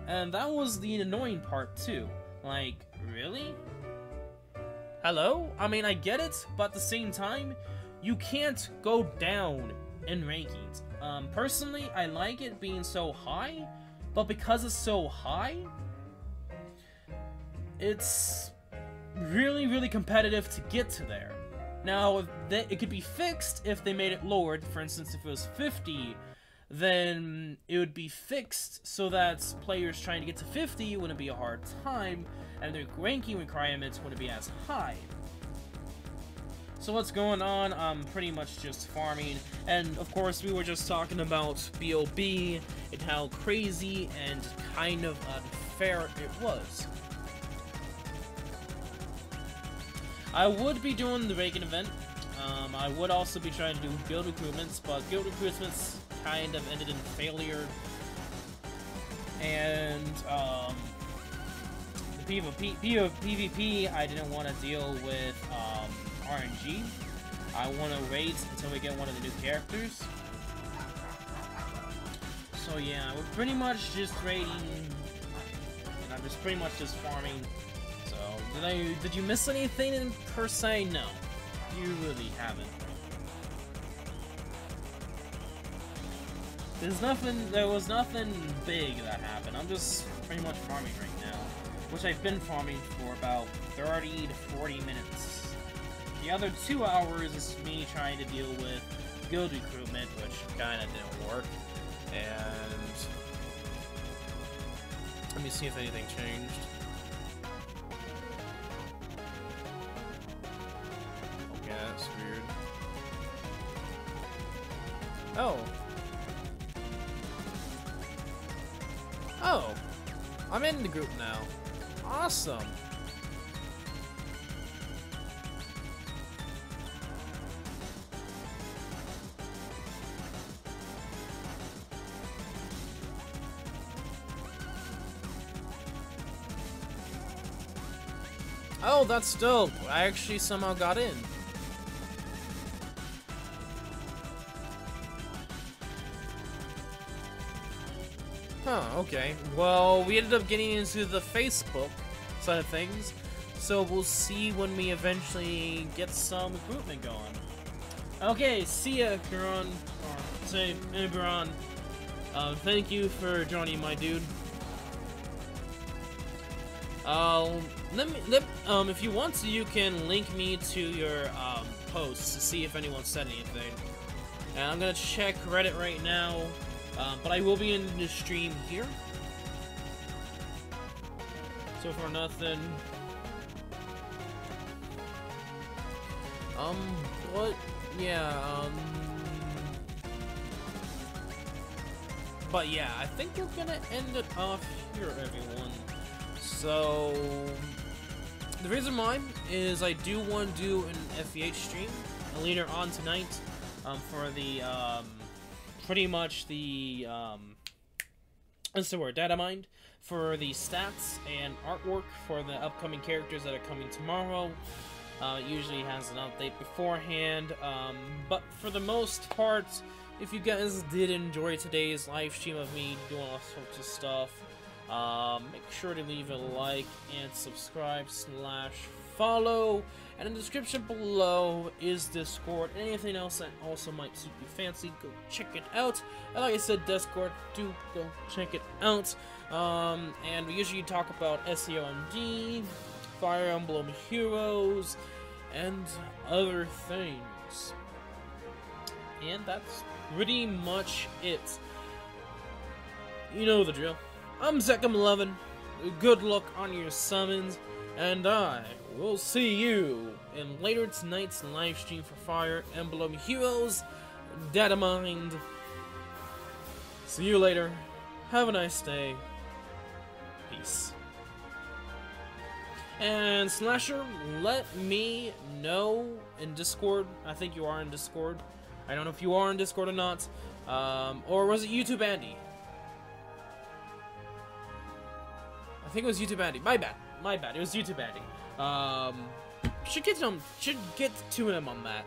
And that was the annoying part too. Like, really? Hello? I mean, I get it, but at the same time, you can't go down in rankings. Personally, I like it being so high, but because it's so high, it's really, really competitive to get to there. Now, it could be fixed if they made it lowered. For instance, if it was 50, then it would be fixed so that players trying to get to 50 wouldn't be a hard time, and their ranking requirements wouldn't be as high. So what's going on? I'm pretty much just farming, and of course we were just talking about B.O.B. and how crazy and kind of unfair it was. I would be doing the Reagan event. I would also be trying to do guild recruitments, but guild recruitments kind of ended in failure. And the PvP, I didn't want to deal with RNG. I want to wait until we get one of the new characters. So yeah, we're pretty much just raiding, and I'm just pretty much just farming. So did you miss anything per se? No, you really haven't. There was nothing big that happened. I'm just pretty much farming right now, which I've been farming for about 30 to 40 minutes. The other 2 hours is me trying to deal with guild recruitment, which kinda didn't work. And let me see if anything changed. Okay, that's weird. Oh. Oh, I'm in the group now. Awesome. Oh, that's dope. I actually somehow got in. Huh, okay. Well, we ended up getting into the Facebook side of things, so we'll see when we eventually get some recruitment going. Okay, see ya, Kuron. Or say, Kuron. Thank you for joining, my dude. If you want to, you can link me to your posts to see if anyone said anything. And I'm gonna check Reddit right now. But I will be in the stream here. So far, nothing. What? Yeah, But yeah, I think we're gonna end it off here, everyone. So, the reason why is I do want to do an FEH stream later on tonight, for the, pretty much the, what's the word, data mined for the stats and artwork for the upcoming characters that are coming tomorrow. It usually has an update beforehand, but for the most part, if you guys did enjoy today's live stream of me doing all sorts of stuff, make sure to leave a like and subscribe / follow, and in the description below is Discord. Anything else that also might suit you fancy, go check it out. And like I said, Discord, do go check it out. And we usually talk about SEOMD, Fire Emblem Heroes, and other things. And that's pretty much it. You know the drill. I'm Zekam11. Good luck on your summons, and I will see you in later tonight's live stream for Fire Emblem Heroes Data Mined. See you later. Have a nice day. Peace. And Slasher, let me know in Discord. I think you are in Discord. I don't know if you are in Discord or not. Or was it YouTube Andy? I think it was YouTube Andy. My bad. My bad. It was YouTube Andy. Should get to him on that.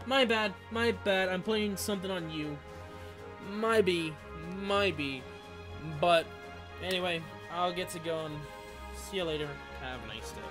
My bad. My bad. I'm playing something on you. Might be. But anyway, I'll get to going. See you later. Have a nice day.